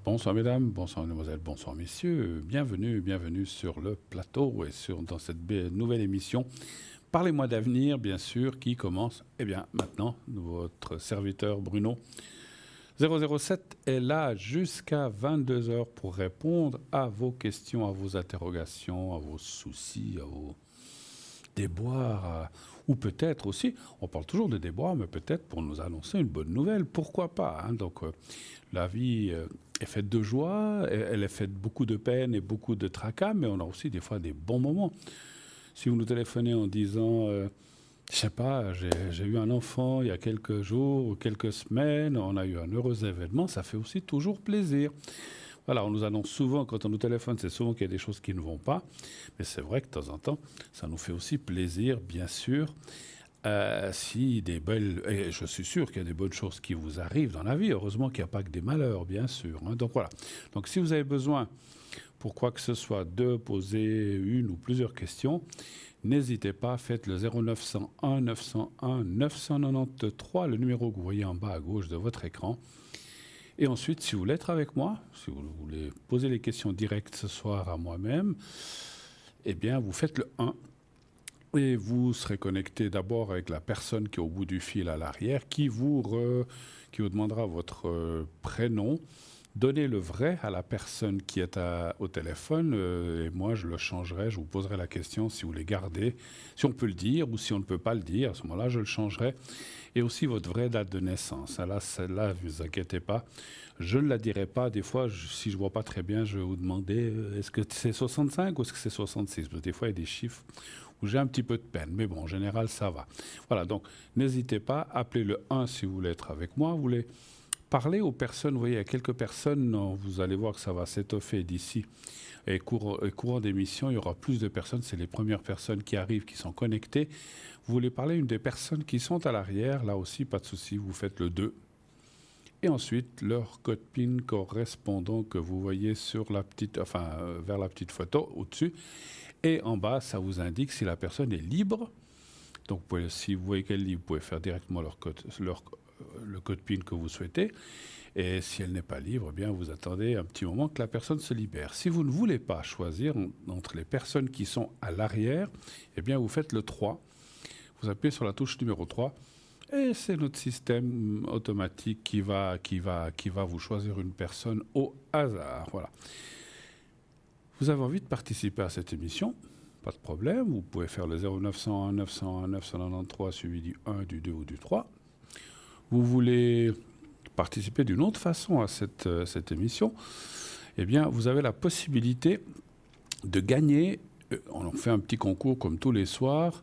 Bonsoir mesdames, bonsoir mesdemoiselles, bonsoir messieurs, bienvenue sur le plateau et dans cette nouvelle émission. Parlez-moi d'avenir, bien sûr, qui commence, maintenant, votre serviteur Bruno 007 est là jusqu'à 22 heures pour répondre à vos questions, à vos interrogations, à vos soucis, à vos déboires, ou peut-être aussi, on parle toujours de déboires, mais peut-être pour nous annoncer une bonne nouvelle, pourquoi pas, hein. Donc, la vie est faite de joie, elle est faite de beaucoup de peine et beaucoup de tracas, mais on a aussi des fois des bons moments. Si vous nous téléphonez en disant, je sais pas, j'ai eu un enfant il y a quelques jours ou quelques semaines, on a eu un heureux événement, ça fait aussi toujours plaisir. Voilà, on nous annonce souvent, quand on nous téléphone, c'est souvent qu'il y a des choses qui ne vont pas. Mais c'est vrai que de temps en temps, ça nous fait aussi plaisir, bien sûr. Si des belles... Et je suis sûr qu'il y a des bonnes choses qui vous arrivent dans la vie. Heureusement qu'il n'y a pas que des malheurs, bien sûr, hein. Donc voilà. Donc si vous avez besoin, pour quoi que ce soit, de poser une ou plusieurs questions, n'hésitez pas, faites le 0901 901 993, le numéro que vous voyez en bas à gauche de votre écran. Et ensuite, si vous voulez être avec moi, si vous voulez poser les questions directes ce soir à moi-même, vous faites le 1. Et vous serez connecté d'abord avec la personne qui est au bout du fil à l'arrière, qui vous demandera votre prénom. Donnez le vrai à la personne qui est au téléphone et moi je le changerai, je vous poserai la question si vous voulez garder, si on peut le dire ou si on ne peut pas le dire, à ce moment-là je le changerai. Et aussi votre vraie date de naissance. Là, celle-là, ne vous inquiétez pas, je ne la dirai pas. Des fois, si je ne vois pas très bien, je vais vous demander est-ce que c'est 65 ou est-ce que c'est 66 ? Parce que des fois, il y a des chiffres où j'ai un petit peu de peine. Mais bon, en général, ça va. Voilà, donc n'hésitez pas, appelez le 1 si vous voulez être avec moi. Vous voulez parler aux personnes, vous voyez, il y a quelques personnes, non, vous allez voir que ça va s'étoffer d'ici. Et courant d'émission, il y aura plus de personnes. C'est les premières personnes qui arrivent, qui sont connectées. Vous voulez parler à une des personnes qui sont à l'arrière, là aussi, pas de souci, vous faites le 2. Et ensuite, leur code PIN correspondant que vous voyez sur la petite, vers la petite photo au-dessus. Et en bas, ça vous indique si la personne est libre. Donc, si vous voyez qu'elle est libre, vous pouvez faire directement le code PIN que vous souhaitez. Et si elle n'est pas libre, vous attendez un petit moment que la personne se libère. Si vous ne voulez pas choisir entre les personnes qui sont à l'arrière, vous faites le 3. Vous appuyez sur la touche numéro 3 et c'est notre système automatique qui va vous choisir une personne au hasard. Voilà. Vous avez envie de participer à cette émission ? Pas de problème, vous pouvez faire le 0901 901 993 suivi du 1, du 2 ou du 3. Vous voulez participer d'une autre façon à cette émission, vous avez la possibilité de gagner. On fait un petit concours comme tous les soirs,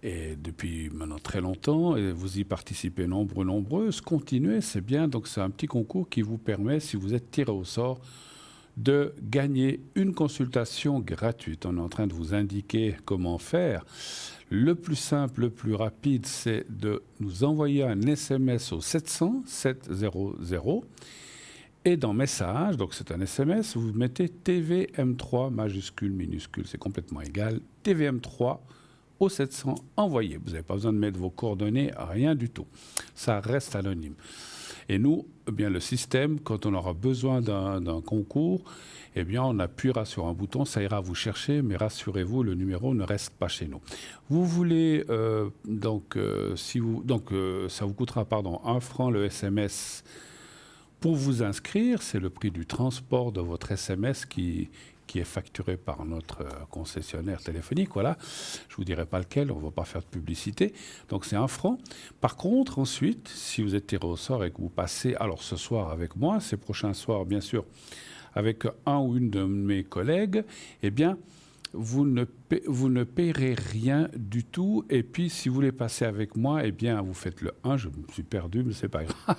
et depuis maintenant très longtemps, et vous y participez nombreuses, continuez, c'est bien. Donc c'est un petit concours qui vous permet, si vous êtes tiré au sort, de gagner une consultation gratuite. On est en train de vous indiquer comment faire. Le plus simple, le plus rapide, c'est de nous envoyer un SMS au 700 700 et dans message, donc c'est un SMS, vous mettez TVM3 majuscule, minuscule, c'est complètement égal, TVM3 au 700 envoyé. Vous n'avez pas besoin de mettre vos coordonnées, rien du tout. Ça reste anonyme. Et nous, le système, quand on aura besoin d'un concours, on appuiera sur un bouton, ça ira vous chercher, mais rassurez-vous, le numéro ne reste pas chez nous. Vous voulez, ça vous coûtera, 1 franc le SMS pour vous inscrire, c'est le prix du transport de votre SMS qui est facturé par notre concessionnaire téléphonique. Voilà, je ne vous dirai pas lequel, on ne va pas faire de publicité. Donc c'est 1 franc. Par contre, ensuite, si vous êtes tiré au sort et que vous passez, alors ce soir avec moi, ces prochains soirs, bien sûr, avec un ou une de mes collègues, vous ne paierez rien du tout. Et puis, si vous voulez passer avec moi, vous faites le 1. Je me suis perdu, mais c'est pas grave.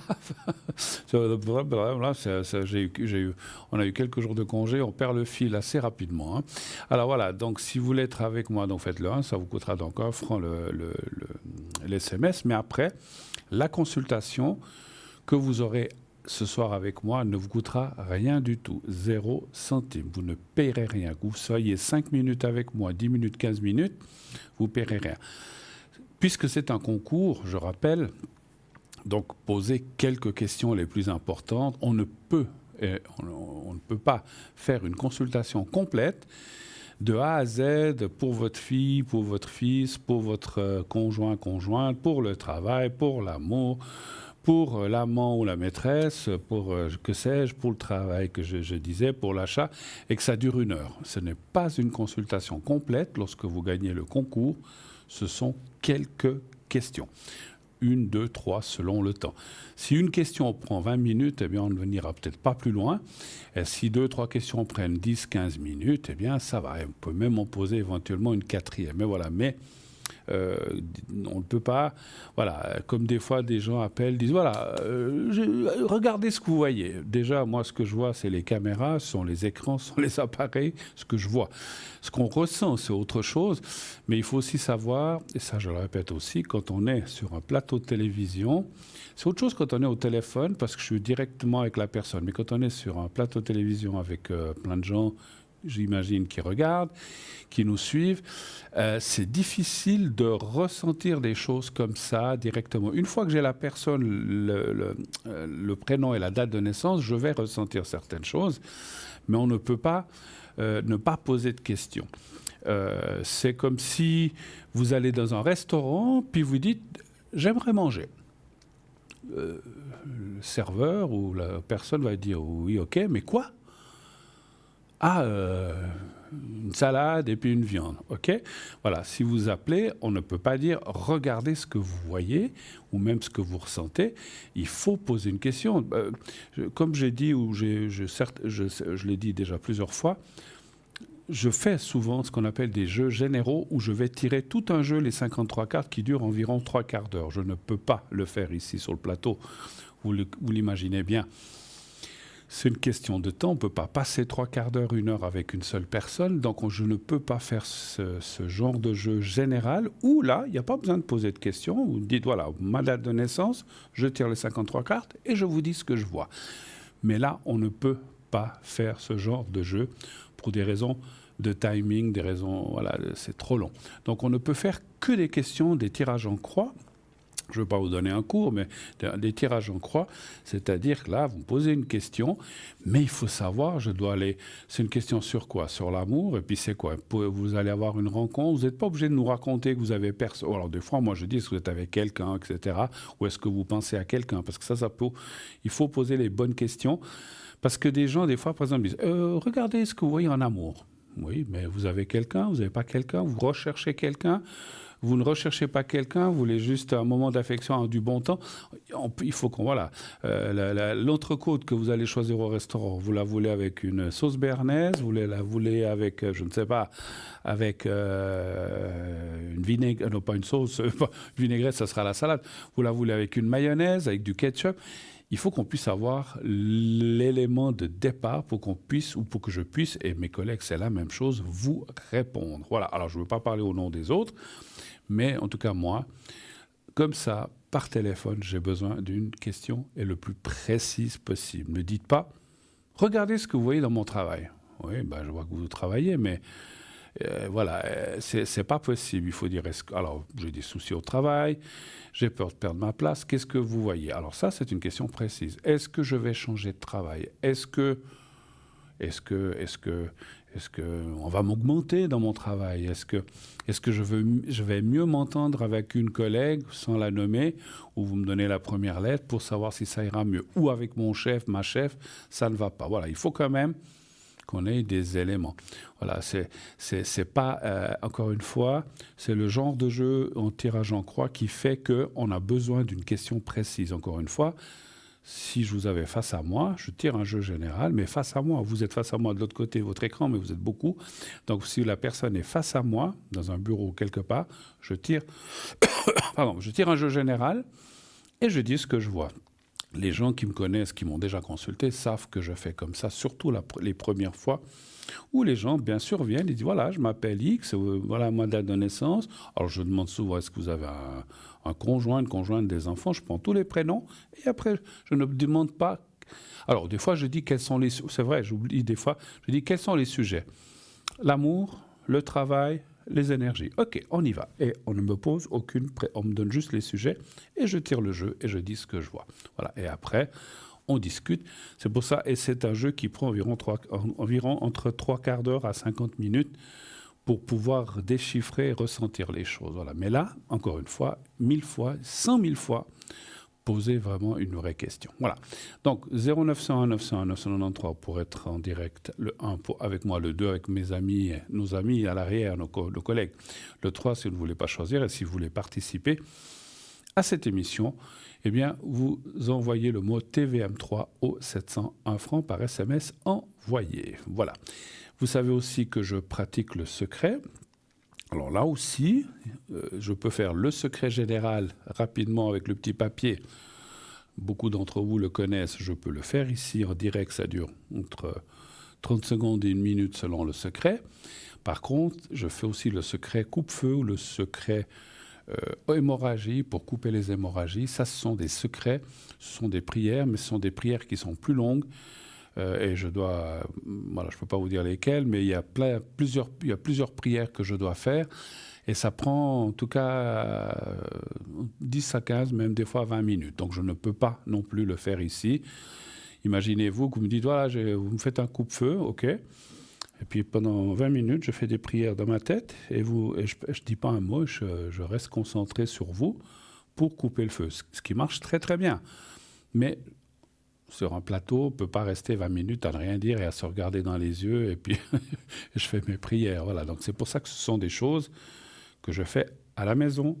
On a eu quelques jours de congé, on perd le fil assez rapidement, hein. Alors voilà, donc si vous voulez être avec moi, donc faites le 1, ça vous coûtera donc 1 franc l'SMS. Mais après, la consultation que vous aurez ce soir avec moi ne vous coûtera rien du tout, 0 centime. Vous ne payerez rien. Que vous soyez 5 minutes avec moi, 10 minutes, 15 minutes, vous ne payerez rien. Puisque c'est un concours, je rappelle, donc poser quelques questions les plus importantes. On ne peut Et on ne peut pas faire une consultation complète de A à Z pour votre fille, pour votre fils, pour votre conjoint, conjointe, pour le travail, pour l'amour, pour l'amant ou la maîtresse, pour, que sais-je, pour le travail que je disais, pour l'achat, et que ça dure 1 heure. Ce n'est pas une consultation complète lorsque vous gagnez le concours, ce sont quelques questions. 1, 2, 3 selon le temps. Si une question prend 20 minutes, eh bien on ne n'ira peut-être pas plus loin. Et si 2, 3 questions prennent 10, 15 minutes, eh bien ça va. On peut même en poser éventuellement une 4e. Mais voilà, on ne peut pas, voilà, comme des fois des gens appellent, disent voilà, regardez ce que vous voyez. Déjà, moi, ce que je vois, c'est les caméras, ce sont les écrans, ce sont les appareils, ce que je vois. Ce qu'on ressent, c'est autre chose, mais il faut aussi savoir, et ça je le répète aussi, quand on est sur un plateau de télévision, c'est autre chose quand on est au téléphone, parce que je suis directement avec la personne, mais quand on est sur un plateau de télévision avec plein de gens, j'imagine, qui regardent, qui nous suivent, c'est difficile de ressentir des choses comme ça directement. Une fois que j'ai la personne, le prénom et la date de naissance, je vais ressentir certaines choses, mais on ne peut pas ne pas poser de questions. C'est comme si vous allez dans un restaurant, puis vous dites « j'aimerais manger ». Le serveur ou la personne va dire « oui, ok, mais quoi ?» Ah, une salade et puis une viande, ok. Voilà, si vous appelez, on ne peut pas dire « regardez ce que vous voyez » ou même ce que vous ressentez. Il faut poser une question. Comme j'ai dit, ou je l'ai dit déjà plusieurs fois, je fais souvent ce qu'on appelle des jeux généraux où je vais tirer tout un jeu, les 53 cartes, qui durent environ 3/4 d'heure. Je ne peux pas le faire ici sur le plateau. Vous l'imaginez bien. C'est une question de temps. On ne peut pas passer 3/4 d'heure, 1 heure avec une seule personne. Donc, je ne peux pas faire ce genre de jeu général où, là, il n'y a pas besoin de poser de questions. Vous dites, voilà, ma date de naissance, je tire les 53 cartes et je vous dis ce que je vois. Mais là, on ne peut pas faire ce genre de jeu pour des raisons de timing, des raisons, voilà, c'est trop long. Donc, on ne peut faire que des questions, des tirages en croix. Je ne veux pas vous donner un cours, mais des tirages en croix, c'est-à-dire que là, vous me posez une question, mais il faut savoir, c'est une question sur quoi? Sur l'amour, et puis c'est quoi? Vous allez avoir une rencontre, vous n'êtes pas obligé de nous raconter que vous avez personne. Alors des fois, moi je dis, est-ce que vous êtes avec quelqu'un, etc. Ou est-ce que vous pensez à quelqu'un? Parce que il faut poser les bonnes questions, parce que des gens, des fois, par exemple, disent, regardez ce que vous voyez en amour. Oui, mais vous avez quelqu'un, vous n'avez pas quelqu'un, vous recherchez quelqu'un. Vous ne recherchez pas quelqu'un, vous voulez juste un moment d'affection, du bon temps. Il faut qu'on... Voilà. L'entrecôte que vous allez choisir au restaurant, vous la voulez avec une sauce béarnaise, vous la voulez avec, je ne sais pas, avec une vinaigrette, non pas une sauce, vinaigrette, ça sera la salade. Vous la voulez avec une mayonnaise, avec du ketchup. Il faut qu'on puisse avoir l'élément de départ pour qu'on puisse, ou pour que je puisse, et mes collègues, c'est la même chose, vous répondre. Voilà. Alors, je ne veux pas parler au nom des autres, mais en tout cas, moi, comme ça, par téléphone, j'ai besoin d'une question et le plus précise possible. Ne dites pas « Regardez ce que vous voyez dans mon travail ». Oui, je vois que vous travaillez, mais voilà, c'est pas possible. Il faut dire alors, j'ai des soucis au travail, j'ai peur de perdre ma place. Qu'est-ce que vous voyez? Alors ça, c'est une question précise. Est-ce que je vais changer de travail? Est-ce que on va m'augmenter dans mon travail? Est-ce que je vais mieux m'entendre avec une collègue sans la nommer, ou vous me donnez la première lettre pour savoir si ça ira mieux? Ou avec mon chef, ma chef, ça ne va pas. Voilà, il faut quand même qu'on ait des éléments. Voilà, c'est pas, encore une fois, c'est le genre de jeu en tirage en croix qui fait qu'on a besoin d'une question précise. Encore une fois, si je vous avais face à moi, je tire un jeu général, mais face à moi. Vous êtes face à moi de l'autre côté de votre écran, mais vous êtes beaucoup. Donc, si la personne est face à moi, dans un bureau quelque part, je tire un jeu général et je dis ce que je vois. Les gens qui me connaissent, qui m'ont déjà consulté, savent que je fais comme ça, surtout les premières fois, où les gens, bien sûr, viennent et disent, voilà, je m'appelle X, voilà ma date de naissance. Alors, je demande souvent, est-ce que vous avez un conjoint, une conjointe, des enfants? Je prends tous les prénoms, et après, je ne demande pas... Alors, des fois, je dis quels sont les... C'est vrai, j'oublie des fois, je dis quels sont les sujets? L'amour, le travail, les énergies. OK, on y va. Et on ne me pose on me donne juste les sujets, et je tire le jeu, et je dis ce que je vois. Voilà, et après... on discute. C'est pour ça, et c'est un jeu qui prend environ entre 3/4 d'heure à 50 minutes pour pouvoir déchiffrer et ressentir les choses. Voilà. Mais là, encore une fois, 1000 fois, 100 000 fois, poser vraiment une vraie question. Voilà. Donc, 0901 901 993 pour être en direct, le 1 avec moi, le 2 avec mes amis, nos amis à l'arrière, nos collègues, le 3 si vous ne voulez pas choisir et si vous voulez participer à cette émission, eh bien, vous envoyez le mot TVM3 au 701 francs par SMS envoyé. Voilà. Vous savez aussi que je pratique le secret. Alors là aussi, je peux faire le secret général rapidement avec le petit papier. Beaucoup d'entre vous le connaissent, je peux le faire ici en direct, ça dure entre 30 secondes et 1 minute selon le secret. Par contre, je fais aussi le secret coupe-feu ou le secret hémorragie pour couper les hémorragies. Ça, ce sont des secrets, ce sont des prières, mais ce sont des prières qui sont plus longues. Et je dois, voilà, je ne peux pas vous dire lesquelles, mais il y a plusieurs prières que je dois faire. Et ça prend en tout cas 10 à 15, même des fois 20 minutes. Donc je ne peux pas non plus le faire ici. Imaginez-vous que vous me dites, voilà, vous me faites un coupe-feu, ok. Et puis pendant 20 minutes, je fais des prières dans ma tête et je ne dis pas un mot, je reste concentré sur vous pour couper le feu. Ce qui marche très très bien. Mais sur un plateau, on ne peut pas rester 20 minutes à ne rien dire et à se regarder dans les yeux et puis je fais mes prières. Voilà. Donc c'est pour ça que ce sont des choses que je fais à la maison,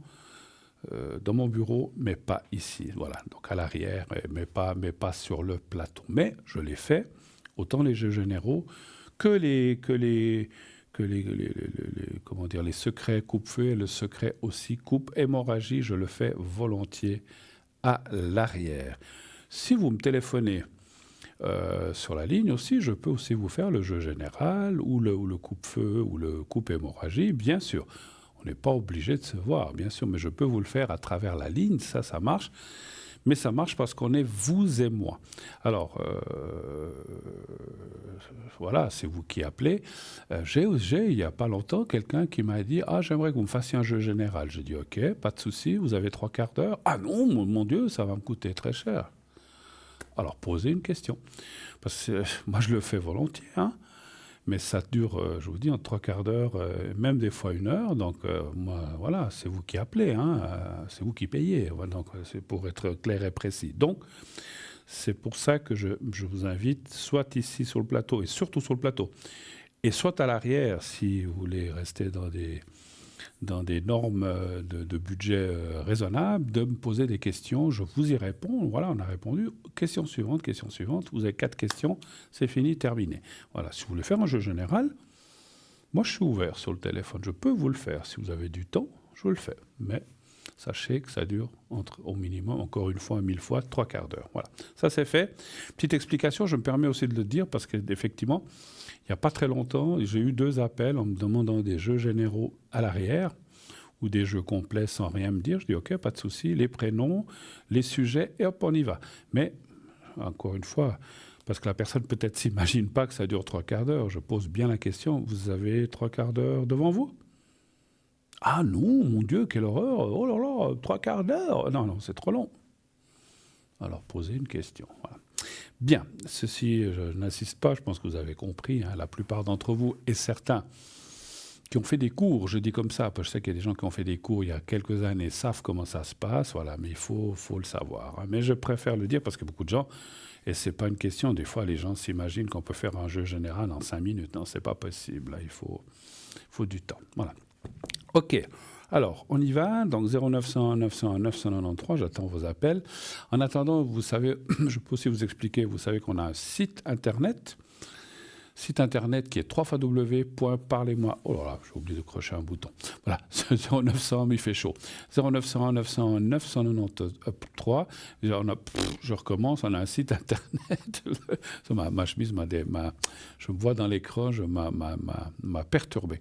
dans mon bureau, mais pas ici. Voilà. Donc à l'arrière, mais pas sur le plateau. Mais je les fais, autant les jeux généraux que les secrets coupe-feu et le secret aussi coupe-hémorragie. Je le fais volontiers à l'arrière. Si vous me téléphonez sur la ligne aussi, je peux aussi vous faire le jeu général ou le coupe-feu ou le coupe-hémorragie, bien sûr. On n'est pas obligé de se voir, bien sûr, mais je peux vous le faire à travers la ligne, ça marche. Mais ça marche parce qu'on est vous et moi. Alors, voilà, c'est vous qui appelez. J'ai, il n'y a pas longtemps, quelqu'un qui m'a dit « Ah, j'aimerais que vous me fassiez un jeu général. » J'ai dit « Ok, pas de souci, vous avez 3/4 d'heure. »« Ah non, mon Dieu, ça va me coûter très cher. » Alors, posez une question. Parce que moi, je le fais volontiers, hein. Mais ça dure, je vous dis, en 3/4 d'heure, même des fois 1 heure. Donc, moi, voilà, c'est vous qui appelez, hein, c'est vous qui payez. Voilà, donc, c'est pour être clair et précis. Donc, c'est pour ça que je vous invite, soit ici sur le plateau, et surtout sur le plateau, et soit à l'arrière, si vous voulez rester dans des normes de budget raisonnables, de me poser des questions, je vous y réponds. Voilà, on a répondu. Question suivante. Vous avez 4 questions, c'est fini, terminé. Voilà, si vous voulez faire un jeu général, moi je suis ouvert sur le téléphone. Je peux vous le faire. Si vous avez du temps, je vous le fais. Mais sachez que ça dure au minimum, encore une fois, 1000 fois, 3/4 d'heure. Voilà, ça c'est fait. Petite explication, je me permets aussi de le dire parce qu'effectivement, il n'y a pas très longtemps, j'ai eu 2 appels en me demandant des jeux généraux à l'arrière ou des jeux complets sans rien me dire. Je dis OK, pas de souci, les prénoms, les sujets, et hop, on y va. Mais, encore une fois, parce que la personne peut-être s'imagine pas que ça dure 3/4 d'heure, je pose bien la question, vous avez 3/4 d'heure devant vous ? Ah non, mon Dieu, quelle horreur, oh là là, 3/4 d'heure. Non, c'est trop long. Alors, posez une question, voilà. Bien, ceci, je n'insiste pas, je pense que vous avez compris, hein, la plupart d'entre vous, et certains qui ont fait des cours, je dis comme ça, parce que je sais qu'il y a des gens qui ont fait des cours il y a quelques années, savent comment ça se passe, voilà, mais il faut le savoir. Hein. Mais je préfère le dire parce que beaucoup de gens, et c'est pas une question, des fois les gens s'imaginent qu'on peut faire un jeu général en 5 minutes. Non, c'est pas possible, là, il faut du temps. Voilà. Ok. Alors, on y va. Donc, 0901 901 993, j'attends vos appels. En attendant, vous savez, je peux aussi vous expliquer, vous savez qu'on a un site internet qui est www.parlez-moi. Oh là là, j'ai oublié de crocher un bouton. Voilà, 0900, mais il fait chaud. 0901 901 993. Je recommence, on a un site internet. ma chemise je me vois dans l'écran, m'a perturbé.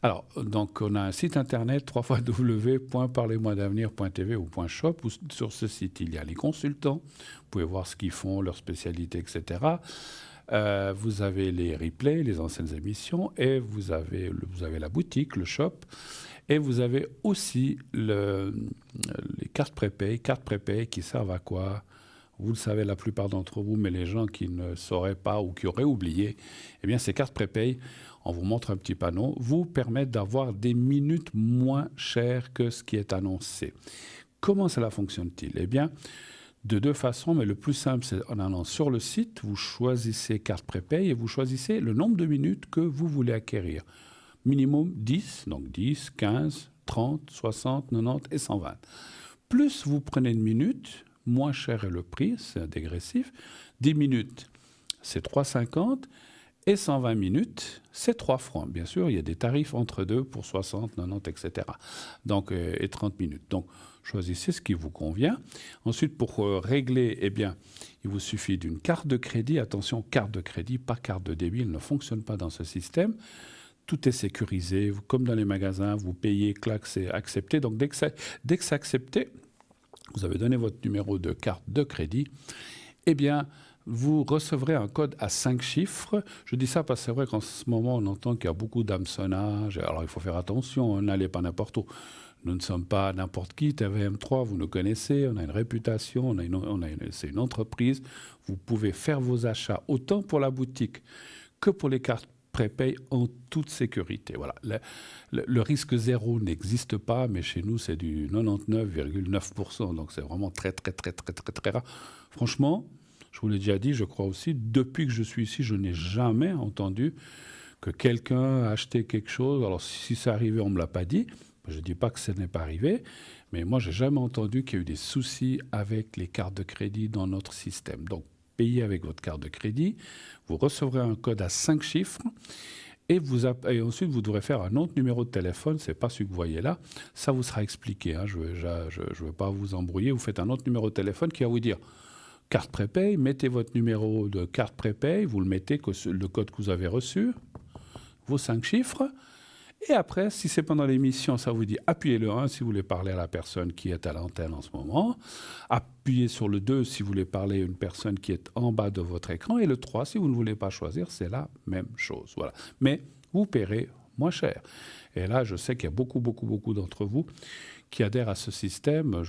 Alors, donc, on a un site internet www.parlez-moi-d'avenir.tv ou .shop, où sur ce site, il y a les consultants. Vous pouvez voir ce qu'ils font, leurs spécialités, etc. Vous avez les replays, les anciennes émissions, et vous avez la boutique, le shop, et vous avez aussi les cartes prépay qui servent à quoi ? vous le savez la plupart d'entre vous, mais les gens qui ne sauraient pas ou qui auraient oublié, eh bien ces cartes prépay, on vous montre un petit panneau, vous permettent d'avoir des minutes moins chères que ce qui est annoncé. Comment cela fonctionne-t-il? Eh bien, de deux façons, mais le plus simple, c'est en allant sur le site, vous choisissez carte prépay et vous choisissez le nombre de minutes que vous voulez acquérir. Minimum 10, donc 10, 15, 30, 60, 90 et 120. Plus vous prenez de minutes, moins cher est le prix, c'est dégressif. 10 minutes, c'est 3,50 et 120 minutes, c'est 3 francs. Bien sûr, il y a des tarifs entre deux pour 60, 90, etc. Donc, et 30 minutes. Donc, choisissez ce qui vous convient. Ensuite, pour régler, eh bien, il vous suffit d'une carte de crédit. Attention, carte de crédit, pas carte de débit, elle ne fonctionne pas dans ce système. Tout est sécurisé, comme dans les magasins, vous payez, clac, c'est accepté. Donc, dès que c'est accepté, vous avez donné votre numéro de carte de crédit, eh bien, vous recevrez un code à 5 chiffres. Je dis ça parce que c'est vrai qu'en ce moment, on entend qu'il y a beaucoup d'hameçonnage. Alors, il faut faire attention, n'allez pas n'importe où. Nous ne sommes pas n'importe qui. TVM3, vous nous connaissez, on a une réputation, c'est une entreprise. Vous pouvez faire vos achats autant pour la boutique que pour les cartes prépay en toute sécurité. Voilà. Le risque zéro n'existe pas, mais chez nous, c'est du 99,9%. Donc, c'est vraiment très, très, très, très, très, très rare. Franchement, je vous l'ai déjà dit, je crois aussi, depuis que je suis ici, je n'ai jamais entendu que quelqu'un a acheté quelque chose. Alors, si c'est arrivé, on ne me l'a pas dit. Je ne dis pas que ce n'est pas arrivé, mais moi, je n'ai jamais entendu qu'il y a eu des soucis avec les cartes de crédit dans notre système. Donc, payez avec votre carte de crédit, vous recevrez un code à 5 chiffres et ensuite vous devrez faire un autre numéro de téléphone, ce n'est pas celui que vous voyez là, ça vous sera expliqué, hein. Je ne veux pas vous embrouiller, vous faites un autre numéro de téléphone qui va vous dire carte prépay, mettez votre numéro de carte prépay, vous le mettez, le code que vous avez reçu, vos 5 chiffres. Et après, si c'est pendant l'émission, ça vous dit appuyez le 1 si vous voulez parler à la personne qui est à l'antenne en ce moment. Appuyez sur le 2 si vous voulez parler à une personne qui est en bas de votre écran. Et le 3 si vous ne voulez pas choisir, c'est la même chose. Voilà. Mais vous paierez moins cher. Et là, je sais qu'il y a beaucoup, beaucoup, beaucoup d'entre vous qui adhèrent à ce système.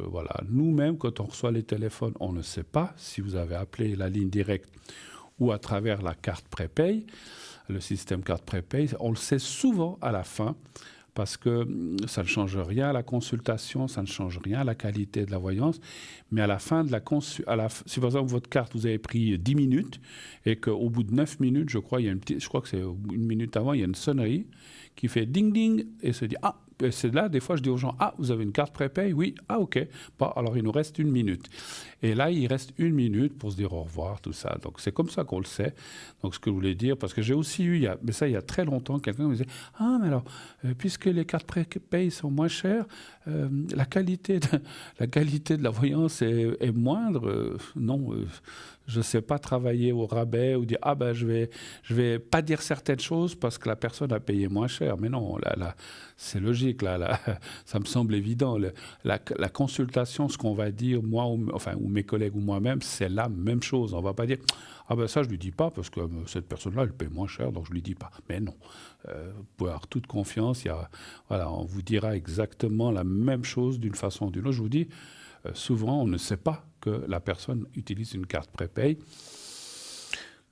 Voilà. Nous-mêmes, quand on reçoit les téléphones, on ne sait pas si vous avez appelé la ligne directe ou à travers la carte prépay. Le système carte prépay, on le sait souvent à la fin parce que ça ne change rien à la consultation, ça ne change rien à la qualité de la voyance, mais à la fin de si par exemple votre carte, vous avez pris 10 minutes et qu'au bout de 9 minutes, je crois que c'est une minute avant, il y a une sonnerie qui fait ding ding et se dit « Ah !» Et c'est là, des fois, je dis aux gens « Ah, vous avez une carte prépay ?» « Oui. »« Ah, OK. » Bon, alors, il nous reste 1 minute. Et là, il reste 1 minute pour se dire au revoir, tout ça. Donc, c'est comme ça qu'on le sait. Donc, ce que je voulais dire, parce que j'ai aussi eu, mais ça, il y a très longtemps, quelqu'un me disait « Ah, mais alors, puisque les cartes prépay sont moins chères, la qualité de la voyance est moindre. » Non, je ne sais pas travailler au rabais ou dire « Ah, ben, je vais pas dire certaines choses parce que la personne a payé moins cher. » Mais non, là, c'est logique. Là, ça me semble évident. La consultation, ce qu'on va dire, moi, ou mes collègues ou moi-même, c'est la même chose. On ne va pas dire « Ah ben ça, je ne lui dis pas parce que cette personne-là, elle paye moins cher, donc je ne lui dis pas. » Mais non, vous pouvez avoir toute confiance. Voilà, on vous dira exactement la même chose d'une façon ou d'une autre. Je vous dis, souvent, on ne sait pas que la personne utilise une carte prépay.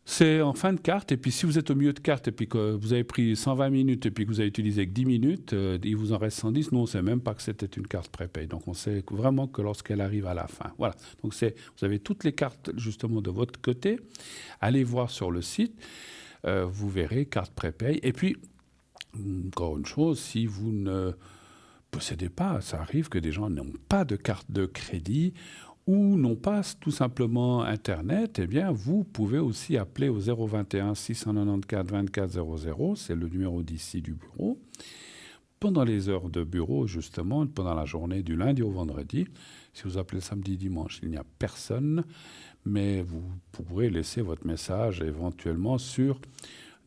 C'est en fin de carte, et puis si vous êtes au milieu de carte, et puis que vous avez pris 120 minutes, et puis que vous avez utilisé que 10 minutes, il vous en reste 110, nous on ne sait même pas que c'était une carte prépay. Donc on sait vraiment que lorsqu'elle arrive à la fin. Voilà, donc vous avez toutes les cartes justement de votre côté. Allez voir sur le site, vous verrez carte prépay. Et puis, encore une chose, si vous ne possédez pas, ça arrive que des gens n'ont pas de carte de crédit, ou n'ont pas tout simplement Internet, eh bien, vous pouvez aussi appeler au 021 694 24 00, c'est le numéro d'ici du bureau, pendant les heures de bureau, justement, pendant la journée du lundi au vendredi. Si vous appelez samedi, dimanche, il n'y a personne, mais vous pourrez laisser votre message éventuellement sur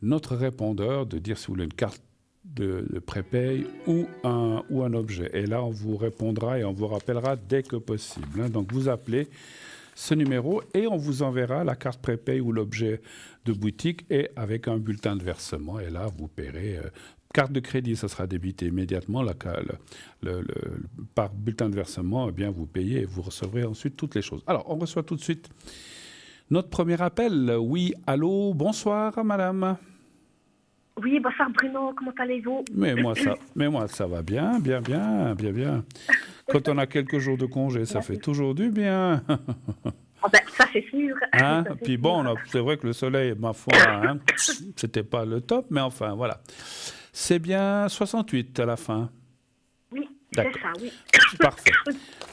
notre répondeur, de dire si vous voulez une carte de prépay ou un objet. Et là, on vous répondra et on vous rappellera dès que possible. Donc, vous appelez ce numéro et on vous enverra la carte prépay ou l'objet de boutique et avec un bulletin de versement. Et là, vous paierez carte de crédit, ça sera débité immédiatement. Par bulletin de versement, eh bien, vous payez et vous recevrez ensuite toutes les choses. Alors, on reçoit tout de suite notre premier appel. Oui, allô, bonsoir, madame. Oui, bonsoir Bruno, comment allez-vous? Mais moi, ça va bien, bien, bien, bien, bien. Quand on a quelques jours de congé, ça fait toujours du bien. Oh ben, ça c'est sûr. Hein? Ça, c'est Puis sûr. bon, c'est vrai que le soleil, ma foi, hein, c'était pas le top, mais enfin, voilà. C'est bien 68 à la fin. Oui, c'est D'accord. ça, oui. Parfait.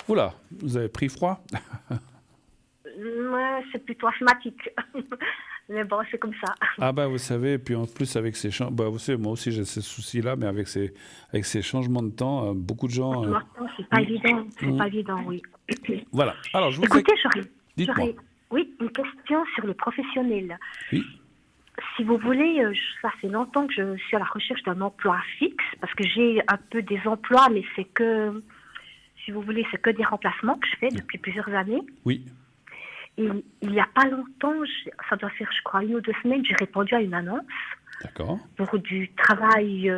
Oula, vous avez pris froid? Ouais, c'est plutôt asthmatique. Mais bon, c'est comme ça. Ah ben vous savez, puis en plus avec ces changements, vous savez, moi aussi j'ai ces soucis-là, mais avec ces changements de temps, beaucoup de gens... Maintenant, c'est pas évident, c'est pas évident, oui. Voilà. Alors je vous Écoutez, Dites-moi. j'aurais, oui, une question sur le professionnel. Oui. Si vous voulez, ça fait longtemps que je suis à la recherche d'un emploi fixe, parce que j'ai un peu des emplois, mais c'est que, si vous voulez, c'est que des remplacements que je fais depuis plusieurs années. Oui. Et il n'y a pas longtemps, ça doit faire, je crois, 1 ou 2 semaines, j'ai répondu à une annonce D'accord. pour du travail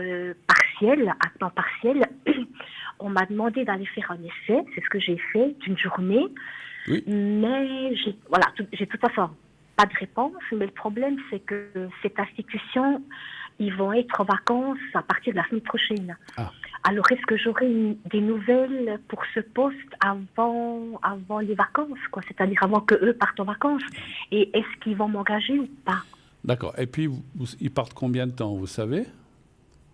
partiel, à temps partiel. On m'a demandé d'aller faire un essai, c'est ce que j'ai fait, d'une journée. Oui. Mais j'ai de toute façon pas de réponse. Mais le problème, c'est que cette institution, ils vont être en vacances à partir de la semaine prochaine. Ah. Alors, est-ce que j'aurai des nouvelles pour ce poste avant les vacances, quoi? C'est-à-dire avant que eux partent en vacances? Et est-ce qu'ils vont m'engager ou pas? D'accord. Et puis, ils partent combien de temps, vous savez?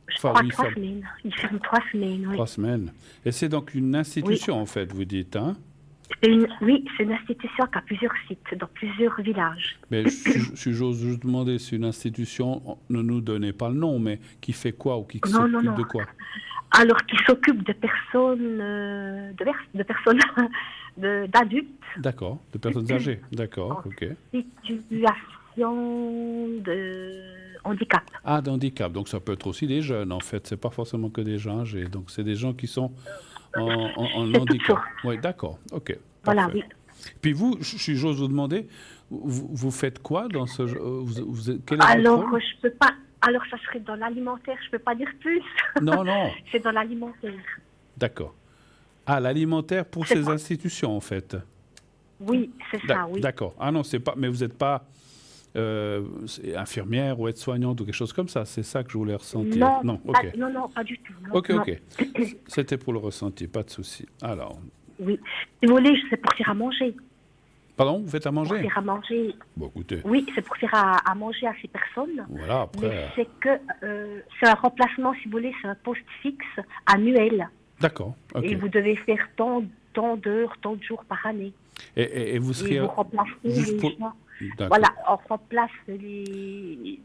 Je crois 3 semaines. Ils ferment 3 semaines, oui. 3 semaines. Et c'est donc une institution, en fait, vous dites, hein? Oui, c'est une institution qui a plusieurs sites, dans plusieurs villages. Mais si j'ose vous demander, c'est une institution, ne nous donnez pas le nom, mais qui fait quoi ou qui s'occupe de quoi? Alors, qui s'occupe de personnes, d'adultes. D'accord, de personnes âgées. D'accord, ok. Situation de handicap. Ah, d'handicap. Donc, ça peut être aussi des jeunes, en fait. C'est pas forcément que des gens âgés. Donc, c'est des gens qui sont en handicap. Oui, d'accord, ok. Voilà, oui. Puis vous, j'ose vous demander, vous faites quoi dans ce... quel est Alors, votre rôle? je peux pas... Alors, ça serait dans l'alimentaire, je peux pas dire plus. Non, non. C'est dans l'alimentaire. D'accord. Ah, l'alimentaire pour ces institutions, en fait. Oui, c'est ça, oui. D'accord. Ah non, c'est pas... Mais vous n'êtes pas infirmière ou aide-soignante ou quelque chose comme ça. C'est ça que je voulais ressentir. Non, ok. non, pas du tout. Non, ok, non. ok. C'était pour le ressenti, pas de souci. Alors... Oui. Si vous voulez, c'est pour faire à manger. Pardon, vous faites à manger? Pour faire à manger. Bon, écoutez. Oui, c'est pour faire à manger à 6 personnes. Voilà, après... Mais c'est que c'est un remplacement, si vous voulez, c'est un poste fixe annuel. D'accord, ok. Et vous devez faire tant d'heures, tant de jours par année. Et vous seriez... Et vous remplacez les gens. D'accord. Voilà, on remplace les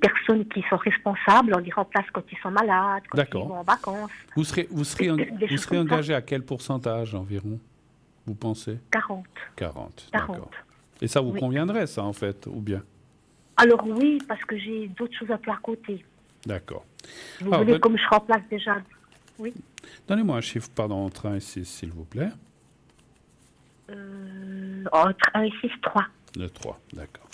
personnes qui sont responsables, on les remplace quand ils sont malades, quand ils vont en vacances. Vous serez engagé à quel pourcentage environ, vous pensez? 40. 40, d'accord. Et ça vous conviendrait, ça, en fait, ou bien? Alors oui, parce que j'ai d'autres choses un peu à côté. D'accord. Vous voulez, comme je remplace déjà... Oui. Donnez-moi un chiffre, pardon, entre 1 et 6, s'il vous plaît. Entre 1 et 6, 3. Le 3, d'accord.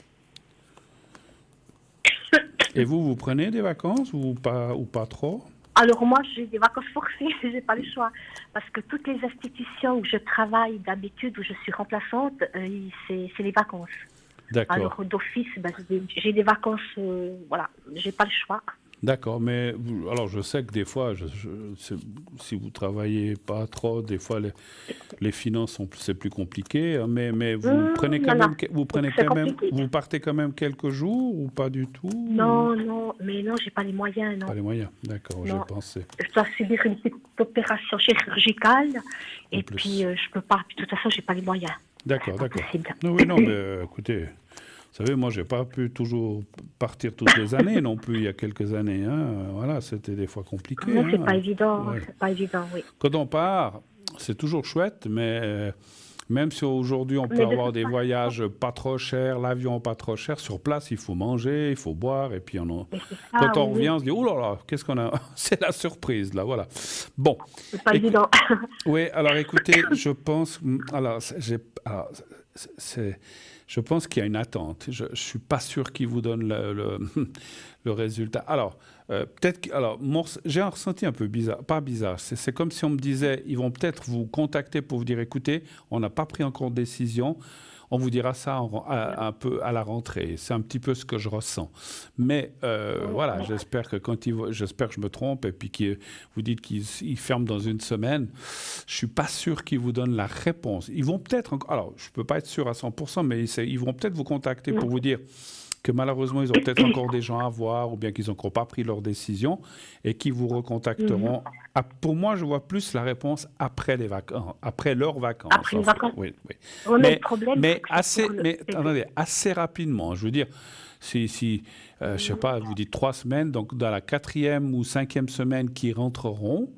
Et vous prenez des vacances ou pas trop? Alors moi, j'ai des vacances forcées, j'ai pas le choix. Parce que toutes les institutions où je travaille d'habitude, où je suis remplaçante, c'est les vacances. D'accord. Alors d'office, j'ai des vacances, voilà, j'ai pas le choix. D'accord, mais alors je sais que des fois, si vous travaillez pas trop, des fois les finances c'est plus compliqué, hein, mais vous prenez quand même, vous partez quand même quelques jours ou pas du tout? Non, mais non, j'ai pas les moyens, non. Pas les moyens, d'accord, j'ai pensé. Je dois subir une petite opération chirurgicale et puis je peux pas. De toute façon, j'ai pas les moyens. D'accord. Oui, non, mais écoutez. Vous savez, moi, je n'ai pas pu toujours partir toutes les années non plus, il y a quelques années. Hein. Voilà, c'était des fois compliqué. Non, c'est pas évident, c'est pas évident, oui. Quand on part, c'est toujours chouette, mais même si aujourd'hui on peut avoir des voyages pas trop chers, l'avion pas trop cher, sur place, il faut manger, il faut boire, et puis quand on revient, on se dit, oh là là, qu'est-ce qu'on a? C'est la surprise, là, voilà. Bon. C'est pas évident. Oui, alors écoutez, je pense... je pense qu'il y a une attente. Je ne suis pas sûr qu'ils vous donnent le résultat. Alors, j'ai un ressenti un peu bizarre. Pas bizarre, c'est comme si on me disait, ils vont peut-être vous contacter pour vous dire, écoutez, on n'a pas pris encore de décision. On vous dira ça un peu à la rentrée. C'est un petit peu ce que je ressens. Mais voilà, j'espère que j'espère que je me trompe et puis que vous dites qu'ils ferment dans une semaine. Je suis pas sûr qu'ils vous donnent la réponse. Ils vont peut-être, alors je peux pas être sûr à 100%, mais ils vont peut-être vous contacter pour vous dire que malheureusement, ils ont peut-être encore des gens à voir ou bien qu'ils n'ont encore pas pris leur décision et qui vous recontacteront. Pour moi, je vois plus la réponse après les vacances, après leurs vacances. Après les vacances. Oui. Mais attendez, assez rapidement. Je veux dire, si je sais pas, vous dites 3 semaines, donc dans la 4e ou 5e semaine qui rentreront.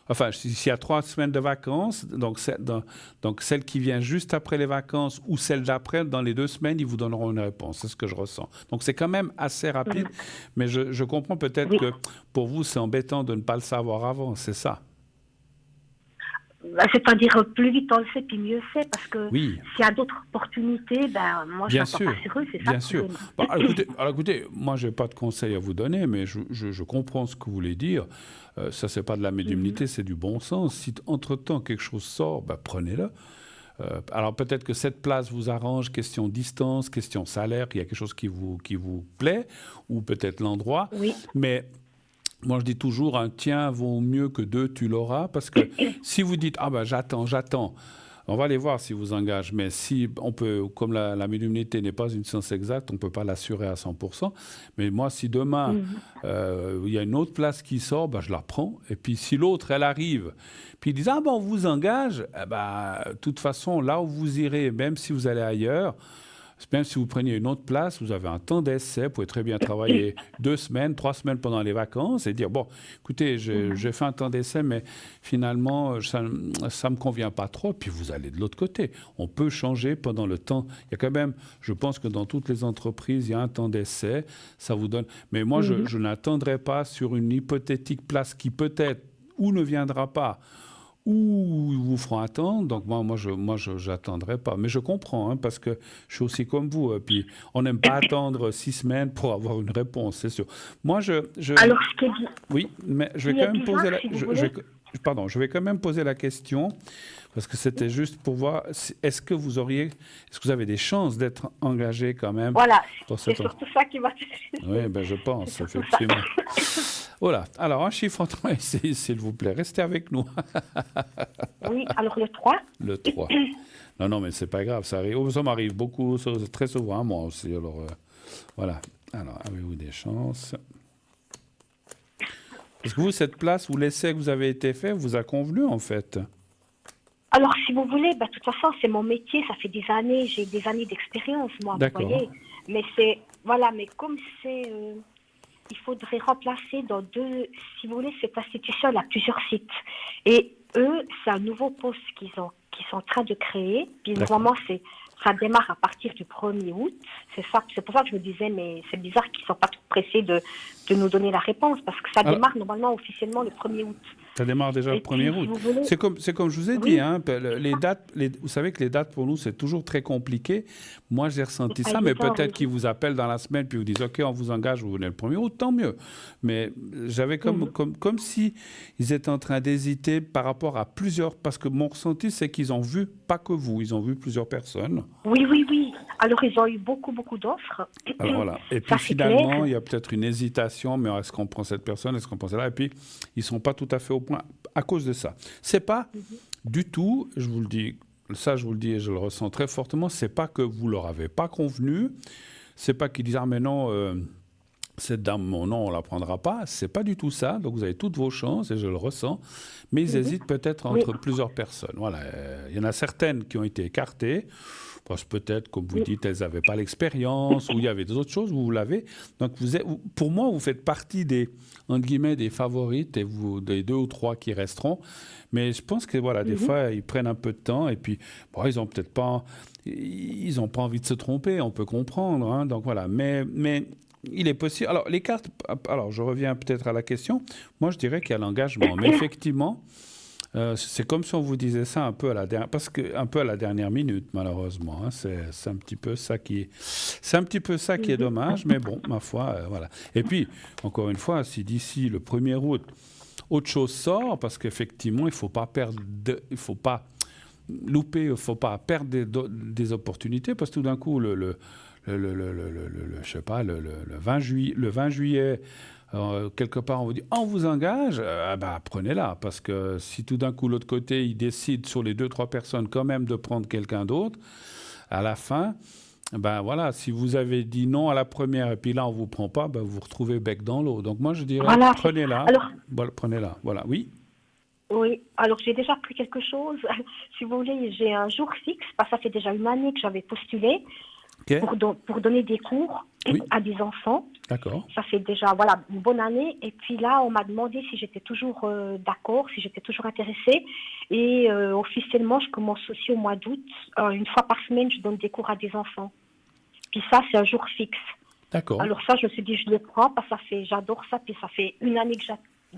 Enfin, s'il y a 3 semaines de vacances, donc celle qui vient juste après les vacances ou celle d'après, dans les 2 semaines, ils vous donneront une réponse. C'est ce que je ressens. Donc, c'est quand même assez rapide, mais je comprends peut-être que pour vous, c'est embêtant de ne pas le savoir avant, c'est ça? C'est-à-dire, plus vite on le sait, puis mieux c'est, parce que oui. S'il y a d'autres opportunités, moi, je n'attends pas sur eux, c'est ça. Bien sûr. Écoutez, moi, je n'ai pas de conseils à vous donner, mais je comprends ce que vous voulez dire. Ça, ce n'est pas de la médiumnité, c'est du bon sens. Si, entre-temps, quelque chose sort, prenez-le. Alors, peut-être que cette place vous arrange, question distance, question salaire, il y a quelque chose qui vous plaît, ou peut-être l'endroit. Oui. Mais... moi, je dis toujours, un tien vaut mieux que 2, tu l'auras. Parce que si vous dites, j'attends, on va aller voir si vous engage. Mais si on peut, comme la médiumnité n'est pas une science exacte, on ne peut pas l'assurer à 100%. Mais moi, si demain, il y a une autre place qui sort, je la prends. Et puis, si l'autre, elle arrive, puis ils disent, on vous engage, de toute façon, là où vous irez, même si vous allez ailleurs, même si vous preniez une autre place, vous avez un temps d'essai, vous pouvez très bien travailler 2 semaines, 3 semaines pendant les vacances et dire, écoutez, j'ai fait un temps d'essai, mais finalement, ça ne me convient pas trop, puis vous allez de l'autre côté. On peut changer pendant le temps. Il y a quand même, je pense que dans toutes les entreprises, il y a un temps d'essai, ça vous donne... Mais moi, je n'attendrai pas sur une hypothétique place qui peut-être ou ne viendra pas, ou ils vous feront attendre. Donc, moi je n'attendrai pas. Mais je comprends, parce que je suis aussi comme vous. Puis, on n'aime pas attendre 6 semaines pour avoir une réponse, c'est sûr. Moi, Alors, ce qui est dit... Oui, mais je vais quand même poser je vais quand même poser la question, parce que c'était juste pour voir, est-ce que vous avez des chances d'être engagé quand même? Voilà, c'est surtout ça qui va... Oui, je pense, effectivement. Voilà. Alors, un chiffre entre s'il vous plaît. Restez avec nous. Oui, alors le 3. Le 3. Non, mais c'est pas grave. Ça m'arrive beaucoup, très souvent à moi aussi. Alors, voilà. Alors, avez-vous des chances? Est-ce que vous, cette place, où l'essai que vous avez été fait, vous a convenu, en fait? Alors, si vous voulez, de toute façon, c'est mon métier. Ça fait des années, j'ai des années d'expérience, moi, D'accord. vous voyez. Mais mais comme c'est... il faudrait remplacer dans 2... Si vous voulez, cette institution, elle a plusieurs sites. Et eux, c'est un nouveau poste qu'ils sont en train de créer. Puis, normalement, ça démarre à partir du 1er août. C'est pour ça que je me disais, mais c'est bizarre qu'ils ne sont pas trop pressés de nous donner la réponse, parce que ça démarre normalement officiellement le 1er août. Ça démarre déjà le 1er août. C'est comme je vous ai dit, les dates, vous savez que les dates pour nous, c'est toujours très compliqué. Moi, j'ai ressenti ça, mais peut-être qu'ils vous appellent dans la semaine puis vous disent, OK, on vous engage, vous venez le 1er août, tant mieux. Mais j'avais comme si ils étaient en train d'hésiter par rapport à plusieurs, parce que mon ressenti, c'est qu'ils ont vu, pas que vous, ils ont vu plusieurs personnes. Oui. Alors, ils ont eu beaucoup d'offres. Alors, voilà. Et puis, finalement, il y a peut-être une hésitation, mais est-ce qu'on prend cette personne, est-ce qu'on prend celle-là? Et puis, ils ne sont pas tout à fait au point à cause de ça. C'est pas du tout, je vous le dis, ça, je vous le dis et je le ressens très fortement, c'est pas que vous leur avez pas convenu, c'est pas qu'ils disent, mais non, cette dame, non, on la prendra pas. C'est pas du tout ça. Donc, vous avez toutes vos chances, et je le ressens. Mais ils hésitent peut-être entre plusieurs personnes. Voilà. Il y en a certaines qui ont été écartées, parce que peut-être, comme vous dites, elles n'avaient pas l'expérience, ou il y avait d'autres choses, vous l'avez. Donc, pour moi, vous faites partie des, entre guillemets, des favorites, et des 2 ou 3 qui resteront. Mais je pense que, voilà, des fois, ils prennent un peu de temps, et puis, ils n'ont peut-être pas... Ils n'ont pas envie de se tromper, on peut comprendre. Donc, voilà. Mais il est possible... Alors, les cartes... Alors, je reviens peut-être à la question. Moi, je dirais qu'il y a l'engagement. Mais effectivement... C'est comme si on vous disait ça un peu à la dernière, parce que un peu à la dernière minute, malheureusement. Hein. C'est un petit peu ça c'est un petit peu ça qui est dommage, mais bon, ma foi, voilà. Et puis, encore une fois, si d'ici le 1er août, autre chose sort, parce qu'effectivement, il faut pas perdre, il faut pas louper, il faut pas perdre des opportunités, parce que tout d'un coup, je sais pas, le 20 juillet, quelque part, on vous dit on vous engage, prenez-la. Parce que si tout d'un coup, l'autre côté, il décide sur les 2-3 personnes quand même de prendre quelqu'un d'autre, à la fin, voilà, si vous avez dit non à la première et puis là, on ne vous prend pas, vous vous retrouvez bec dans l'eau. Donc moi, je dirais, Voilà. prenez-la. Alors, voilà, prenez-la. Voilà, oui. oui, alors j'ai déjà pris quelque chose. Si vous voulez, j'ai un jour fixe, parce que ça fait déjà une année que j'avais postulé OK. pour donner des cours Oui. à des enfants. D'accord. Ça fait déjà une bonne année. Et puis là, on m'a demandé si j'étais toujours d'accord, si j'étais toujours intéressée. Et officiellement, je commence aussi au mois d'août. Une fois par semaine, je donne des cours à des enfants. Puis ça, c'est un jour fixe. D'accord. Alors ça, je me suis dit, je le prends parce que j'adore ça. Puis ça fait une année que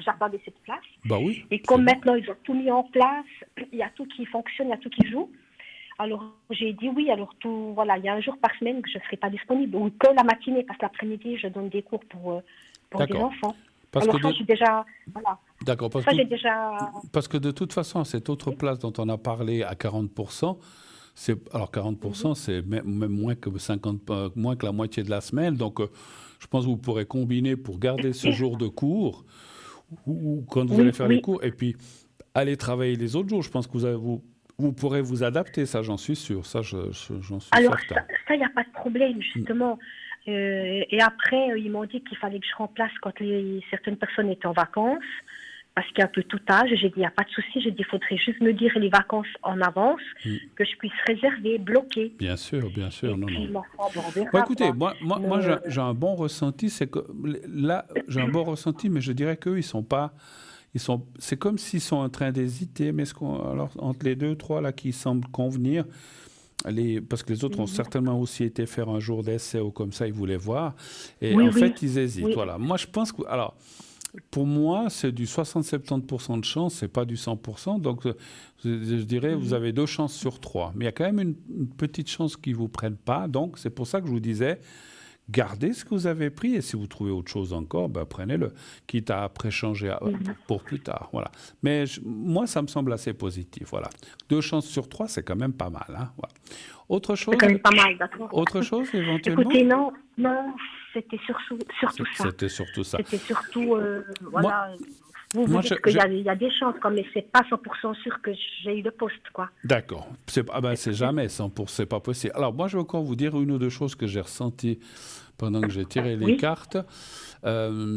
j'attendais cette place. Oui. Et comme maintenant, ils ont tout mis en place, il y a tout qui fonctionne, il y a tout qui joue. Alors, j'ai dit oui. Alors, il y a un jour par semaine que je ne serai pas disponible, ou que la matinée, parce que l'après-midi, je donne des cours pour des enfants. J'ai déjà... Voilà. D'accord. Parce que de toute façon, cette autre place dont on a parlé à 40%, 40%, c'est même moins que 50, moins que la moitié de la semaine. Donc, je pense que vous pourrez combiner pour garder ce jour de cours, ou quand vous allez faire les cours, et puis aller travailler les autres jours. Je pense que vous pourrez vous adapter, ça j'en suis sûr, ça j'en suis certain. Alors ça, il n'y a pas de problème, justement. Et après, ils m'ont dit qu'il fallait que je remplace quand certaines personnes étaient en vacances, parce qu'il y a un peu tout âge. J'ai dit, il n'y a pas de souci, j'ai dit, il faudrait juste me dire les vacances en avance, que je puisse réserver, bloquer. Bien sûr, non. On verra, écoutez, moi j'ai un bon ressenti, c'est que là, j'ai un bon ressenti, mais je dirais qu'eux, c'est comme s'ils sont en train d'hésiter, mais alors, entre les 2-3 là qui semblent convenir, parce que les autres ont certainement aussi été faire un jour d'essai ou comme ça, ils voulaient voir. Et fait, ils hésitent. Oui. Voilà. Moi, je pense que... Alors, pour moi, c'est du 60-70% de chance, c'est pas du 100%. Donc, je dirais, vous avez 2 chances sur 3. Mais il y a quand même une petite chance qu'ils ne vous prennent pas. Donc, c'est pour ça que je vous disais... Gardez ce que vous avez pris et si vous trouvez autre chose encore, prenez-le, quitte à après changer pour plus tard. Voilà. Mais moi, ça me semble assez positif. Voilà. 2 chances sur 3, c'est quand même pas mal. Hein. Voilà. Autre chose, c'est quand même pas mal, d'accord. Autre chose éventuellement. Écoutez, non, c'était surtout ça. C'était surtout ça. C'était surtout, voilà. Vous dites qu'il y a des chances, mais c'est pas 100% sûr que j'ai eu le poste, quoi. D'accord. C'est jamais 100%, c'est pas possible. Alors, moi, je vais encore vous dire une ou deux choses que j'ai ressenties pendant que j'ai tiré les cartes. Alors,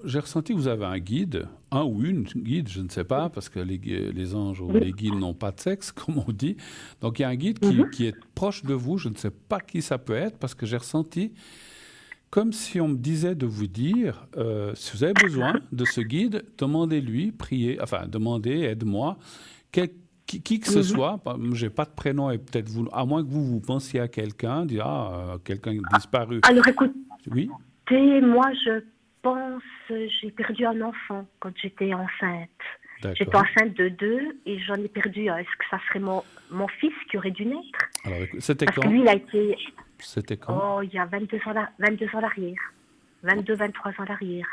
j'ai ressenti que vous avez un guide, un ou une guide, je ne sais pas, parce que les anges ou les guides n'ont pas de sexe, comme on dit. Donc, il y a un guide qui est proche de vous. Je ne sais pas qui ça peut être, parce que j'ai ressenti... Comme si on me disait de vous dire, si vous avez besoin de ce guide, demandez-lui, priez, demandez, aide-moi, qui que ce soit. Je n'ai pas de prénom et peut-être vous, à moins que vous pensiez à quelqu'un, dire quelqu'un disparu. Alors écoute, oui. Moi je pense, j'ai perdu un enfant quand j'étais enceinte. D'accord. J'étais enceinte de 2 et j'en ai perdu un. Est-ce que ça serait mon fils qui aurait dû naître? Alors c'était quand? Parce que lui, il a été... C'était quand? Il y a 22 ans d'arrière. 22-23 ans d'arrière.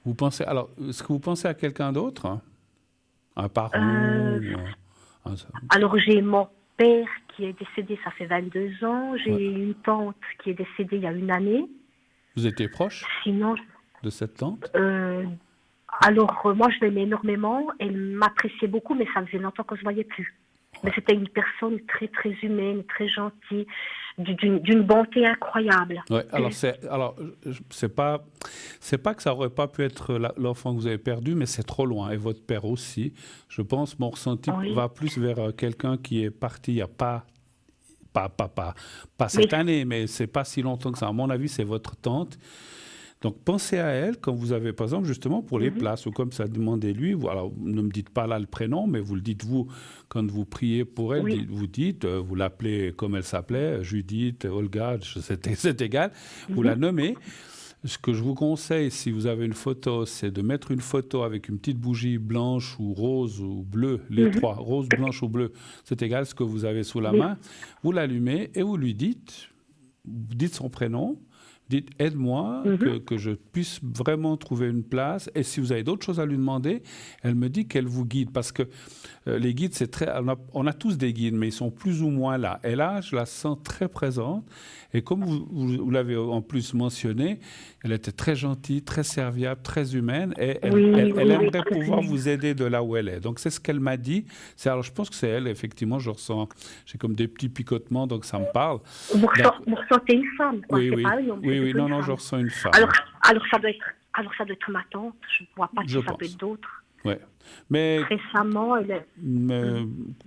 Vous pensez... Alors, est-ce que vous pensez à quelqu'un d'autre, hein? Un parent Alors, j'ai mon père qui est décédé, ça fait 22 ans. J'ai une tante qui est décédée il y a une année. Vous étiez proche de cette tante? Alors, moi, je l'aimais énormément. Elle m'appréciait beaucoup, mais ça faisait longtemps qu'on ne se voyait plus. Mais c'était une personne très, très humaine, très gentille, d'une bonté incroyable. Ouais, c'est pas que ça aurait pas pu être l'enfant que vous avez perdu, mais c'est trop loin. Et votre père aussi. Je pense, mon ressenti va plus vers quelqu'un qui est parti il n'y a pas cette année, mais c'est pas si longtemps que ça. À mon avis, c'est votre tante. Donc, pensez à elle quand vous avez, par exemple, justement, pour les places, ou comme ça, demandez-lui. Alors, ne me dites pas là le prénom, mais vous le dites, vous, quand vous priez pour elle, vous l'appelez comme elle s'appelait, Judith, Olga, c'est égal, vous la nommez. Ce que je vous conseille, si vous avez une photo, c'est de mettre une photo avec une petite bougie blanche ou rose ou bleue, les trois, rose, blanche ou bleu, c'est égal ce que vous avez sous la Oui. main. Vous l'allumez et vous lui dites son prénom, dites aide-moi, que je puisse vraiment trouver une place. Et si vous avez d'autres choses à lui demander, elle me dit qu'elle vous guide. Parce que les guides, c'est très. On a tous des guides, mais ils sont plus ou moins là. Et là, je la sens très présente. Et comme vous l'avez en plus mentionné, elle était très gentille, très serviable, très humaine. Et elle aimerait pouvoir vous aider de là où elle est. Donc, c'est ce qu'elle m'a dit. Alors, je pense que c'est elle, effectivement. Je ressens. J'ai comme des petits picotements, donc ça me parle. Vous ressentez une femme, quoi. Oui, C'est oui. pas un homme, Oui, non, femme. je ressens une femme. Alors, ça doit être ma tante. Je ne vois pas si ça peut être d'autres. Ouais. Mais récemment,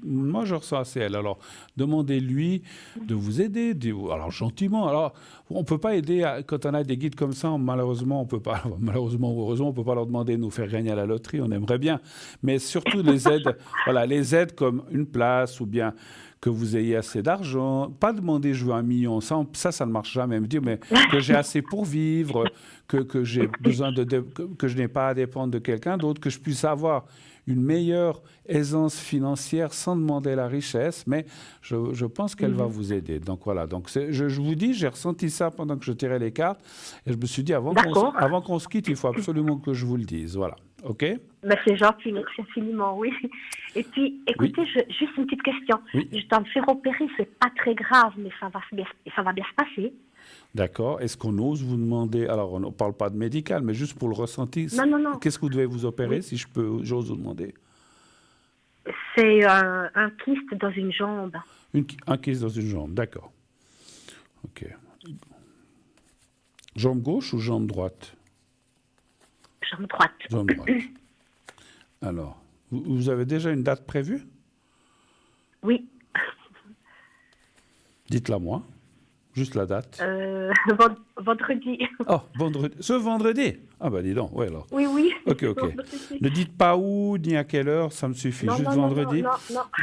moi, je ressens assez elle. Alors, demandez-lui de vous aider. Alors, gentiment. Alors, on ne peut pas aider quand on a des guides comme ça. Malheureusement, on peut pas. Malheureusement ou heureusement, on ne peut pas leur demander de nous faire gagner à la loterie. On aimerait bien. Mais surtout, les aides, les aides comme une place ou bien que vous ayez assez d'argent. Pas demander je veux 1 million. Ça ne marche jamais. Me dire mais que j'ai assez pour vivre, que j'ai besoin que je n'ai pas à dépendre de quelqu'un d'autre, que je puisse avoir une meilleure aisance financière sans demander la richesse, mais je pense qu'elle va vous aider. Donc voilà, donc je vous dis, j'ai ressenti ça pendant que je tirais les cartes, et je me suis dit, avant qu'on se quitte, il faut absolument que je vous le dise. Voilà, OK? Ben, c'est gentil, merci infiniment, oui. Et puis, écoutez, juste une petite question. Oui. Je dois me faire opérer, c'est pas très grave, mais ça va bien se passer. D'accord. Est-ce qu'on ose vous demander, alors on ne parle pas de médical, mais juste pour le ressenti, non. Qu'est-ce que vous devez vous opérer, si j'ose vous demander? C'est un kyste dans une jambe. Un kyste dans une jambe, d'accord. OK. Jambe gauche ou jambe droite? Jambe droite. Jambe droite. Alors, vous avez déjà une date prévue? Oui. Dites-la moi. Juste la date. Vendredi. Oh, vendredi. Ce vendredi? Ah bah dis donc, ouais alors. Oui. Ok. Ne dites pas où ni à quelle heure, ça me suffit. Juste vendredi.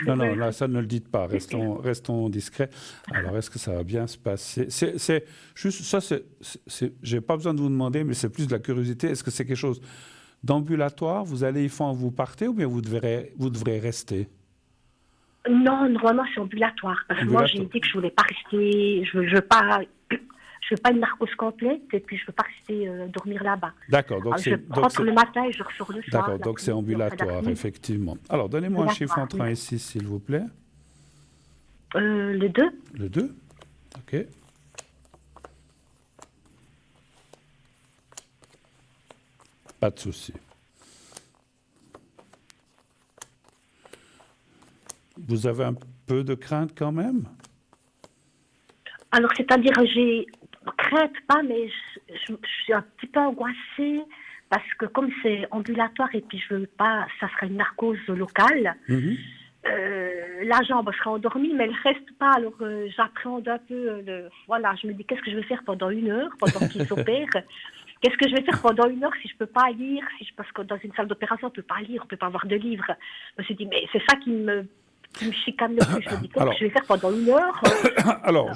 Non, là, ça ne le dites pas. Restons discrets. Alors, est-ce que ça va bien se passer? C'est juste ça. J'ai pas besoin de vous demander, mais c'est plus de la curiosité. Est-ce que c'est quelque chose d'ambulatoire? Vous allez y faire, vous partez, ou bien vous devrez rester? Non, normalement, c'est ambulatoire. Parce que moi, j'ai dit que je ne voulais pas rester. Je veux pas une narcose complète, et puis je ne veux pas rester dormir là-bas. D'accord. Donc je rentre le matin et je ressors le soir. D'accord, donc c'est ambulatoire, effectivement. Alors, donnez-moi un chiffre entre 1 et 6, s'il vous plaît. Le 2. Le 2, OK. Pas de souci. Vous avez un peu de crainte quand même? Alors, c'est-à-dire, j'ai crainte pas, mais je suis un petit peu angoissée parce que comme c'est ambulatoire et puis je veux pas, ça serait une narcose locale. La jambe sera endormie, mais elle reste pas. Alors, j'appréhende un peu. Je me dis, qu'est-ce que je vais faire pendant 1 heure, pendant qu'il s'opère? Qu'est-ce que je vais faire pendant 1 heure si je peux pas lire? Parce que dans une salle d'opération, on peut pas lire, on peut pas avoir de livres. Je me suis dit, mais c'est ça qui me chicane le plus. Je me dis, qu'est-ce que je vais faire pendant 1 heure? Alors,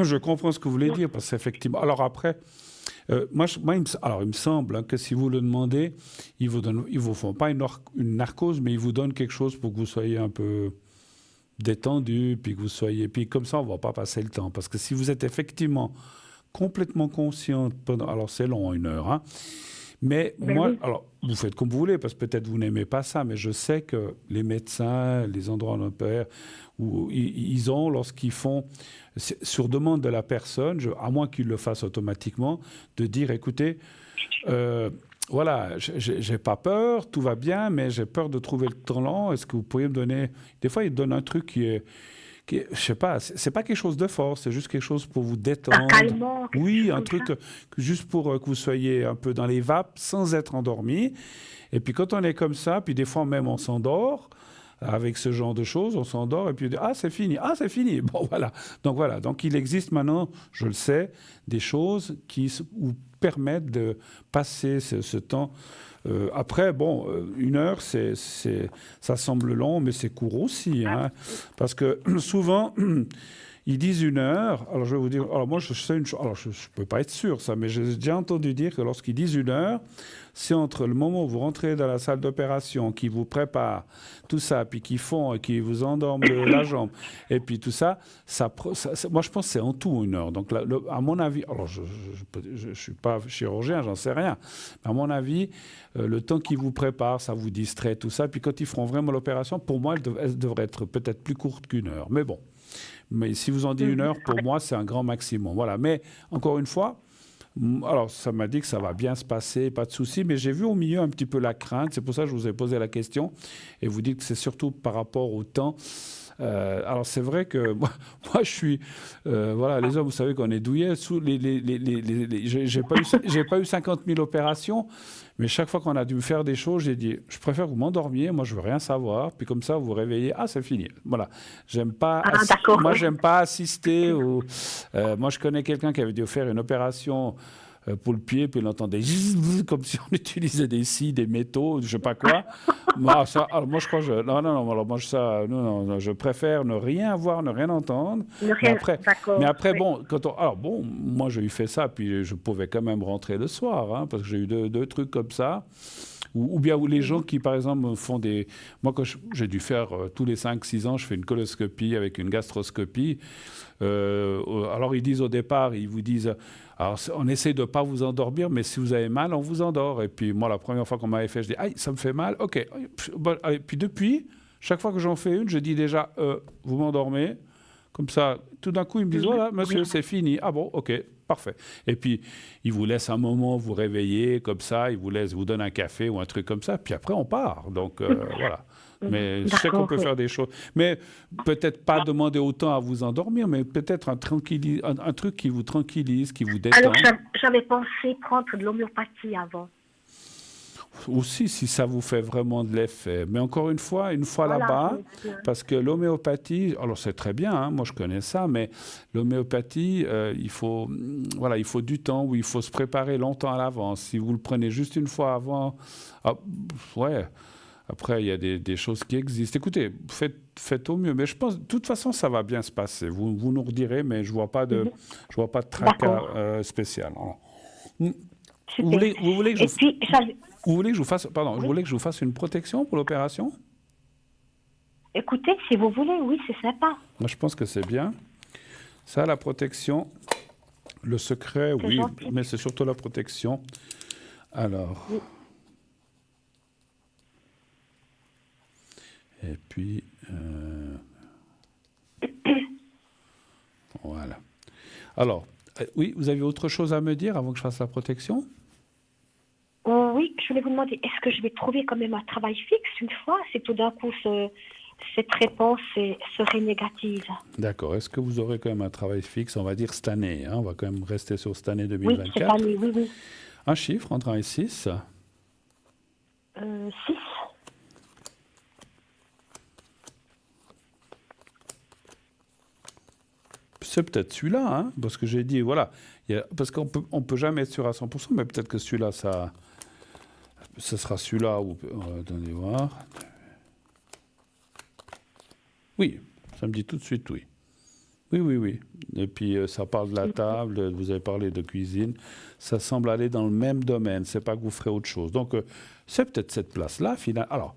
je comprends ce que vous voulez dire, parce qu'effectivement... Alors après, il me semble que si vous le demandez, ils vous font pas une narcose, mais ils vous donnent quelque chose pour que vous soyez un peu détendu, puis que vous soyez... Puis comme ça, on ne va pas passer le temps. Parce que si vous êtes effectivement complètement consciente, alors c'est long, 1 heure, hein, mais moi, alors, vous faites comme vous voulez, parce que peut-être vous n'aimez pas ça, mais je sais que les médecins, les endroits où on opère, où ils ont, lorsqu'ils font, sur demande de la personne, à moins qu'ils le fassent automatiquement, de dire, écoutez, j'ai pas peur, tout va bien, mais j'ai peur de trouver le temps long, est-ce que vous pourriez me donner... Des fois, ils donnent un truc qui est je sais pas, c'est pas quelque chose de fort, c'est juste quelque chose pour vous détendre. Un calmant. Oui, un truc juste pour que vous soyez un peu dans les vapes sans être endormi. Et puis quand on est comme ça, puis des fois même on s'endort, avec ce genre de choses, on s'endort et puis c'est fini, c'est fini. Bon voilà. Donc il existe maintenant, je le sais, des choses qui permettent de passer ce temps. Après, 1 heure, ça semble long, mais c'est court aussi. Hein, parce que souvent, Ils disent 1 heure. Alors, je vais vous dire. Alors, moi, je sais une chose. Alors, je ne peux pas être sûr, ça, mais j'ai déjà entendu dire que lorsqu'ils disent 1 heure, c'est entre le moment où vous rentrez dans la salle d'opération, qui vous préparent tout ça, puis qui font, et qui vous endorment la jambe, et puis tout ça, moi, je pense que c'est en tout 1 heure. Donc, à mon avis, alors, je ne suis pas chirurgien, j'en sais rien, mais à mon avis, le temps qu'ils vous préparent, ça vous distrait, tout ça. Puis quand ils feront vraiment l'opération, pour moi, elle devrait être peut-être plus courte qu'1 heure. Mais bon. Mais si vous en dites 1 heure, pour moi, c'est un grand maximum. Voilà. Mais encore une fois, alors ça m'a dit que ça va bien se passer, pas de souci. Mais j'ai vu au milieu un petit peu la crainte. C'est pour ça que je vous ai posé la question. Et vous dites que c'est surtout par rapport au temps. Alors c'est vrai que moi je suis voilà, les hommes, vous savez qu'on est douillets sous j'ai pas eu 50 000 opérations, mais chaque fois qu'on a dû me faire des choses, j'ai dit je préfère que vous m'endormiez, moi je veux rien savoir, puis comme ça vous vous réveillez, ah c'est fini, voilà. Moi j'aime pas assister moi je connais quelqu'un qui avait dû faire une opération pour le pied, puis il entendait comme si on utilisait des scies, des métaux, je sais pas quoi. Moi, alors, je crois que non, alors moi, non, je préfère ne rien voir, ne rien entendre. Mais après, oui. bon, alors bon, moi j'ai eu fait ça, puis je pouvais quand même rentrer le soir, hein, parce que j'ai eu deux trucs comme ça. Ou bien les gens qui, par exemple, font des... Moi, quand j'ai dû faire tous les 5-6 ans, je fais une coloscopie avec une gastroscopie. Alors, ils disent au départ, ils vous disent... Alors, on essaie de ne pas vous endormir, mais si vous avez mal, on vous endort. Et puis, moi, la première fois qu'on m'avait fait, je dis, aïe, ça me fait mal. OK. Et puis, depuis, chaque fois que j'en fais une, je dis déjà, vous m'endormez. Comme ça, tout d'un coup, ils me disent, voilà, monsieur, c'est fini. Ah bon, OK, parfait. Et puis, ils vous laissent un moment vous réveiller, comme ça, ils vous donnent un café ou un truc comme ça, puis après, on part. Donc, voilà. Mais je sais qu'on peut faire des choses. Mais peut-être pas demander autant à vous endormir, mais peut-être un truc qui vous tranquillise, qui vous détend. Alors, j'avais pensé prendre de l'homéopathie avant. Aussi, si ça vous fait vraiment de l'effet. Mais encore une fois voilà, là-bas, parce que l'homéopathie, alors c'est très bien, hein, moi je connais ça, mais l'homéopathie, il faut du temps où il faut se préparer longtemps à l'avance. Si vous le prenez juste une fois avant, ouais, après il y a des choses qui existent. Écoutez, faites au mieux, mais je pense, de toute façon, ça va bien se passer. Vous nous redirez, mais je vois pas de tracas spécial. Alors, vous voulez que je vous fasse, pardon, vous voulez que je vous fasse une protection pour l'opération? Écoutez, si vous voulez, oui, c'est sympa. Moi, je pense que c'est bien. Ça, la protection, le secret, oui, gentil. Mais c'est surtout la protection. Alors. Oui. Et puis, voilà. Alors, oui, vous avez autre chose à me dire avant que je fasse la protection? Oui, je voulais vous demander, est-ce que je vais trouver quand même un travail fixe une fois si tout d'un coup cette réponse serait négative? D'accord. Est-ce que vous aurez quand même un travail fixe, on va dire cette année, hein? On va quand même rester sur cette année 2024. Oui, cette année, oui. Un chiffre entre 1 et 6? 6. C'est peut-être celui-là, hein, parce que j'ai dit, voilà, parce qu'on peut jamais être sûr à 100%, mais peut-être que celui-là, ça sera celui-là. Attendez voir. Oui, ça me dit tout de suite oui. Oui. Et puis, ça parle de la table, vous avez parlé de cuisine. Ça semble aller dans le même domaine, c'est pas que vous ferez autre chose. Donc, c'est peut-être cette place-là, finalement. Alors,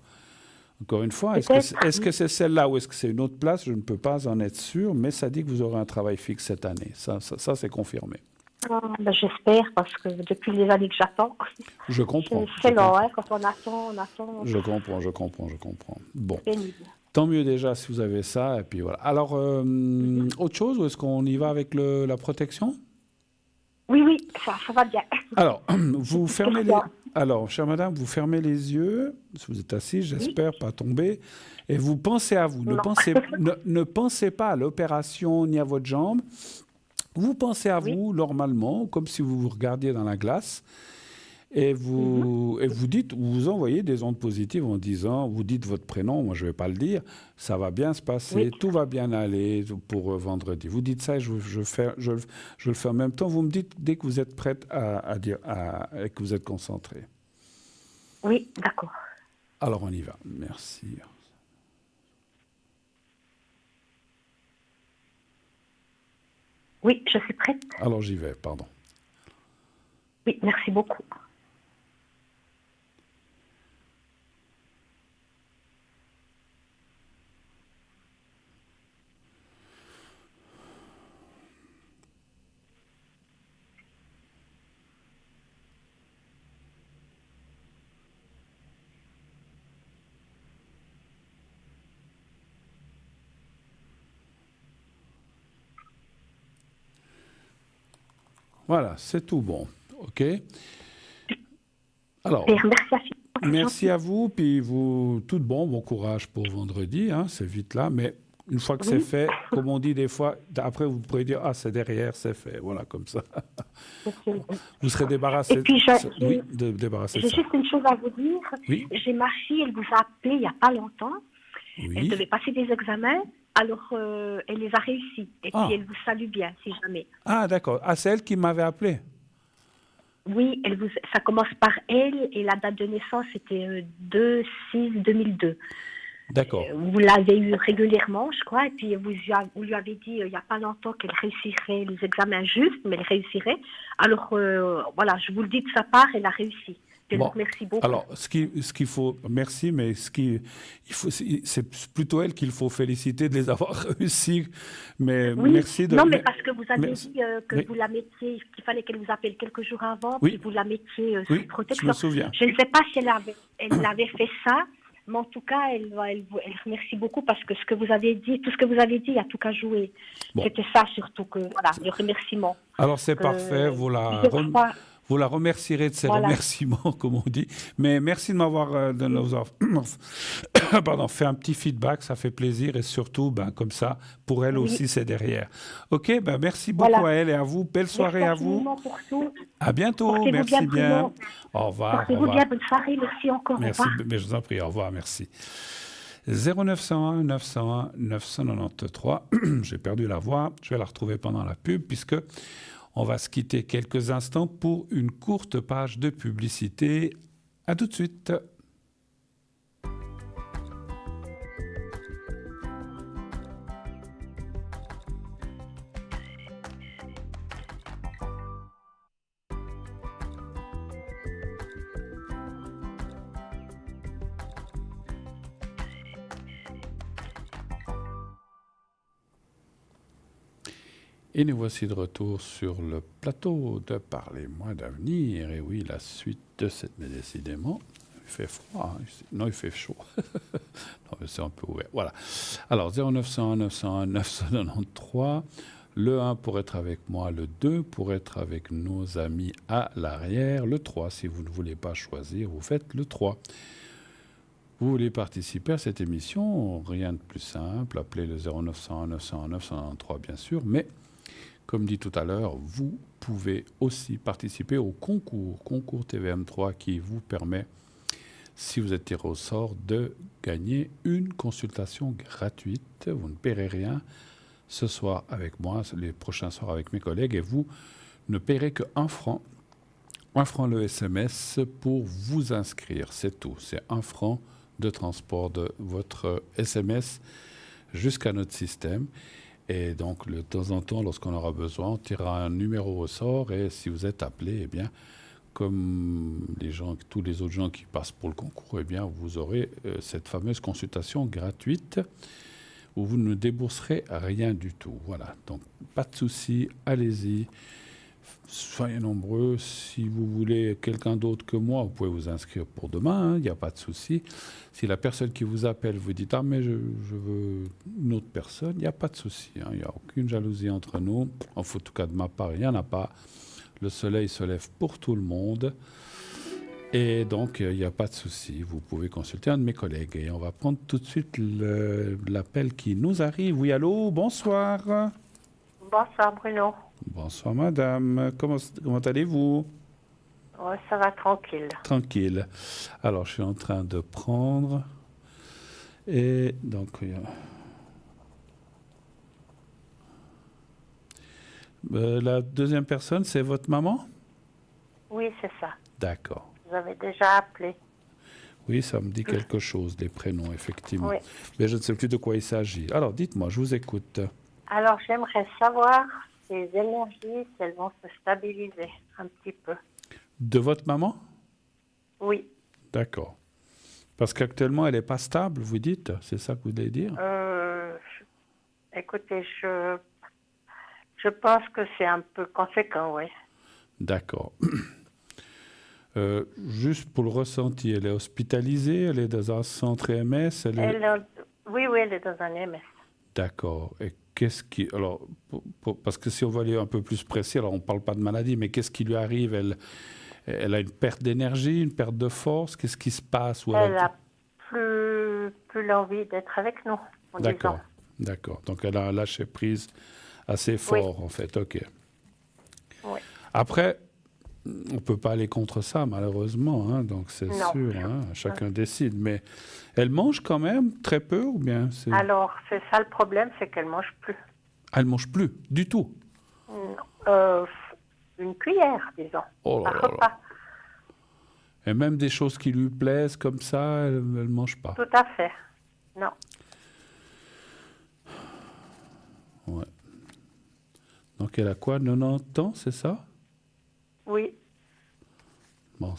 encore une fois, est-ce que c'est celle-là ou est-ce que c'est une autre place? Je ne peux pas en être sûr, mais ça dit que vous aurez un travail fixe cette année. Ça c'est confirmé. J'espère, parce que depuis les années que j'attends. Je comprends. C'est long, hein, quand on attend. Je comprends. Bon. Tant mieux déjà si vous avez ça, et puis voilà. Alors, autre chose, ou est-ce qu'on y va avec la protection? Oui, ça va bien. Alors, vous fermez les... Alors, chère madame, vous fermez les yeux, si vous êtes assise, j'espère pas tomber, et vous pensez à vous. Ne pensez pas à l'opération ni à votre jambe. Vous pensez à vous normalement, comme si vous vous regardiez dans la glace, et vous dites, vous envoyez des ondes positives en disant, vous dites votre prénom, moi je ne vais pas le dire, ça va bien se passer, tout va bien aller pour vendredi. Vous dites ça et je le fais en même temps. Vous me dites dès que vous êtes prête à dire, et que vous êtes concentré. Oui, d'accord. Alors on y va. Merci. Oui, je suis prête. Alors j'y vais, pardon. Oui, merci beaucoup. Voilà, c'est tout bon. OK. Alors, Et merci à merci à vous, puis vous, tout de bon courage pour vendredi, hein, c'est vite là, mais une fois que c'est Oui, fait, comme on dit des fois, après vous pourrez dire, ah, c'est derrière, c'est fait, voilà, comme ça. Vous serez et débarrassé, puis oui, débarrassé de j'ai ça. juste une chose à vous dire. Oui, J'ai ma fille, elle vous a appelé il n'y a pas longtemps. Elle oui. devait passer des examens, alors elle les a réussis. Et puis Ah, elle vous salue bien, si jamais. ah d'accord. Ah, c'est elle qui m'avait appelé. Oui, ça commence par elle et la date de naissance c'était 2/6/2002. D'accord. Vous l'avez eu régulièrement, je crois, et puis vous lui avez dit il n'y a pas longtemps qu'elle réussirait les examens justes, mais elle réussirait. Alors voilà, je vous le dis de sa part, elle a réussi. Elle vous Bon, remercie beaucoup. alors, ce qu'il faut, merci, mais c'est plutôt elle qu'il faut féliciter de les avoir réussi. Mais Oui, merci de, non, mais parce que vous avez merci, dit que oui, vous la mettiez, qu'il fallait qu'elle vous appelle quelques jours avant, puis oui, vous la mettiez sous oui, je me protection. souviens. Je ne sais pas si elle avait fait ça, mais en tout cas, elle remercie beaucoup parce que ce que vous avez dit, tout ce que vous avez dit, il y a tout qu'à jouer. Bon, C'était ça surtout que, voilà, le remerciement. alors c'est parfait, Que plusieurs fois, vous la remercierez de ses voilà. remerciements, comme on dit. Mais merci de m'avoir de nous avoir pardon, fait un petit feedback, ça fait plaisir et surtout, ben, comme ça, pour elle Oui, aussi, c'est derrière. Ok, ben, merci beaucoup voilà. à elle et à vous. Belle Merci soirée à vous. infiniment pour tout. À bientôt, Portez-vous bien, merci bien. Bruno. Au revoir, au Portez-vous bien, revoir. bonne soirée. Merci encore. Au Merci, revoir. mais je vous en prie, au revoir, merci. 0901 901 993. J'ai perdu la voix, je vais la retrouver pendant la pub puisque on va se quitter quelques instants pour une courte page de publicité. À tout de suite. Et nous voici de retour sur le plateau de Parlez-moi d'avenir. Et oui, la suite de cette... Mais décidément, il fait froid. Hein, non, il fait chaud. Non, c'est un peu ouvert. Voilà. Alors, 0901 901 993. Le 1 pour être avec moi, le 2 pour être avec nos amis à l'arrière, le 3 si vous ne voulez pas choisir, vous faites le 3. Vous voulez participer à cette émission, rien de plus simple, appelez le 0901 901 993 bien sûr, mais comme dit tout à l'heure, vous pouvez aussi participer au concours TVM3 qui vous permet, si vous êtes tiré au sort, de gagner une consultation gratuite. Vous ne paierez rien ce soir avec moi, les prochains soirs avec mes collègues, et vous ne paierez que 1 franc. 1 franc le SMS pour vous inscrire, c'est tout. C'est 1 franc de transport de votre SMS jusqu'à notre système. Et donc, de temps en temps, lorsqu'on aura besoin, on tirera un numéro au sort. Et si vous êtes appelé, eh bien, comme tous les autres gens qui passent pour le concours, eh bien, vous aurez cette fameuse consultation gratuite où vous ne débourserez rien du tout. Voilà, donc pas de souci, allez-y. Soyez nombreux. Si vous voulez quelqu'un d'autre que moi, vous pouvez vous inscrire pour demain, il n'y a pas de souci. Si la personne qui vous appelle vous dit « Ah, mais je veux une autre personne », il n'y a pas de souci. Il n'y a aucune jalousie entre nous. En tout cas, de ma part, il n'y en a pas. Le soleil se lève pour tout le monde. Et donc, il n'y a pas de souci. Vous pouvez consulter un de mes collègues. Et on va prendre tout de suite l'appel qui nous arrive. Oui, allô, bonsoir. Bonsoir Bruno. Bonsoir madame, comment allez-vous? Ouais, ça va tranquille. Tranquille. Alors je suis en train de prendre et donc la deuxième personne c'est votre maman? Oui, c'est ça. D'accord. Vous avez déjà appelé. Oui, ça me dit quelque chose, les prénoms, effectivement. Oui. Mais je ne sais plus de quoi il s'agit. Alors dites-moi, je vous écoute. Alors j'aimerais savoir ses énergies, si elles vont se stabiliser un petit peu. De votre maman? Oui. D'accord. Parce qu'actuellement, elle n'est pas stable, vous dites? C'est ça que vous voulez dire? Écoutez, je pense que c'est un peu conséquent, oui. D'accord. Juste pour le ressenti, elle est hospitalisée, elle est dans un centre EMS, Oui, elle est dans un MS. D'accord. Et qu'est-ce qui... Alors, parce que si on va aller un peu plus précis, alors on ne parle pas de maladie, mais qu'est-ce qui lui arrive? Elle a une perte d'énergie, une perte de force? Qu'est-ce qui se passe? Elle a plus l'envie d'être avec nous, en D'accord, disant. d'accord. Donc elle a un lâcher prise assez fort, en fait. OK. Oui. Après, on ne peut pas aller contre ça, malheureusement, hein, donc c'est sûr, hein, chacun décide. Mais elle mange quand même très peu ou bien Alors, c'est ça le problème, c'est qu'elle mange plus. Elle mange plus, du tout? Non. Une cuillère, disons, Oh là par là repas. là. Et même des choses qui lui plaisent comme ça, elle ne mange pas? Tout à fait. Non. Ouais. Donc elle a quoi, 90 ans, c'est ça? Oui. Bon,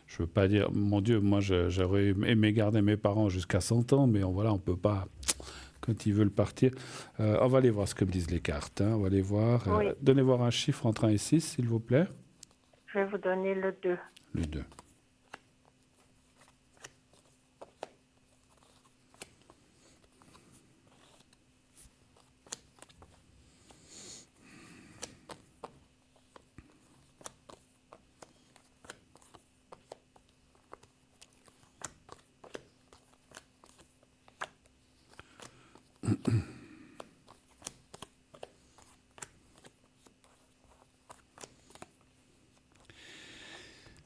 je veux pas dire, mon Dieu, moi j'aurais aimé garder mes parents jusqu'à 100 ans, mais voilà, on peut pas, quand ils veulent partir. On va aller voir ce que me disent les cartes, hein, on va aller voir. Oui. Donnez-moi un chiffre entre 1 et 6, s'il vous plaît. Je vais vous donner le 2. Le 2.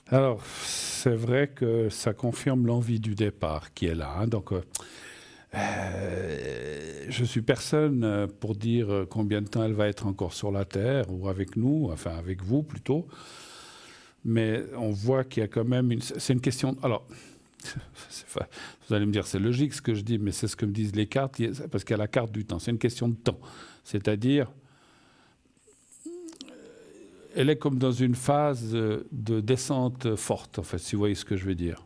Alors, c'est vrai que ça confirme l'envie du départ qui est là, hein. Donc, je suis personne pour dire combien de temps elle va être encore sur la Terre ou avec nous, enfin avec vous plutôt. Mais on voit qu'il y a quand même c'est une question. Alors, vous allez me dire c'est logique ce que je dis, mais c'est ce que me disent les cartes parce qu'il y a la carte du temps. C'est une question de temps, c'est-à-dire elle est comme dans une phase de descente forte, en fait, si vous voyez ce que je veux dire.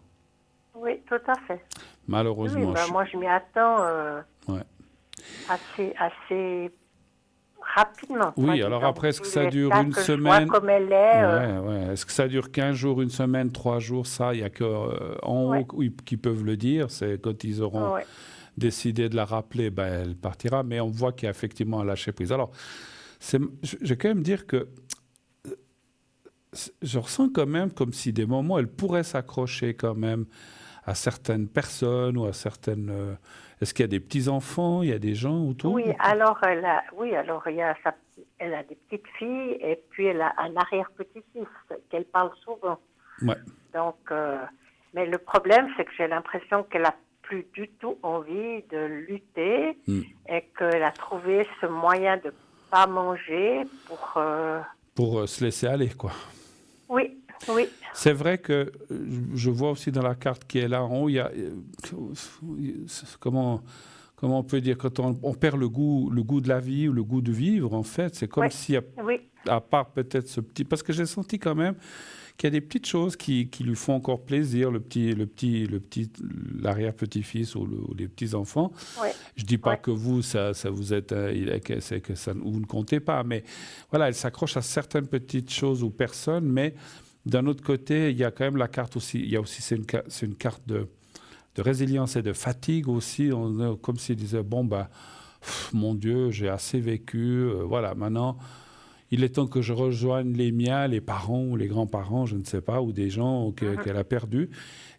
Oui, tout à fait. Malheureusement. Oui, moi, je m'y attends Ouais. assez rapidement. Oui, alors après, est-ce que ça dure une semaine? Je vois comme elle est. Ouais. Est-ce que ça dure 15 jours, une semaine, 3 jours? Ça, il n'y a qu'en haut qui peuvent le dire. C'est quand ils auront décidé de la rappeler, ben, elle partira. Mais on voit qu'il y a effectivement un lâcher prise. Alors, je vais quand même dire que je ressens quand même comme si des moments, elle pourrait s'accrocher quand même à certaines personnes ou à certaines... Est-ce qu'il y a des petits-enfants, il y a des gens autour? Oui, alors elle a des petites filles et puis elle a un arrière-petit-fils qu'elle parle souvent. Ouais. Donc, mais le problème, c'est que j'ai l'impression qu'elle a plus du tout envie de lutter et qu'elle a trouvé ce moyen de pas manger pour se laisser aller, quoi. Oui. C'est vrai que je vois aussi dans la carte qui est là en haut, il y a comment on peut dire quand on perd le goût de la vie ou le goût de vivre, en fait, c'est comme si à part peut-être ce petit, parce que j'ai senti quand même qu'il y a des petites choses qui lui font encore plaisir, l'arrière-petit-fils ou les petits-enfants. Je dis pas que vous, ça vous êtes, c'est que ça, vous ne comptez pas, mais voilà, elle s'accroche à certaines petites choses ou personnes, mais d'un autre côté, il y a quand même la carte aussi, il y a aussi, c'est une carte de résilience et de fatigue aussi, comme s'il disait, bon, bah, mon Dieu, j'ai assez vécu, voilà, maintenant, il est temps que je rejoigne les miens, les parents ou les grands-parents, je ne sais pas, ou des gens qu'elle a perdus.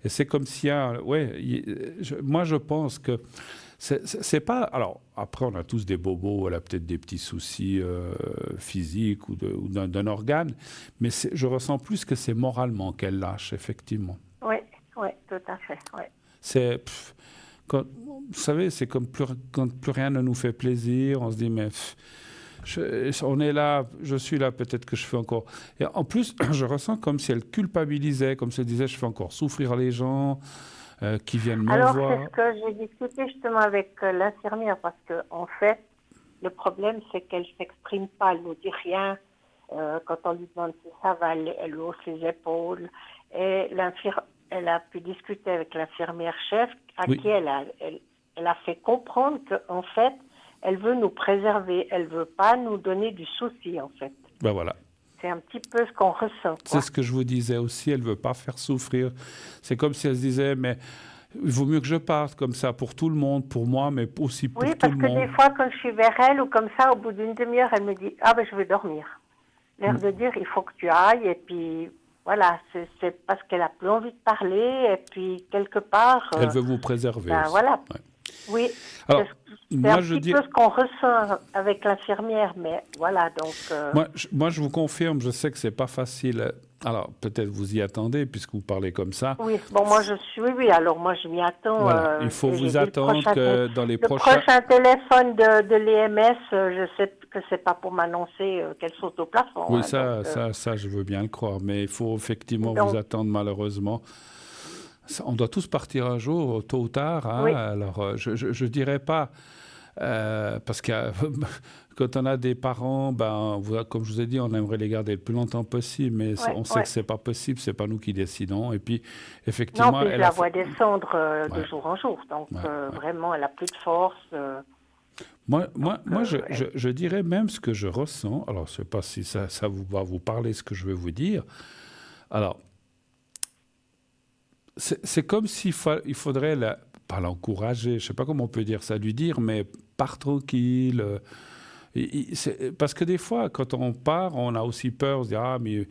Et c'est comme s'il y a... moi, je pense que c'est pas... Alors, après, on a tous des bobos, elle a peut-être des petits soucis physiques ou d'un organe, mais je ressens plus que c'est moralement qu'elle lâche, effectivement. Oui, tout à fait, C'est... vous savez, c'est comme quand plus rien ne nous fait plaisir, on se dit, mais... on est là, je suis là, peut-être que je fais encore... Et en plus, je ressens comme si elle culpabilisait, comme si elle disait, je fais encore souffrir les gens qui viennent me voir. Alors, c'est ce que j'ai discuté justement avec l'infirmière, parce qu'en fait, le problème, c'est qu'elle ne s'exprime pas, elle ne nous dit rien. Quand on lui demande si ça va, elle hausse les épaules. Et elle a pu discuter avec l'infirmière chef à qui elle a fait comprendre qu'en fait, elle veut nous préserver. Elle ne veut pas nous donner du souci, en fait. Ben voilà. C'est un petit peu ce qu'on ressent. Quoi. C'est ce que je vous disais aussi, elle ne veut pas faire souffrir. C'est comme si elle se disait, mais il vaut mieux que je parte comme ça pour tout le monde, pour moi, mais aussi pour tout le monde. Oui, parce que des fois, quand je suis vers elle ou comme ça, au bout d'une demi-heure, elle me dit « Ah ben je vais dormir ». L'air de dire « Il faut que tu ailles » et puis voilà, c'est parce qu'elle a plus envie de parler et puis quelque part... elle veut vous préserver aussi. Voilà. Ouais. Oui, alors, c'est un petit peu ce qu'on ressent avec l'infirmière, mais voilà, donc... Moi, je vous confirme, je sais que c'est pas facile. Alors, peut-être vous y attendez, puisque vous parlez comme ça. Oui, bon, moi, je suis... Oui, alors moi, je m'y attends. Voilà, il faut vous attendre que dans les prochains... Le prochain téléphone de l'EMS, je sais que c'est pas pour m'annoncer qu'elle saute au plafond. Oui, ça, je veux bien le croire, mais il faut effectivement vous attendre, malheureusement. On doit tous partir un jour, tôt ou tard. Hein, oui. Alors, je dirais pas... parce que quand on a des parents, comme je vous ai dit, on aimerait les garder le plus longtemps possible, mais on sait que c'est pas possible, c'est pas nous qui décidons. Et puis, effectivement, non, puis je la vois descendre de jour en jour, donc vraiment, elle a plus de force. Je dirais même ce que je ressens. Alors, je sais pas si ça va vous parler ce que je vais vous dire. Alors, c'est comme s'il faudrait pas l'encourager, je sais pas comment on peut dire ça, lui dire, mais pars tranquille. Parce que des fois, quand on part, on a aussi peur, on se dit, mais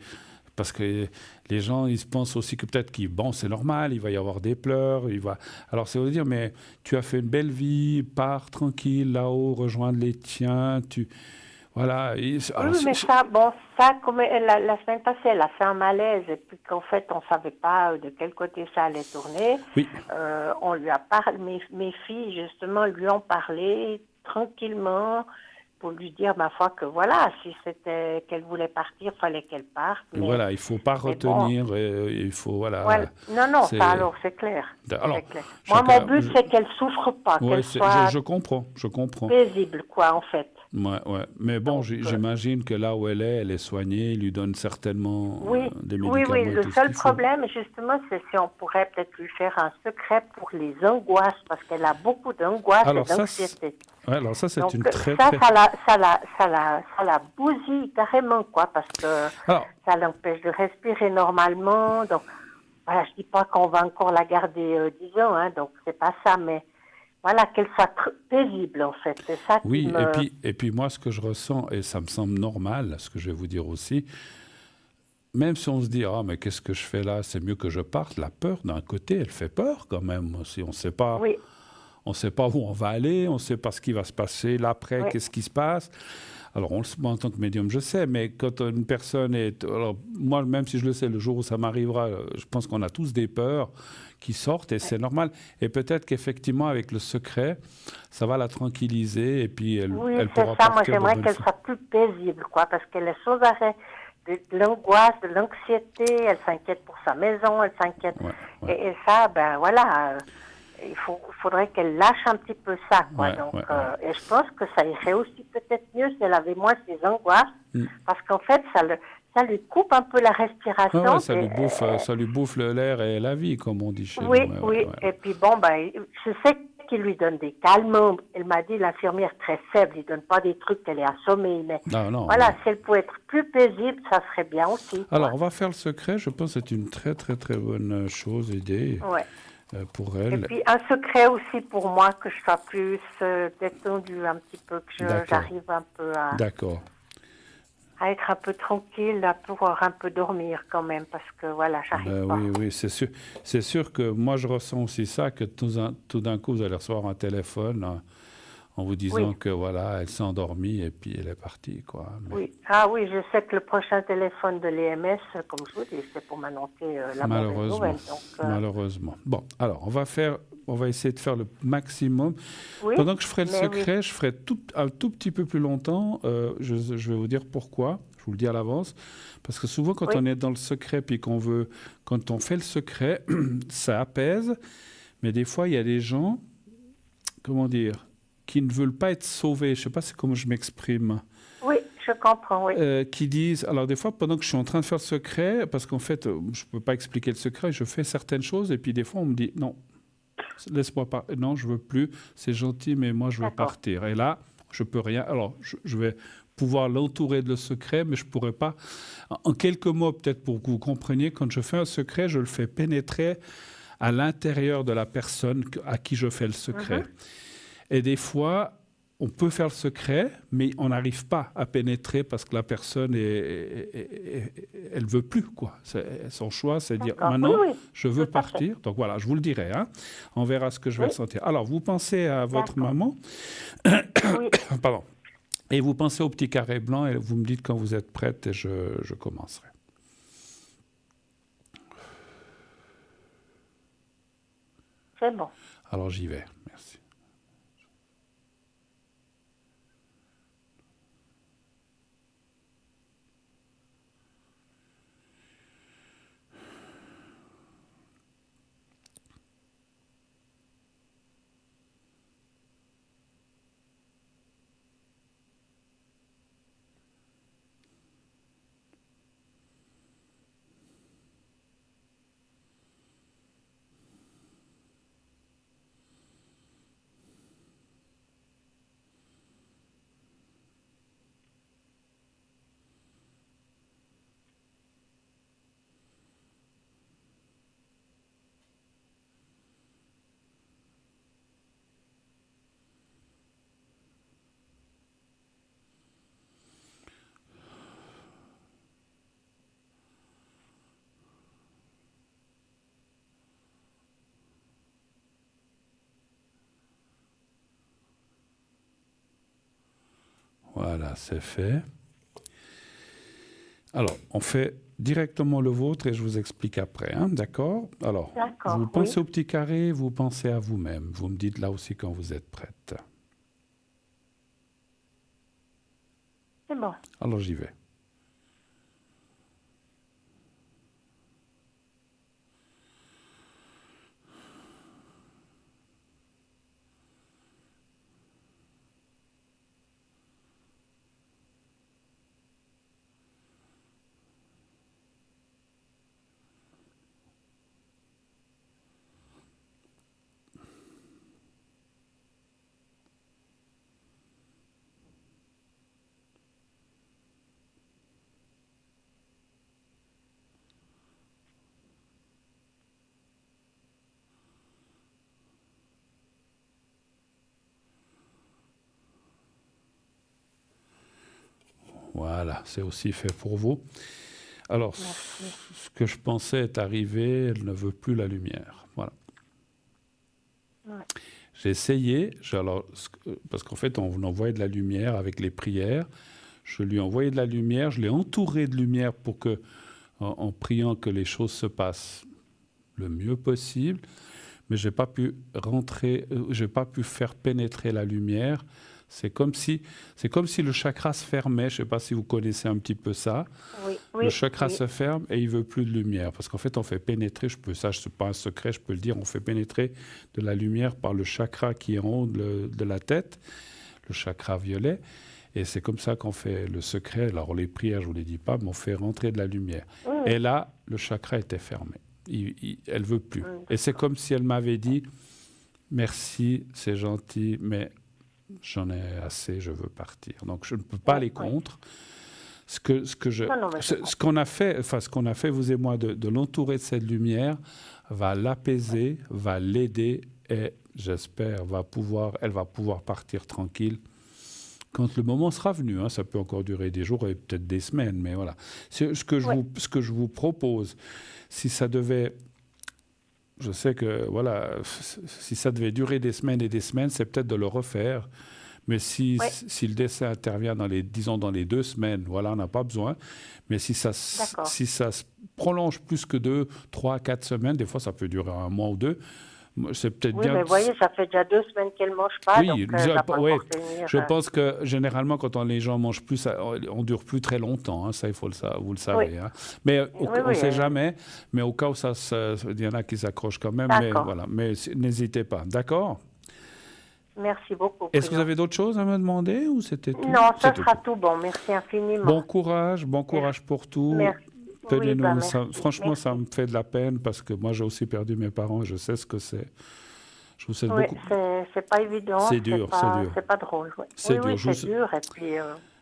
parce que les gens, ils se pensent aussi que peut-être c'est normal, il va y avoir des pleurs, alors c'est de dire, mais tu as fait une belle vie, pars tranquille là-haut, rejoindre les tiens, voilà. Alors, oui, mais ça, comme la semaine passée, elle a fait un malaise et puis qu'en fait, on ne savait pas de quel côté ça allait tourner. Oui. On lui a parlé, mes filles, justement, lui ont parlé tranquillement pour lui dire, ma foi, que voilà, si c'était qu'elle voulait partir, il fallait qu'elle parte. Mais voilà, il ne faut pas retenir, il faut, voilà. Non, ça, alors, c'est clair. Alors, c'est clair. Moi, mon but, c'est qu'elle ne souffre pas, qu'elle soit je comprends. paisible, quoi, en fait. Ouais. Mais bon, j'imagine que là où elle est soignée, il lui donne certainement des médicaments. Oui, le seul problème, justement, c'est si on pourrait peut-être lui faire un secret pour les angoisses, parce qu'elle a beaucoup d'angoisses et d'anxiété. Alors ça, c'est une très... Ça la bousille carrément, quoi, parce que ça l'empêche de respirer normalement. Donc, voilà, je dis pas qu'on va encore la garder 10 ans, hein, donc c'est pas ça, mais... Voilà, qu'elle soit paisible, en fait. C'est ça qui et puis moi, ce que je ressens, et ça me semble normal, ce que je vais vous dire aussi, même si on se dit, mais qu'est-ce que je fais là, c'est mieux que je parte, la peur, d'un côté, elle fait peur quand même. Si on ne sait pas, on sait pas où on va aller, on ne sait pas ce qui va se passer, l'après, qu'est-ce qui se passe. Alors, moi, en tant que médium, je sais, mais quand une personne est... Alors, moi, même si je le sais, le jour où ça m'arrivera, je pense qu'on a tous des peurs qui sortent, et c'est normal. Et peut-être qu'effectivement, avec le secret, ça va la tranquilliser, et puis elle pourra partir. Oui, c'est ça. Moi, j'aimerais qu'elle soit plus paisible, quoi, parce qu'elle est sans arrêt de l'angoisse, de l'anxiété, elle s'inquiète pour sa maison, elle s'inquiète... Et ça, voilà... Il faudrait qu'elle lâche un petit peu ça, quoi. Et je pense que ça irait aussi peut-être mieux si elle avait moins ses angoisses, parce qu'en fait, ça lui coupe un peu la respiration. Ça lui bouffe l'air et la vie, comme on dit chez nous. Oui. Et puis je sais qu'il lui donne des calmants. Elle m'a dit, l'infirmière très faible, il donne pas des trucs qu'elle est assommée. Mais si elle pouvait être plus paisible, ça serait bien aussi. Alors, on va faire le secret. Je pense que c'est une très, très, très bonne idée. Ouais. Pour elle. Et puis un secret aussi pour moi, que je sois plus détendue un petit peu, que j'arrive un peu à être un peu tranquille, à pouvoir un peu dormir quand même, parce que voilà, j'arrive pas. Oui, c'est sûr que moi je ressens aussi ça, que tout d'un coup vous allez recevoir un téléphone en vous disant que voilà, elle s'est endormie et puis elle est partie, quoi. Oui, oui, je sais que le prochain téléphone de l'EMS, comme je vous dis, c'est pour m'annoncer la mauvaise nouvelle. Malheureusement. Bon, alors on va essayer de faire le maximum. Pendant que je ferai le secret, je ferai un tout petit peu plus longtemps. Je vais vous dire pourquoi. Je vous le dis à l'avance, parce que souvent quand on est dans le secret puis quand on fait le secret, ça apaise. Mais des fois il y a des gens, comment dire, qui ne veulent pas être sauvés. Je ne sais pas comment je m'exprime. Oui, je comprends, oui. Qui disent, alors des fois, pendant que je suis en train de faire le secret, parce qu'en fait, je ne peux pas expliquer le secret, je fais certaines choses, et puis des fois, on me dit, non, laisse-moi pas, non, je veux plus, c'est gentil, mais moi, je veux partir. Et là, je peux rien. Alors, je vais pouvoir l'entourer de le secret, mais je ne pourrais pas. En quelques mots, peut-être pour que vous compreniez, quand je fais un secret, je le fais pénétrer à l'intérieur de la personne à qui je fais le secret. Et des fois, on peut faire le secret, mais on n'arrive pas à pénétrer parce que la personne, elle veut plus, quoi. Son choix, c'est de dire, maintenant, je veux partir. Donc voilà, je vous le dirai. Hein. On verra ce que je vais ressentir. Alors, vous pensez à votre maman. Pardon. Et vous pensez au petit carré blanc et vous me dites quand vous êtes prête et je commencerai. C'est bon. Alors, j'y vais. Merci. Voilà, c'est fait. Alors, on fait directement le vôtre et je vous explique après, hein, d'accord? Alors, vous pensez au petit carré, vous pensez à vous-même. Vous me dites là aussi quand vous êtes prête. C'est bon. Alors, j'y vais. Voilà, c'est aussi fait pour vous. Alors, ce que je pensais est arrivé, elle ne veut plus la lumière. Voilà. Ouais. J'ai essayé, parce qu'en fait, on envoyait de la lumière avec les prières. Je lui ai envoyé de la lumière, je l'ai entouré de lumière pour que, en priant que les choses se passent le mieux possible, mais je n'ai pas pu pas pu faire pénétrer la lumière. C'est comme si le chakra se fermait. Je ne sais pas si vous connaissez un petit peu ça. Le chakra se ferme et il ne veut plus de lumière. Parce qu'en fait, on fait pénétrer, ce n'est pas un secret, je peux le dire, on fait pénétrer de la lumière par le chakra qui est en haut de la tête, le chakra violet. Et c'est comme ça qu'on fait le secret. Alors les prières, je ne vous les dis pas, mais on fait rentrer de la lumière. Et là, le chakra était fermé. Elle ne veut plus. Et c'est comme si elle m'avait dit, merci, c'est gentil, mais j'en ai assez, je veux partir. Donc je ne peux pas aller contre. Ce qu'on a fait, vous et moi, de l'entourer de cette lumière, va l'apaiser, va l'aider et j'espère elle va pouvoir partir tranquille quand le moment sera venu. Hein. Ça peut encore durer des jours et peut-être des semaines, mais voilà. Ce que je vous propose, si ça devait... Je sais que, voilà, si ça devait durer des semaines et des semaines, c'est peut-être de le refaire. Mais si le décès intervient dans les 2 semaines, voilà, on n'a pas besoin. Mais si ça se prolonge plus que 2, 3, 4 semaines, des fois ça peut durer 1 mois ou 2, c'est peut-être bien... mais vous voyez, ça fait déjà 2 semaines qu'elle ne mange pas. Oui, donc, je pense que généralement, quand les gens mangent plus, on ne dure plus très longtemps. Hein, ça, vous le savez. Hein. Mais on ne sait jamais. Mais au cas où il y en a qui s'accrochent quand même. Mais, voilà, mais n'hésitez pas. D'accord ? Merci beaucoup. Est-ce que vous Bruno. avez d'autres choses à me demander ou c'était tout? Non, ça C'était sera tout. tout bon. Merci infiniment. Bon courage pour tout. Merci. Oui, Tenez-nous, merci. franchement, ça Merci. me fait de la peine parce que moi, j'ai aussi perdu mes parents et je sais ce que c'est. Je vous souhaite Oui, beaucoup. c'est pas évident, C'est dur, c'est dur. c'est pas drôle. Ouais. C'est Oui, dur. c'est dur.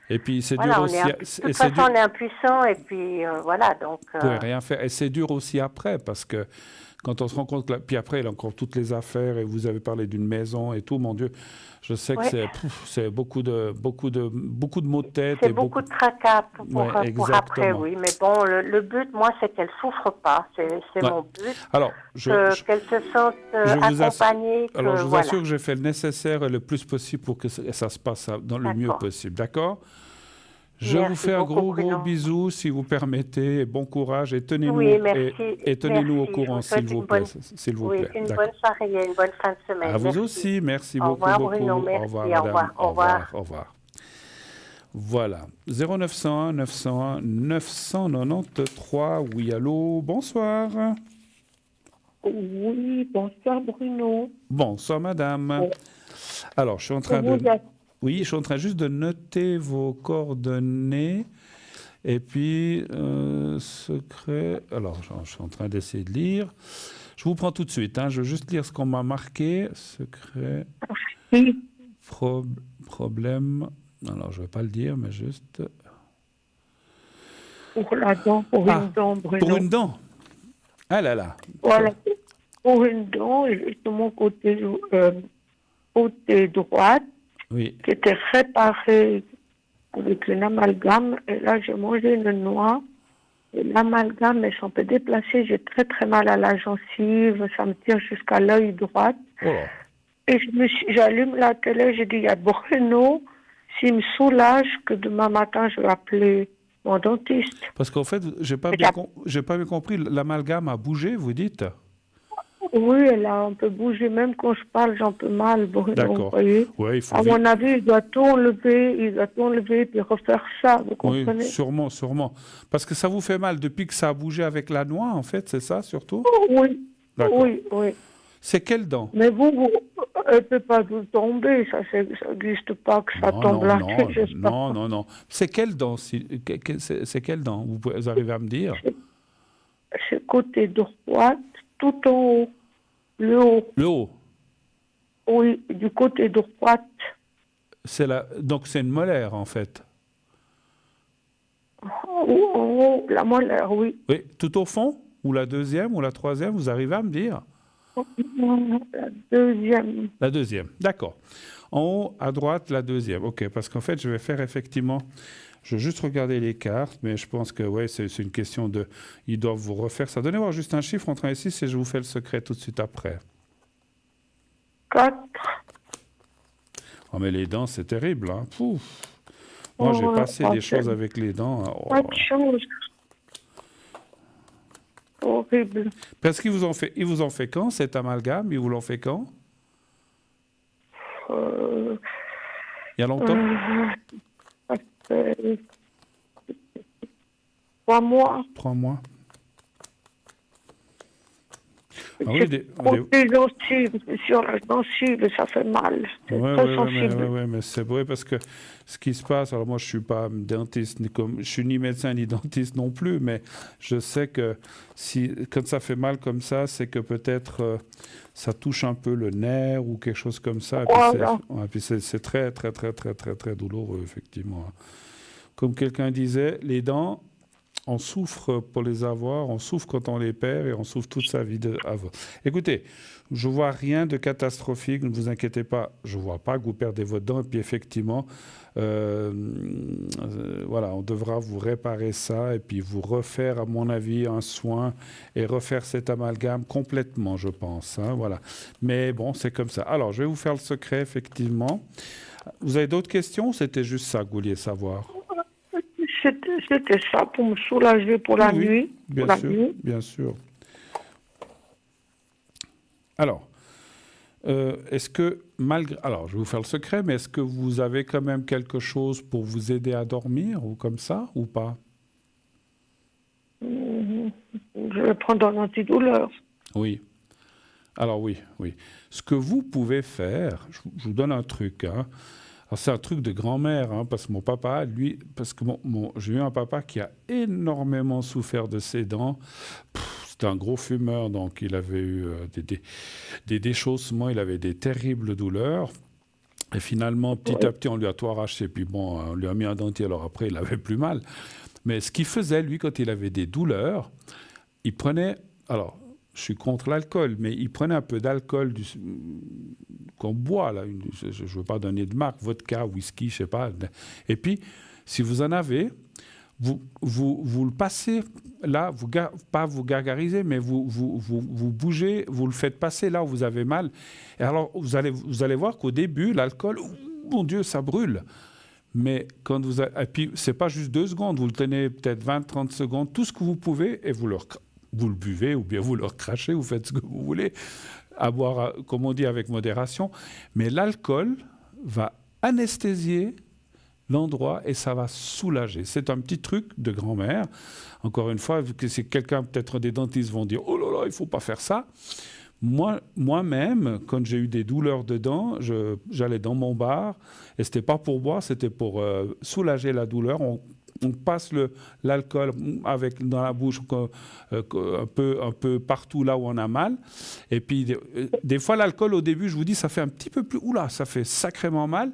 Et puis, c'est dur Voilà, aussi. de toute façon, on est impuissant et puis voilà, donc. Vous pouvez rien faire. Et c'est dur aussi après parce que quand on se rend compte que puis après, il y a encore toutes les affaires et vous avez parlé d'une maison et tout, mon Dieu, je sais que c'est beaucoup de maux de tête. C'est et beaucoup de tracas pour après, oui. Mais bon, le but, moi, c'est qu'elle souffre pas. C'est mon but. Alors, qu'elle se sente accompagnée. Alors, je vous assure que j'ai fait le nécessaire et le plus possible pour que ça se passe dans le mieux possible. D'accord? Je vous fais un gros bisou, si vous permettez, et bon courage, et tenez-nous au courant, s'il vous plaît. Une bonne soirée et une bonne fin de semaine. À vous aussi, merci beaucoup. Au revoir, Bruno, merci. Au revoir, madame. Au revoir. Au revoir. Voilà, 0901 901 993, oui, allô, bonsoir. Oui, bonsoir Bruno. Bonsoir madame. Bon. Alors, je suis en train juste de noter vos coordonnées. Et puis, secret... Alors, je suis en train d'essayer de lire. Je vous prends tout de suite. Je veux juste lire ce qu'on m'a marqué. Secret... Oui. Problème... Alors, je ne vais pas le dire, mais juste... Pour la dent, une dent, Bruno. Pour une dent. Ah là là. Voilà, pour une dent, juste de mon côté droite, oui, qui était réparée avec une amalgame. Et là, j'ai mangé une noix. Et l'amalgame est un peu déplacé. J'ai très très mal à la gencive. Ça me tire jusqu'à l'œil droit. Oh. Et j'allume la télé. J'ai dit, il y a Bruno. S'il me soulage, que demain matin, je vais appeler mon dentiste. Parce qu'en fait, j'ai pas bien compris. L'amalgame a bougé, vous dites? Oui, elle a un peu bougé. Même quand je parle, j'en peux mal, Bruno. D'accord. Ouais, à mon avis, il doit tout enlever puis refaire ça, vous comprenez? Oui, sûrement. Parce que ça vous fait mal depuis que ça a bougé avec la noix, en fait, c'est ça, surtout? Oui. D'accord. Oui. C'est quelle dent? Mais vous elle ne peut pas tout tomber, ça n'existe pas que ça tombe là. Non. C'est quelle dent? C'est quelle dent? Vous arrivez à me dire? C'est côté droit, tout en haut. Le haut. Le haut? Oui, du côté droit. Donc c'est une molaire, en fait? En haut, la molaire, oui. Oui, tout au fond? Ou la deuxième, ou la troisième? Vous arrivez à me dire? La deuxième. La deuxième, d'accord. En haut, à droite, la deuxième. OK, parce qu'en fait, je vais faire effectivement... Je vais juste regarder les cartes, mais je pense que c'est une question de... Ils doivent vous refaire ça. Donnez-moi juste un chiffre entre 1 et 6 et je vous fais le secret tout de suite après. 4. Oh, mais les dents, c'est terrible. Hein. Pouf. Moi, j'ai passé des choses avec les dents. Oh. Pas de chance. Horrible. Parce qu'ils vous ont fait quand, cet amalgame? Ils vous l'ont fait quand? Il y a longtemps? 3 mois. 3 mois. Ah oui, gencives, sur la gencive, ça fait mal. C'est très sensible. Oui, mais c'est vrai parce que ce qui se passe, alors moi je suis pas dentiste, je suis ni médecin ni dentiste non plus, mais je sais que quand ça fait mal comme ça, c'est que peut-être ça touche un peu le nerf ou quelque chose comme ça. Et puis c'est très, très, très, très, très, très douloureux, effectivement. Comme quelqu'un disait, les dents, on souffre pour les avoir, on souffre quand on les perd et on souffre toute sa vie avant. Écoutez, je ne vois rien de catastrophique, ne vous inquiétez pas. Je ne vois pas que vous perdez votre dent. Et puis effectivement, voilà, on devra vous réparer ça et puis vous refaire, à mon avis, un soin et refaire cet amalgame complètement, je pense. Hein, voilà. Mais bon, c'est comme ça. Alors, je vais vous faire le secret, effectivement. Vous avez d'autres questions ou c'était juste ça que vous vouliez savoir ? C'était ça, pour me soulager pour la nuit. Bien sûr. Alors, est-ce que, alors, je vais vous faire le secret, mais est-ce que vous avez quand même quelque chose pour vous aider à dormir, ou comme ça, ou pas? Je vais prendre un antidouleur. Oui. Alors oui, oui. Ce que vous pouvez faire, je vous donne un truc, hein. Alors c'est un truc de grand-mère, hein, parce que mon papa, lui, parce que j'ai eu un papa qui a énormément souffert de ses dents. C'était un gros fumeur, donc il avait eu des déchaussements, il avait des terribles douleurs. Et finalement, petit à petit, on lui a tout arraché. Puis bon, on lui a mis un dentier. Alors après, il avait plus mal. Mais ce qu'il faisait, lui, quand il avait des douleurs, il prenait... Alors, je suis contre l'alcool, mais il prenait un peu d'alcool qu'on boit, là. Je ne veux pas donner de marque, vodka, whisky, je ne sais pas. Et puis, si vous en avez... Vous le passez là, pas vous gargarisez, mais vous bougez, vous le faites passer là où vous avez mal. Et alors, vous allez voir qu'au début, l'alcool, mon Dieu, ça brûle. Mais quand et puis, c'est pas juste 2 secondes, vous le tenez peut-être 20-30 secondes, tout ce que vous pouvez, et vous le buvez, ou bien vous le recrachez, vous faites ce que vous voulez, à boire, comme on dit, avec modération. Mais l'alcool va anesthésier l'endroit et ça va soulager. C'est un petit truc de grand-mère. Encore une fois, vu que c'est quelqu'un, peut-être des dentistes vont dire « Oh là là, il ne faut pas faire ça ». Moi-même, quand j'ai eu des douleurs de dents, j'allais dans mon bar et ce n'était pas pour boire, c'était pour soulager la douleur. On passe l'alcool dans la bouche un peu partout là où on a mal. Et puis, des fois, l'alcool, au début, je vous dis, ça fait un petit peu plus... Oula, ça fait sacrément mal.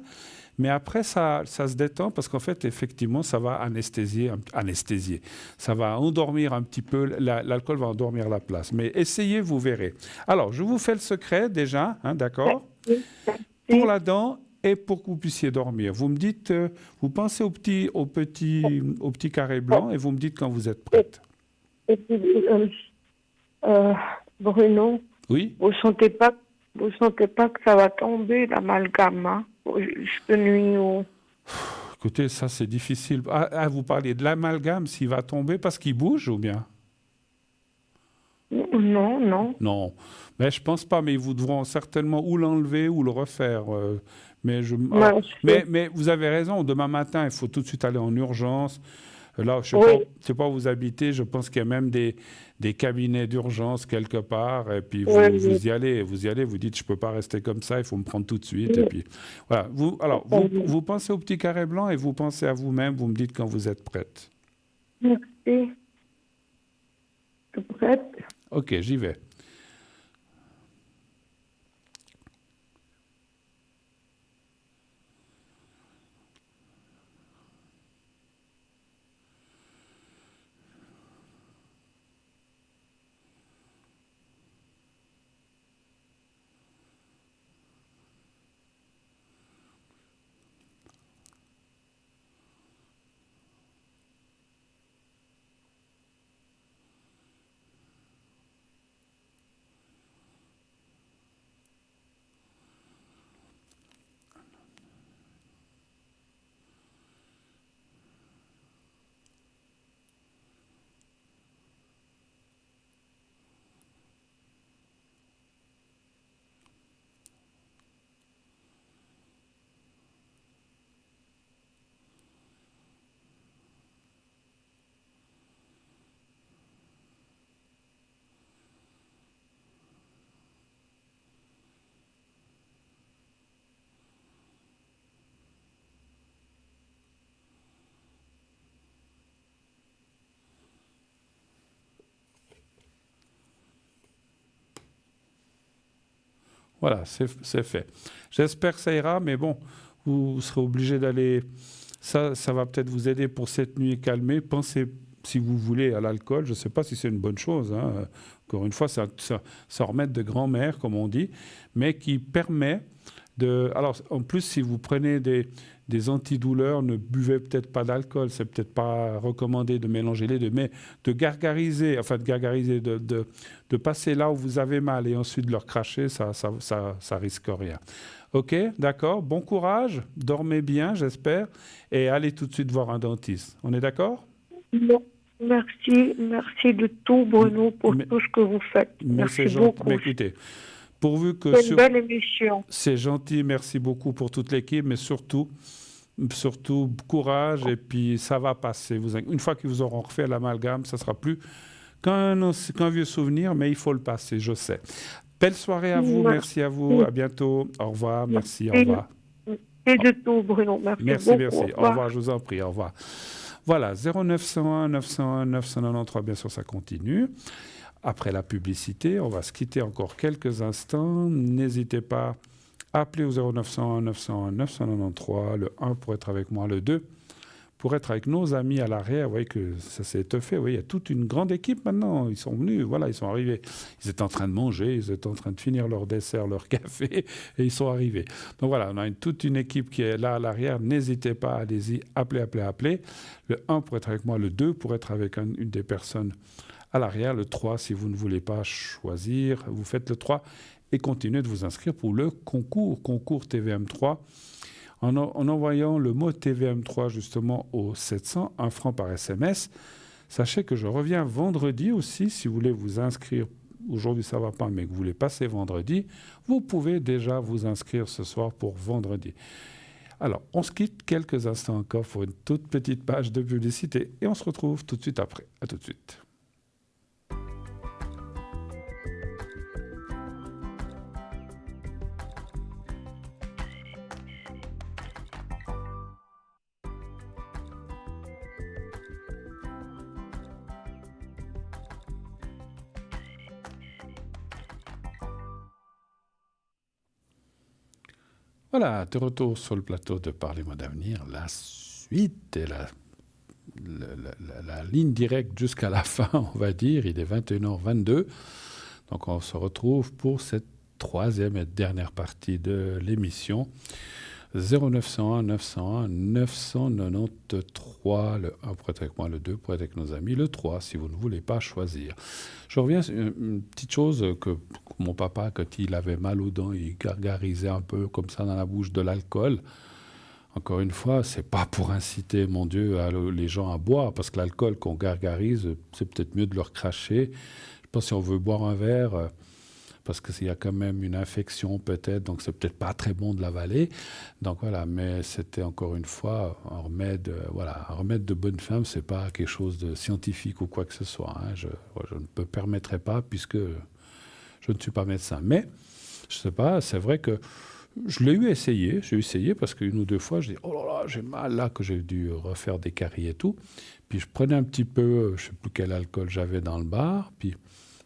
Mais après, ça se détend parce qu'en fait, effectivement, ça va anesthésier. Ça va endormir un petit peu, l'alcool va endormir la place. Mais essayez, vous verrez. Alors, je vous fais le secret déjà, hein, d'accord ? Pour la dent et pour que vous puissiez dormir. Vous me dites, vous pensez au petit carré blanc et vous me dites quand vous êtes prête. Et puis, Bruno, oui ? vous sentez pas que ça va tomber, l'amalgame, hein? Cette nuit ou... Écoutez, ça c'est difficile. Vous parlez de l'amalgame, s'il va tomber parce qu'il bouge ou bien ? Non. Non, mais je pense pas, mais ils vous devront certainement ou l'enlever ou le refaire. Mais vous avez raison, demain matin, il faut tout de suite aller en urgence. Là, je ne sais pas où vous habitez, je pense qu'il y a même des cabinets d'urgence quelque part, et puis vous y allez, vous dites, je ne peux pas rester comme ça, il faut me prendre tout de suite. Et puis, voilà. Vous pensez au petit carré blanc et vous pensez à vous-même, vous me dites quand vous êtes prête. Merci. Je suis prête. Ok, j'y vais. Voilà, c'est fait. J'espère que ça ira, mais bon, vous serez obligé d'aller... Ça va peut-être vous aider pour cette nuit calmée. Pensez, si vous voulez, à l'alcool. Je ne sais pas si c'est une bonne chose, hein. Encore une fois, ça remède de grand-mère, comme on dit, mais qui permet de... Alors, en plus, si vous prenez des antidouleurs, ne buvez peut-être pas d'alcool. C'est peut-être pas recommandé de mélanger les deux, mais de gargariser, de passer là où vous avez mal et ensuite de le recracher, ça risque rien. Ok, d'accord. Bon courage. Dormez bien, j'espère, et allez tout de suite voir un dentiste. On est d'accord ? Merci de tout, Bruno, pour tout ce que vous faites. Merci beaucoup. Mais écoutez, pourvu que c'est une belle émission. C'est gentil, merci beaucoup pour toute l'équipe, mais surtout courage, et puis ça va passer. Une fois qu'ils vous auront refait l'amalgame, ça sera plus qu'un vieux souvenir, mais il faut le passer, je sais. Belle soirée à vous, merci à vous, à bientôt. Au revoir, merci, au revoir. Et de tout, Bruno. Merci beaucoup. Merci. Au revoir, je vous en prie, au revoir. Voilà, 0901 901 993, bien sûr, ça continue. Après la publicité, on va se quitter encore quelques instants. N'hésitez pas à appeler au 0901 901 993, le 1 pour être avec moi, le 2 pour être avec nos amis à l'arrière. Vous voyez que ça s'est étoffé. Il y a toute une grande équipe maintenant. Ils sont venus, voilà, ils sont arrivés. Ils étaient en train de manger, ils étaient en train de finir leur dessert, leur café, et ils sont arrivés. Donc voilà, on a toute une équipe qui est là à l'arrière. N'hésitez pas, allez-y, appelez. Le 1 pour être avec moi, le 2 pour être avec une des personnes à l'arrière, le 3 si vous ne voulez pas choisir, vous faites le 3 et continuez de vous inscrire pour le concours TVM3. En envoyant le mot TVM3 justement au 700, 1 franc par SMS. Sachez que je reviens vendredi aussi, si vous voulez vous inscrire. Aujourd'hui, ça ne va pas, mais que vous voulez passer vendredi, vous pouvez déjà vous inscrire ce soir pour vendredi. Alors, on se quitte quelques instants encore pour une toute petite page de publicité et on se retrouve tout de suite après. À tout de suite. Voilà, de retour sur le plateau de Parlez-moi d'avenir, la suite et la ligne directe jusqu'à la fin, on va dire. Il est 21h22, donc on se retrouve pour cette troisième et dernière partie de l'émission. 0901 901 993, le 1 pour être avec moi, le 2 pour être avec nos amis, le 3 si vous ne voulez pas choisir. Je reviens sur une petite chose que mon papa, quand il avait mal aux dents, il gargarisait un peu comme ça dans la bouche de l'alcool. Encore une fois, c'est pas pour inciter, mon Dieu, les gens à boire, parce que l'alcool qu'on gargarise, c'est peut-être mieux de leur cracher. Je pense que si on veut boire un verre, parce qu'il y a quand même une infection peut-être, donc c'est peut-être pas très bon de l'avaler. Donc voilà, mais c'était encore une fois un remède, un remède de bonne femme, c'est pas quelque chose de scientifique ou quoi que ce soit. Hein. Je ne me permettrai pas puisque je ne suis pas médecin. Mais, je sais pas, c'est vrai que je l'ai essayé. J'ai essayé parce qu'une ou deux fois, je dis oh là là, j'ai mal là, que j'ai dû refaire des caries et tout. Puis je prenais un petit peu, je sais plus quel alcool j'avais dans le bar, puis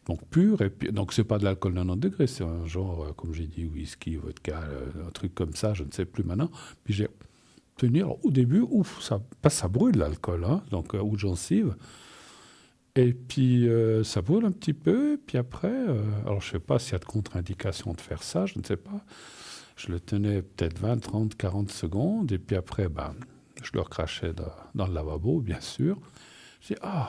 donc pur, et puis, donc c'est pas de l'alcool 90 degrés, c'est un genre, comme j'ai dit, whisky, vodka, un truc comme ça, je ne sais plus maintenant. Puis j'ai tenu, alors, au début, ça brûle l'alcool, hein, donc ou de gencive. Et puis ça brûle un petit peu, puis après, alors je ne sais pas s'il y a de contre-indication de faire ça, je ne sais pas. Je le tenais peut-être 20, 30, 40 secondes, et puis après, je le recrachais dans le lavabo, bien sûr. Je dis, oh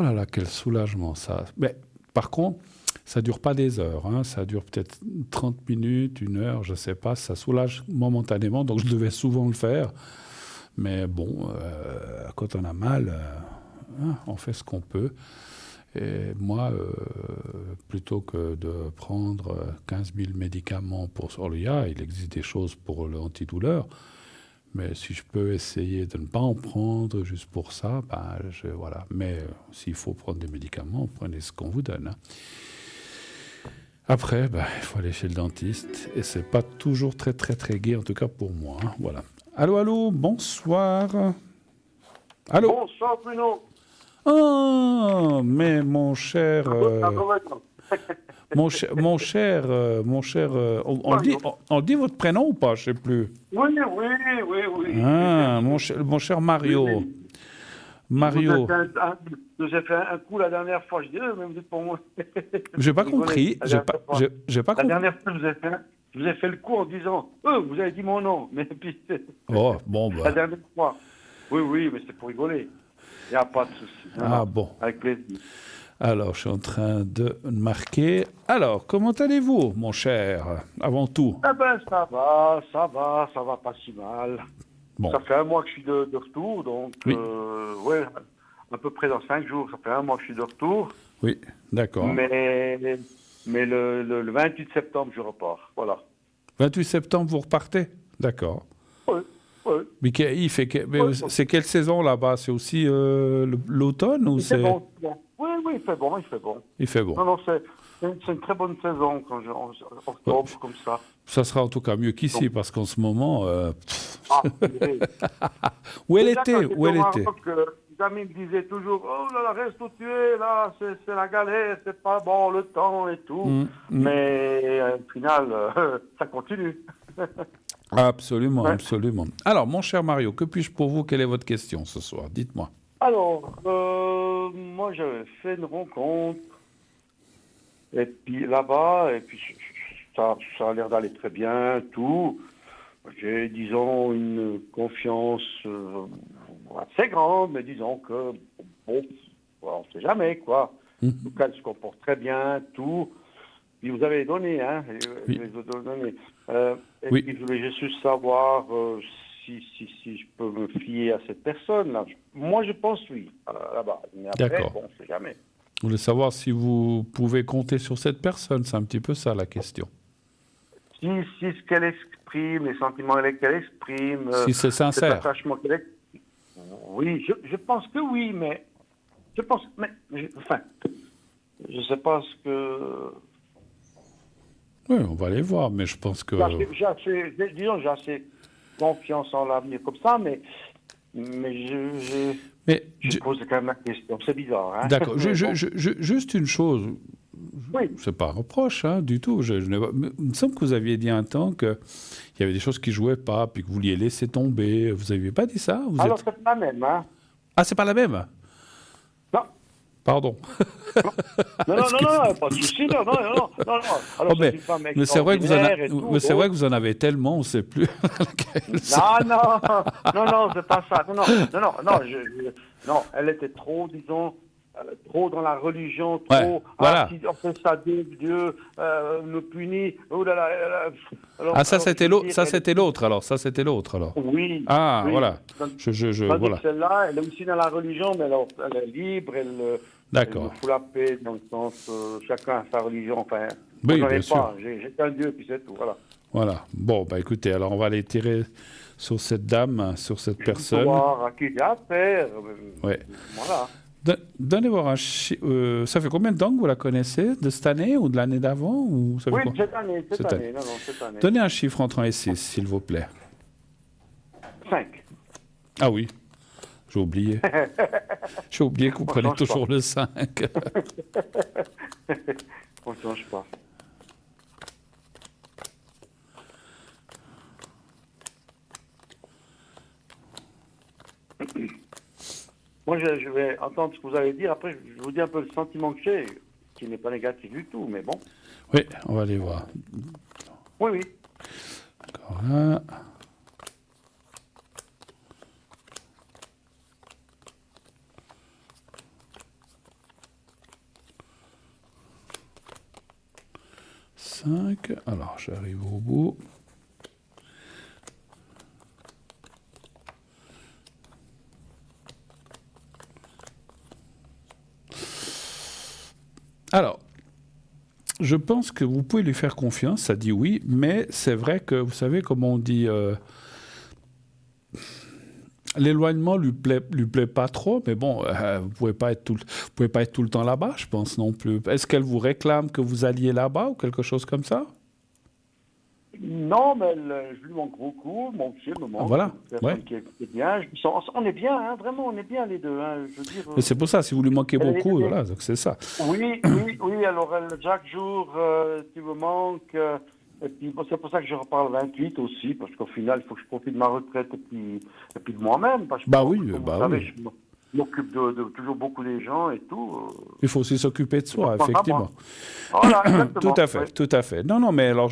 là là, quel soulagement ça. Mais par contre, ça ne dure pas des heures, hein, ça dure peut-être 30 minutes, 1 heure, je ne sais pas, ça soulage momentanément, donc je devais souvent le faire. Mais bon, quand on a mal, on fait ce qu'on peut. Et moi, plutôt que de prendre 15 000 médicaments pour Solia, il existe des choses pour l'antidouleur. Mais si je peux essayer de ne pas en prendre juste pour ça, voilà. Mais s'il faut prendre des médicaments, prenez ce qu'on vous donne. Hein. Après, il faut aller chez le dentiste. Et c'est pas toujours très, très, très gai, en tout cas pour moi. Hein. Voilà. Allô, bonsoir. Allô. Bonsoir, Bruno. Oh, mais mon cher... Mon cher, on dit votre prénom ou pas? Je ne sais plus. Oui. Ah, mon cher Mario. Oui. Mario. Je vous ai fait un coup la dernière fois. Je dis, mais vous êtes pour moi. J'ai pas compris. J'ai pas compris. La dernière fois, je vous ai fait le coup en disant, vous avez dit mon nom. Mais puis, oh, bon, la dernière fois. Oui, mais c'était pour rigoler. Il n'y a pas de souci. Bon. Avec plaisir. Alors, je suis en train de marquer. Alors, comment allez-vous, mon cher, avant tout? Ça va pas si mal. Bon. Ça fait 1 mois que je suis de retour, donc, oui. À peu près dans 5 jours, ça fait 1 mois que je suis de retour. Oui, d'accord. Mais le 28 septembre, je repars, voilà. 28 septembre, vous repartez? D'accord. Oui. Mais c'est quelle saison là-bas? C'est aussi l'automne ou c'est... Bon. Oui, oui, il fait bon, il fait bon. Il fait bon. Non, non, c'est une très bonne saison en octobre, comme ça. Ça sera en tout cas mieux qu'ici, parce qu'en ce moment... Où elle était? Les amis me disaient toujours, oh là là, reste où tu es, là, c'est la galère, c'est pas bon, le temps et tout. Mais au final, ça continue. Absolument, absolument. Alors, mon cher Mario, que puis-je pour vous? Quelle est votre question ce soir? Dites-moi. Alors, moi, j'avais fait une rencontre, et puis là-bas, et puis ça a l'air d'aller très bien, tout. J'ai, disons, une confiance assez grande, mais disons que, bon, on ne sait jamais, quoi. En tout cas, elle se comporte très bien, tout. Puis vous avez donné, hein, Oui. et puis je voulais juste savoir si je peux me fier à cette personne-là. Moi, je pense oui, là-bas. Mais après, D'accord. bon, on ne sait jamais. Vous voulez savoir si vous pouvez compter sur cette personne? C'est un petit peu ça, la question. Si ce qu'elle exprime, les sentiments qu'elle exprime, Si c'est cet sincère. attachement qu'elle exprime, oui, je pense que oui, mais je pense, je sais pas ce que... Oui, on va aller voir, mais je pense que... J'ai assez confiance en l'avenir comme ça, mais je pose quand même la question. C'est bizarre, hein? D'accord. Juste une chose. Oui. C'est pas un reproche, hein, du tout. Il me semble que vous aviez dit un temps qu'il y avait des choses qui jouaient pas, puis que vous vouliez laisser tomber. Vous n'aviez pas dit ça? Alors, c'est pas la même, hein? Ah, c'est pas la même? Non. Pardon. Non, pas de souci, non. Alors, mais c'est vrai que vous en avez tellement, on ne sait plus. Non, c'est pas ça. Non, elle était trop, disons, trop dans la religion, trop. Voilà. Si on fait ça, Dieu nous punit. Oh là là. Alors, ça c'était l'autre alors. Oui. Ah, oui. Voilà. Voilà. Celle-là, elle est aussi dans la religion, mais alors, elle est libre, D'accord. Elle me fout la paix dans le sens, chacun a sa religion. Enfin, oui, j'en ai bien sûr. pas. J'ai qu'un Dieu, puis c'est tout. Voilà. Bon, écoutez, alors on va aller tirer sur cette dame, sur cette personne. Voir à qui j'ai affaire. Ouais. Voilà. Donnez voir ça fait combien de temps que vous la connaissez? De cette année ou de l'année d'avant ou ça fait quoi? Cette année. Cette année. Donnez un chiffre entre 1 et 6, s'il vous plaît. 5. Ah oui, j'ai oublié. J'ai oublié que vous prenez toujours le 5. On ne change pas. Moi, je vais entendre ce que vous allez dire. Après, je vous dis un peu le sentiment que j'ai, qui n'est pas négatif du tout, mais bon. Oui, on va aller voir. Oui. D'accord, là. Alors, j'arrive au bout. Alors, je pense que vous pouvez lui faire confiance, ça dit oui, mais c'est vrai que, vous savez, comme on dit, l'éloignement lui plaît pas trop, mais bon, vous pouvez pas être tout le temps là-bas, je pense non plus. Est-ce qu'elle vous réclame que vous alliez là-bas ou quelque chose comme ça? Non, mais je lui manque beaucoup. Mon pied me manque. Voilà. Ouais. Qui est bien. On est bien, hein, vraiment, on est bien les deux. Hein, je veux dire, mais c'est pour ça, si vous lui manquez beaucoup, voilà, donc c'est ça. Oui. Alors, chaque jour, tu me manques. Et puis, c'est pour ça que je reparle 28 aussi, parce qu'au final, il faut que je profite de ma retraite et puis de moi-même. Parce que, vous savez, je m'occupe de toujours beaucoup des gens et tout. Il faut aussi s'occuper de soi, effectivement. Voilà, tout à fait. Non, mais alors,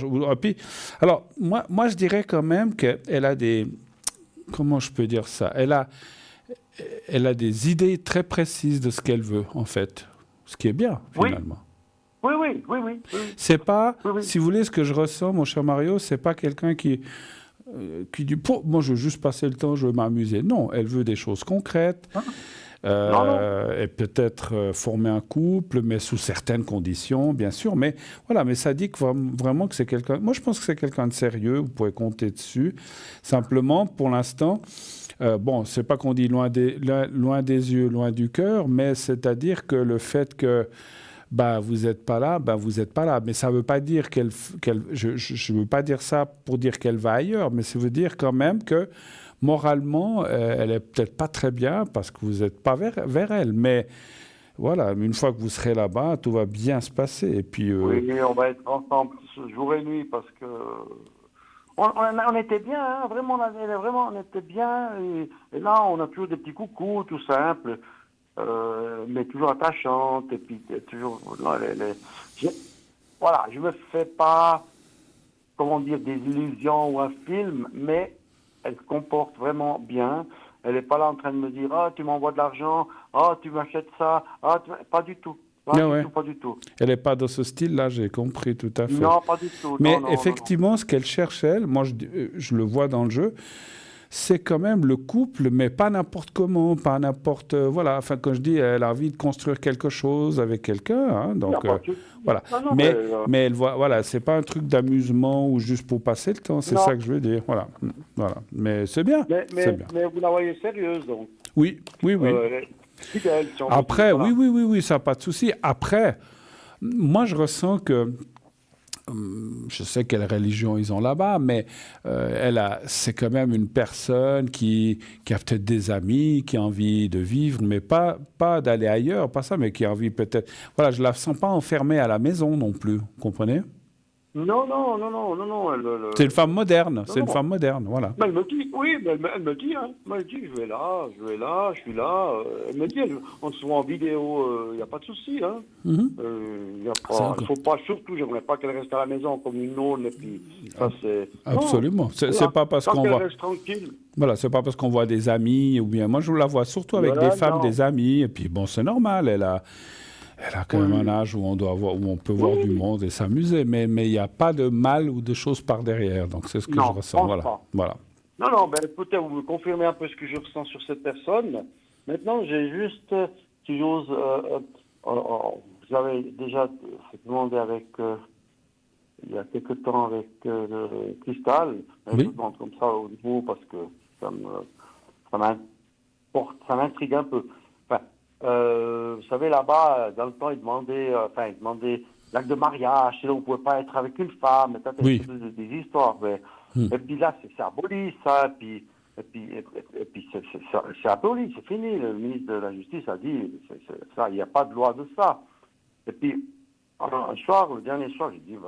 moi, je dirais quand même qu'elle a des... Comment je peux dire ça? Elle a des idées très précises de ce qu'elle veut, en fait. Ce qui est bien, finalement. Oui. C'est pas, si vous voulez, ce que je ressens, mon cher Mario, c'est pas quelqu'un qui dit, moi, je veux juste passer le temps, je veux m'amuser. Non, elle veut des choses concrètes. Et peut-être former un couple, mais sous certaines conditions, bien sûr. Mais voilà, mais ça dit que vraiment que c'est quelqu'un... Moi, je pense que c'est quelqu'un de sérieux, vous pouvez compter dessus. Simplement, pour l'instant, bon, c'est pas qu'on dit loin des yeux, loin du cœur, mais c'est-à-dire que le fait que vous n'êtes pas là, vous n'êtes pas là. Mais ça ne veut pas dire je ne veux pas dire ça pour dire qu'elle va ailleurs, mais ça veut dire quand même que moralement, elle est peut-être pas très bien parce que vous n'êtes pas vers elle. Mais voilà, une fois que vous serez là-bas, tout va bien se passer. Et puis, Oui, on va être ensemble jour et nuit parce que on était bien, hein, vraiment, on était bien. Et là, on a toujours des petits coucous, tout simple. Mais toujours attachante, et puis toujours... Voilà, je me fais pas, comment dire, des illusions ou un film, mais elle se comporte vraiment bien. Elle n'est pas là en train de me dire « Ah, tu m'envoies de l'argent, ah, tu m'achètes ça, ah, pas du tout. » Pas du tout. Elle n'est pas dans ce style-là, j'ai compris tout à fait. Non, pas du tout. Mais non, effectivement, ce qu'elle cherche, elle, moi je le vois dans le jeu, c'est quand même le couple, mais pas n'importe comment, pas n'importe... voilà, enfin, quand je dis, elle a envie de construire quelque chose avec quelqu'un, hein, donc voilà. Mais elle voit, voilà, c'est pas un truc d'amusement ou juste pour passer le temps, c'est ça que je veux dire, voilà. Mais c'est bien, mais vous la voyez sérieuse, donc. Oui. Fidèle, si on veut Après, dire, voilà. oui, ça pas de souci. Après, moi, je ressens que je sais quelle religion ils ont là-bas, mais c'est quand même une personne qui a peut-être des amis, qui a envie de vivre, mais pas d'aller ailleurs, pas ça, mais qui a envie peut-être... Voilà, je ne la sens pas enfermée à la maison non plus, vous comprenez ? Non. C'est une femme moderne, une femme moderne, voilà. Mais elle me dit, oui, mais elle me dit, hein. Elle me dit, je vais là, je suis là. Elle me dit, on se voit en vidéo, il n'y a pas de souci, hein. Il faut pas, surtout, j'aimerais pas qu'elle reste à la maison comme une nonne, et puis ça, c'est... Absolument. C'est pas parce qu'on voit... reste tranquille. Voilà, c'est pas parce qu'on voit des amis, ou bien... Moi, je la vois surtout avec des femmes, des amis, et puis bon, c'est normal, elle a quand même un âge où on peut voir du monde et s'amuser, mais il n'y a pas de mal ou de choses par derrière. Donc c'est ce que je ressens. Voilà. Non, écoutez, vous me confirmez un peu ce que je ressens sur cette personne. Maintenant, j'ai juste, si j'ose, vous avez déjà demandé avec, il y a quelque temps avec Cristal, je vous demande comme ça au niveau parce que ça m'intrigue un peu. Vous savez, là-bas, dans le temps, ils demandaient l'acte de mariage, c'est là où on ne pouvait pas être avec une femme, des histoires. Et puis là, c'est aboli, ça, et puis c'est aboli, c'est fini. Le ministre de la Justice a dit, ça, il n'y a pas de loi de ça. Et puis, le dernier soir, j'ai dit,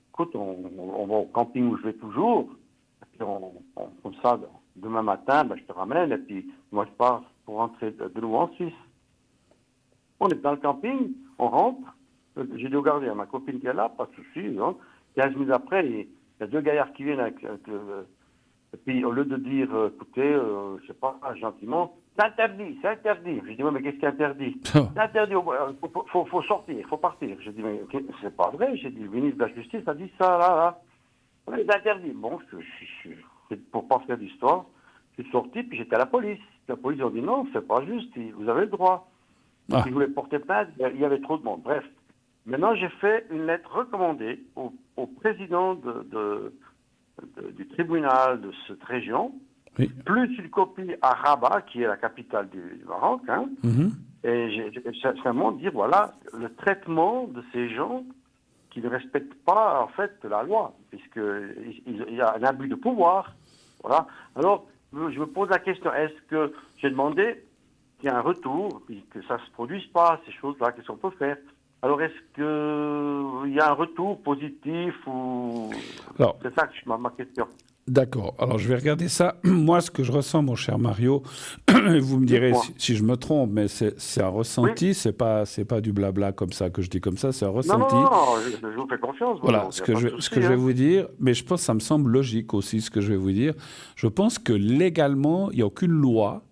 écoute, on va au camping où je vais toujours, et puis comme ça, demain matin, je te ramène, et puis moi, je pars pour rentrer de nouveau en Suisse. On est dans le camping, on rentre, j'ai dit au gardien, ma copine qui est là, pas de souci, 15 minutes après, il y a deux gaillards qui viennent avec et puis au lieu de dire, écoutez, je sais pas, gentiment, c'est interdit. J'ai dit, mais qu'est-ce qui est interdit? C'est interdit, faut sortir, faut partir. J'ai dit, mais c'est pas vrai, j'ai dit, le ministre de la Justice a dit ça, là. C'est interdit. Bon, pour pas faire d'histoire, je suis sorti, puis j'étais à la police. La police a dit non, c'est pas juste, vous avez le droit. Si je voulais porter plainte, il y avait trop de monde. Bref, maintenant j'ai fait une lettre recommandée au président du tribunal de cette région, plus une copie à Rabat, qui est la capitale du Maroc, hein, et j'ai simplement dit, voilà, le traitement de ces gens qui ne respectent pas, en fait, la loi, puisqu'il y a un abus de pouvoir. Voilà. Alors, je me pose la question, est-ce que j'ai demandé qu'il y ait un retour, puis que ça ne se produise pas, ces choses-là, qu'est-ce qu'on peut faire? Alors, est-ce qu'il y a un retour positif ou... C'est ça que ma question. D'accord. Alors, je vais regarder ça. Moi, ce que je ressens, mon cher Mario, vous me direz si je me trompe, mais c'est un ressenti, c'est pas du blabla comme ça que je dis comme ça, c'est un ressenti. Non, je vous fais confiance. Voilà, ce que je vais vous dire, mais je pense que ça me semble logique aussi, ce que je vais vous dire. Je pense que légalement, il n'y a aucune loi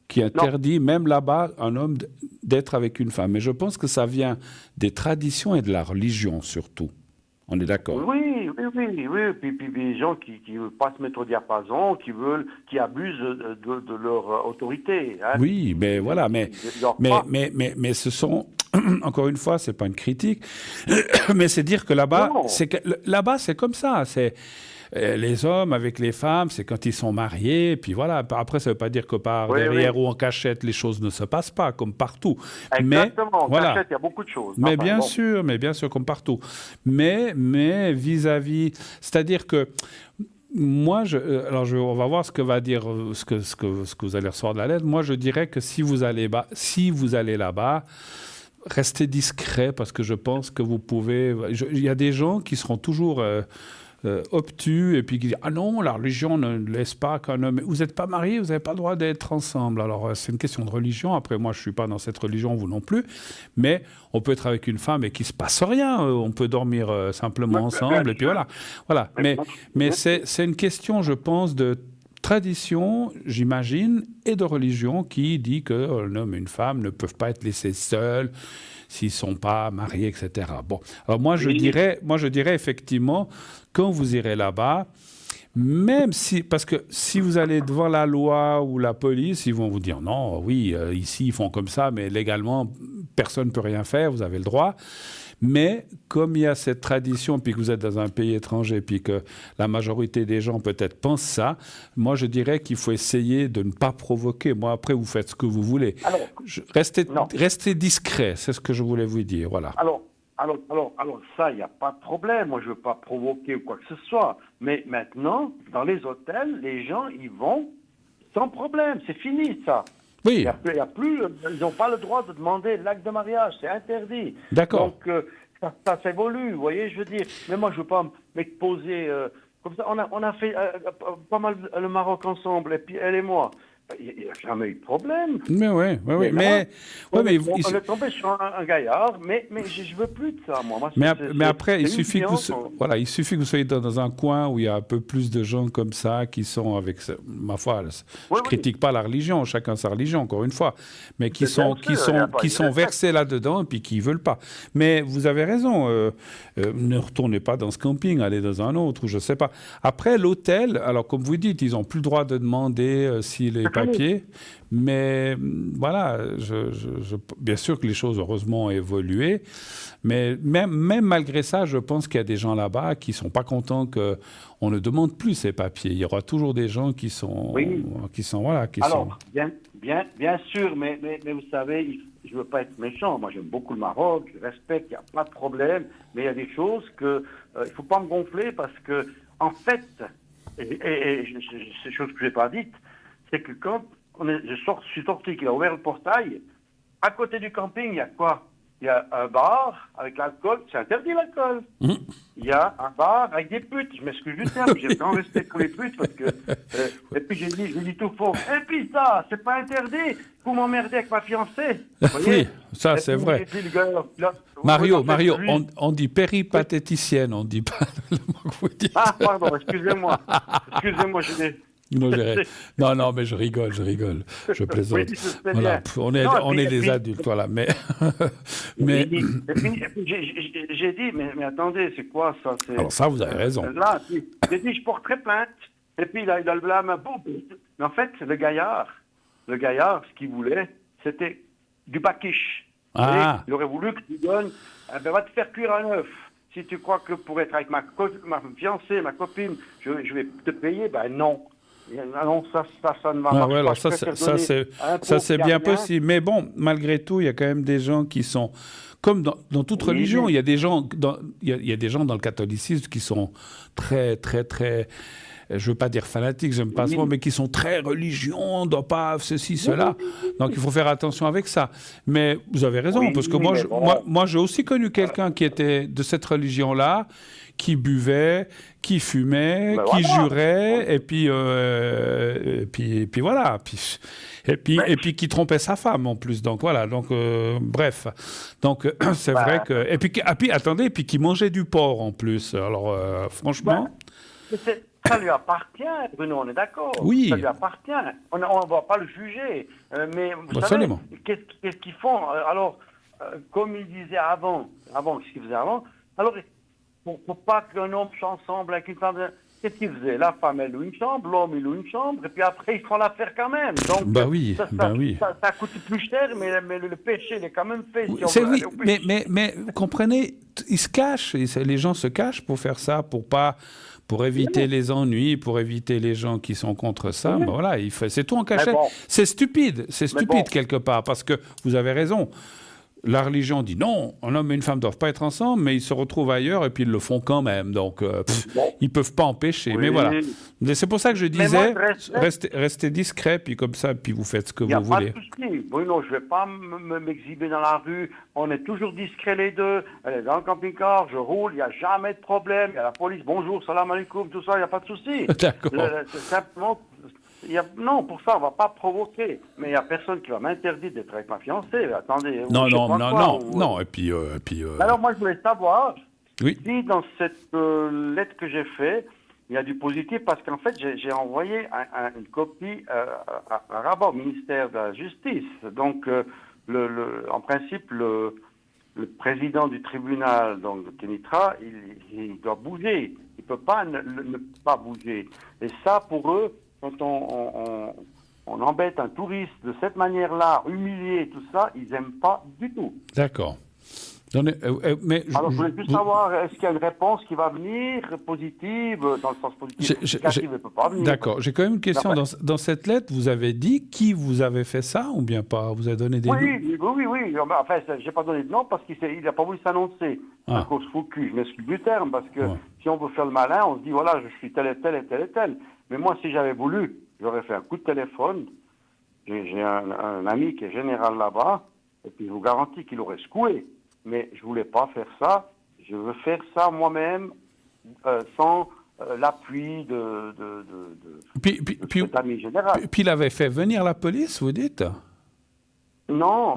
qui interdit, même là-bas, un homme d'être avec une femme. Mais je pense que ça vient des traditions et de la religion, surtout. On est d'accord? Oui. Puis des gens qui ne veulent pas se mettre au diapason, qui abusent de leur autorité. Hein. Oui, mais voilà, mais ce sont, encore une fois, c'est pas une critique, mais c'est dire que là-bas, c'est comme ça. Les hommes avec les femmes, c'est quand ils sont mariés, et puis voilà. Après, ça ne veut pas dire que par derrière ou en cachette, les choses ne se passent pas, comme partout. Exactement, mais, en cachette, il y a beaucoup de choses. Mais bien sûr, comme partout. Mais vis-à-vis, c'est-à-dire que moi, on va voir ce que va dire, ce que vous allez recevoir de la lettre. Moi, je dirais que si vous allez là-bas, restez discret, parce que je pense que vous pouvez... Il y a des gens qui seront toujours obtus et puis qui disent « Ah non, la religion ne laisse pas qu'un homme... » Vous n'êtes pas mariés, vous n'avez pas le droit d'être ensemble. Alors, c'est une question de religion. Après, moi, je ne suis pas dans cette religion, vous non plus. Mais on peut être avec une femme et qu'il ne se passe rien. On peut dormir simplement ensemble. Et puis voilà. Mais c'est une question, je pense, de tradition, j'imagine, et de religion qui dit qu'un homme et une femme ne peuvent pas être laissés seuls s'ils ne sont pas mariés, etc. Bon, alors moi je dirais effectivement, quand vous irez là-bas, même si, parce que si vous allez devant la loi ou la police, ils vont vous dire non, oui, ici ils font comme ça, mais légalement, personne ne peut rien faire, vous avez le droit. Mais comme il y a cette tradition, puis que vous êtes dans un pays étranger, puis que la majorité des gens peut-être pensent ça, moi je dirais qu'il faut essayer de ne pas provoquer. Moi, après, vous faites ce que vous voulez. Alors, restez discret, c'est ce que je voulais vous dire. Voilà. Alors ça, il n'y a pas de problème. Moi, je ne veux pas provoquer ou quoi que ce soit. Mais maintenant, dans les hôtels, les gens, ils vont sans problème. C'est fini, ça. Oui. Il y a plus, ils n'ont pas le droit de demander l'acte de mariage, c'est interdit. D'accord. Donc, ça s'évolue, vous voyez, je veux dire. Mais moi, je ne veux pas m'exposer comme ça. On a fait pas mal le Maroc ensemble, et puis elle et moi. Il n'y a jamais eu de problème. Mais oui. On est tombé sur un gaillard, mais je ne veux plus de ça, moi. Mais après, il suffit que vous soyez dans un coin où il y a un peu plus de gens comme ça qui sont avec, ma foi, je ne critique pas la religion, chacun sa religion, encore une fois, mais qui sont versés là-dedans et puis qui ne veulent pas. Mais vous avez raison, ne retournez pas dans ce camping, allez dans un autre, ou je ne sais pas. Après, l'hôtel, alors comme vous dites, ils n'ont plus le droit de demander si les papiers, mais voilà, bien sûr que les choses, heureusement, ont évolué, mais même malgré ça, je pense qu'il y a des gens là-bas qui ne sont pas contents qu'on ne demande plus ces papiers. Il y aura toujours des gens qui sont... Bien sûr, mais vous savez, je ne veux pas être méchant. Moi, j'aime beaucoup le Maroc, je respecte, il n'y a pas de problème, mais il y a des choses que il ne faut pas me gonfler parce que, en fait, et c'est des choses que je n'ai pas dites, c'est que quand je suis sorti, qu'il a ouvert le portail, à côté du camping, il y a quoi? Il y a un bar avec l'alcool, c'est interdit l'alcool. Il y a un bar avec des putes, je m'excuse du terme, j'ai pas respect pour les putes parce que... et puis j'ai dit tout faux. Et puis ça, c'est pas interdit, vous m'emmerdez avec ma fiancée. Oui, ça c'est vrai. Mario, on dit péripatéticienne, on dit pas le mot que vous dites. Ah pardon, excusez-moi, Non, mais je rigole, je plaisante. Oui, voilà, on est des adultes, voilà. Mais et puis, j'ai dit, mais attendez, c'est quoi ça? Alors ça, vous avez raison. Là, j'ai dit, je porterai plainte. Et puis il a le blâme. Mais en fait, le gaillard, ce qu'il voulait, c'était du bakiche. Il aurait voulu que tu donnes, va te faire cuire un œuf. Si tu crois que pour être avec ma fiancée, ma copine, je vais te payer, ben non. Non, ça ne va pas. Alors ça c'est bien possible. Mais bon, malgré tout, il y a quand même des gens qui sont, comme dans toute religion, il y a des gens dans le catholicisme qui sont très, très, très, je ne veux pas dire fanatiques, j'aime pas ce mot, mais qui sont très religion, on ne doit pas ceci, cela. Donc il faut faire attention avec ça. Mais vous avez raison, parce que moi j'ai aussi connu quelqu'un qui était de cette religion-là, qui buvait, qui fumait, qui jurait, et puis voilà, et puis qui trompait sa femme en plus. Donc voilà, bref. Donc c'est vrai que et puis attendez, puis qui mangeait du porc en plus. Alors franchement. Ça lui appartient, Bruno, on est d'accord. Oui. Ça lui appartient. On ne va pas le juger. Mais vous savez, qu'est-ce qu'ils font? Alors, comme ils disaient avant, ce qu'ils faisaient avant, alors, pour pas qu'un homme soit ensemble avec une femme, qu'est-ce qu'ils faisaient? La femme, elle loue une chambre, l'homme, il loue une chambre, et puis après, ils font l'affaire quand même. Donc, ça coûte plus cher, mais le péché, il est quand même fait. Mais vous comprenez, ils se cachent, les gens se cachent pour faire ça, pour pas pour éviter les ennuis, pour éviter les gens qui sont contre ça. Ben voilà, c'est tout en cachette. Bon. C'est stupide quelque part, parce que vous avez raison. La religion dit non, un homme et une femme ne doivent pas être ensemble, mais ils se retrouvent ailleurs et puis ils le font quand même. Donc, ils ne peuvent pas empêcher. Oui. Mais voilà. Mais c'est pour ça que je disais, moi, restez discret, puis comme ça, puis vous faites ce que Il n'y a vous pas voulez. de souci. Bruno, je ne vais pas m'exhiber dans la rue. On est toujours discrets les deux. Elle est dans le camping-car, je roule, il n'y a jamais de problème. Il y a la police, bonjour, salam alaikum, tout ça, il n'y a pas de souci. D'accord. C'est simplement... Non, pour ça, on ne va pas provoquer. Mais il n'y a personne qui va m'interdire d'être avec ma fiancée. Attendez. Non. Et puis, Alors, moi, je voulais savoir oui. si dans cette lettre que j'ai faite, il y a du positif, parce qu'en fait, j'ai envoyé une copie à Rabat, au ministère de la Justice. Donc, en principe, le président du tribunal, donc de Kenitra, il doit bouger. Il ne peut pas ne pas bouger. Et ça, pour eux, quand on embête un touriste de cette manière-là, humilié, tout ça, ils n'aiment pas du tout. D'accord. Alors, je voulais juste savoir, est-ce qu'il y a une réponse qui va venir, positive, dans le sens positif, négative, elle ne peut pas venir. D'accord. J'ai quand même une question. Dans cette lettre, vous avez dit qui vous avez fait ça ou bien pas? Vous avez donné des noms? Oui. Enfin, je n'ai pas donné de nom parce qu'il n'a pas voulu s'annoncer. À cause foutu, je m'excuse du terme, parce que si on veut faire le malin, on se dit, voilà, je suis tel et tel et tel et tel. Mais moi, si j'avais voulu, j'aurais fait un coup de téléphone. J'ai un ami qui est général là-bas, et puis je vous garantis qu'il aurait secoué. Mais je ne voulais pas faire ça. Je veux faire ça moi-même, sans l'appui de cet ami général. Puis il avait fait venir la police, vous dites? Non,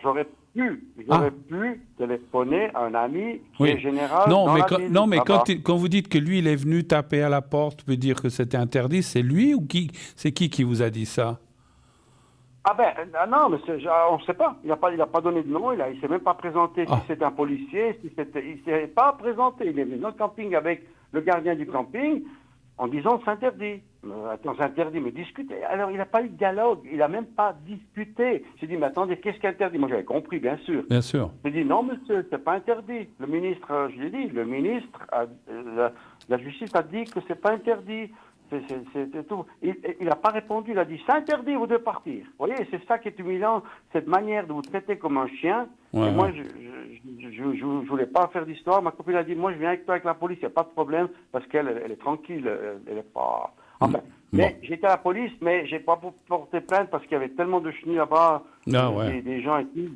j'aurais pu téléphoner à un ami qui est général. Quand vous dites que lui, il est venu taper à la porte pour dire que c'était interdit, c'est lui ou qui? C'est qui vous a dit ça? Non, mais on ne sait pas. Il n'a pas donné de nom. Il ne s'est même pas présenté si c'était un policier. Il ne s'est pas présenté. Il est venu dans le camping avec le gardien du camping en disant c'est interdit. Attends, c'est interdit, mais discuter. Alors, il n'a pas eu de dialogue. Il n'a même pas discuté. J'ai dit, mais attendez, qu'est-ce qui est interdit? Moi, j'avais compris, bien sûr. Bien sûr. J'ai dit, non, monsieur, c'est pas interdit. Le ministre, je l'ai dit, le ministre, la justice a dit que c'est pas interdit. C'est tout. Il n'a pas répondu, il a dit, c'est interdit, vous devez partir. Vous voyez, c'est ça qui est humiliant, cette manière de vous traiter comme un chien. Et moi, je ne voulais pas faire d'histoire. Ma copine a dit, moi, je viens avec toi avec la police, il n'y a pas de problème, parce qu'elle est tranquille, elle n'est pas... Enfin, mais j'étais à la police, mais je n'ai pas porté plainte parce qu'il y avait tellement de chenilles là-bas, des gens et tout.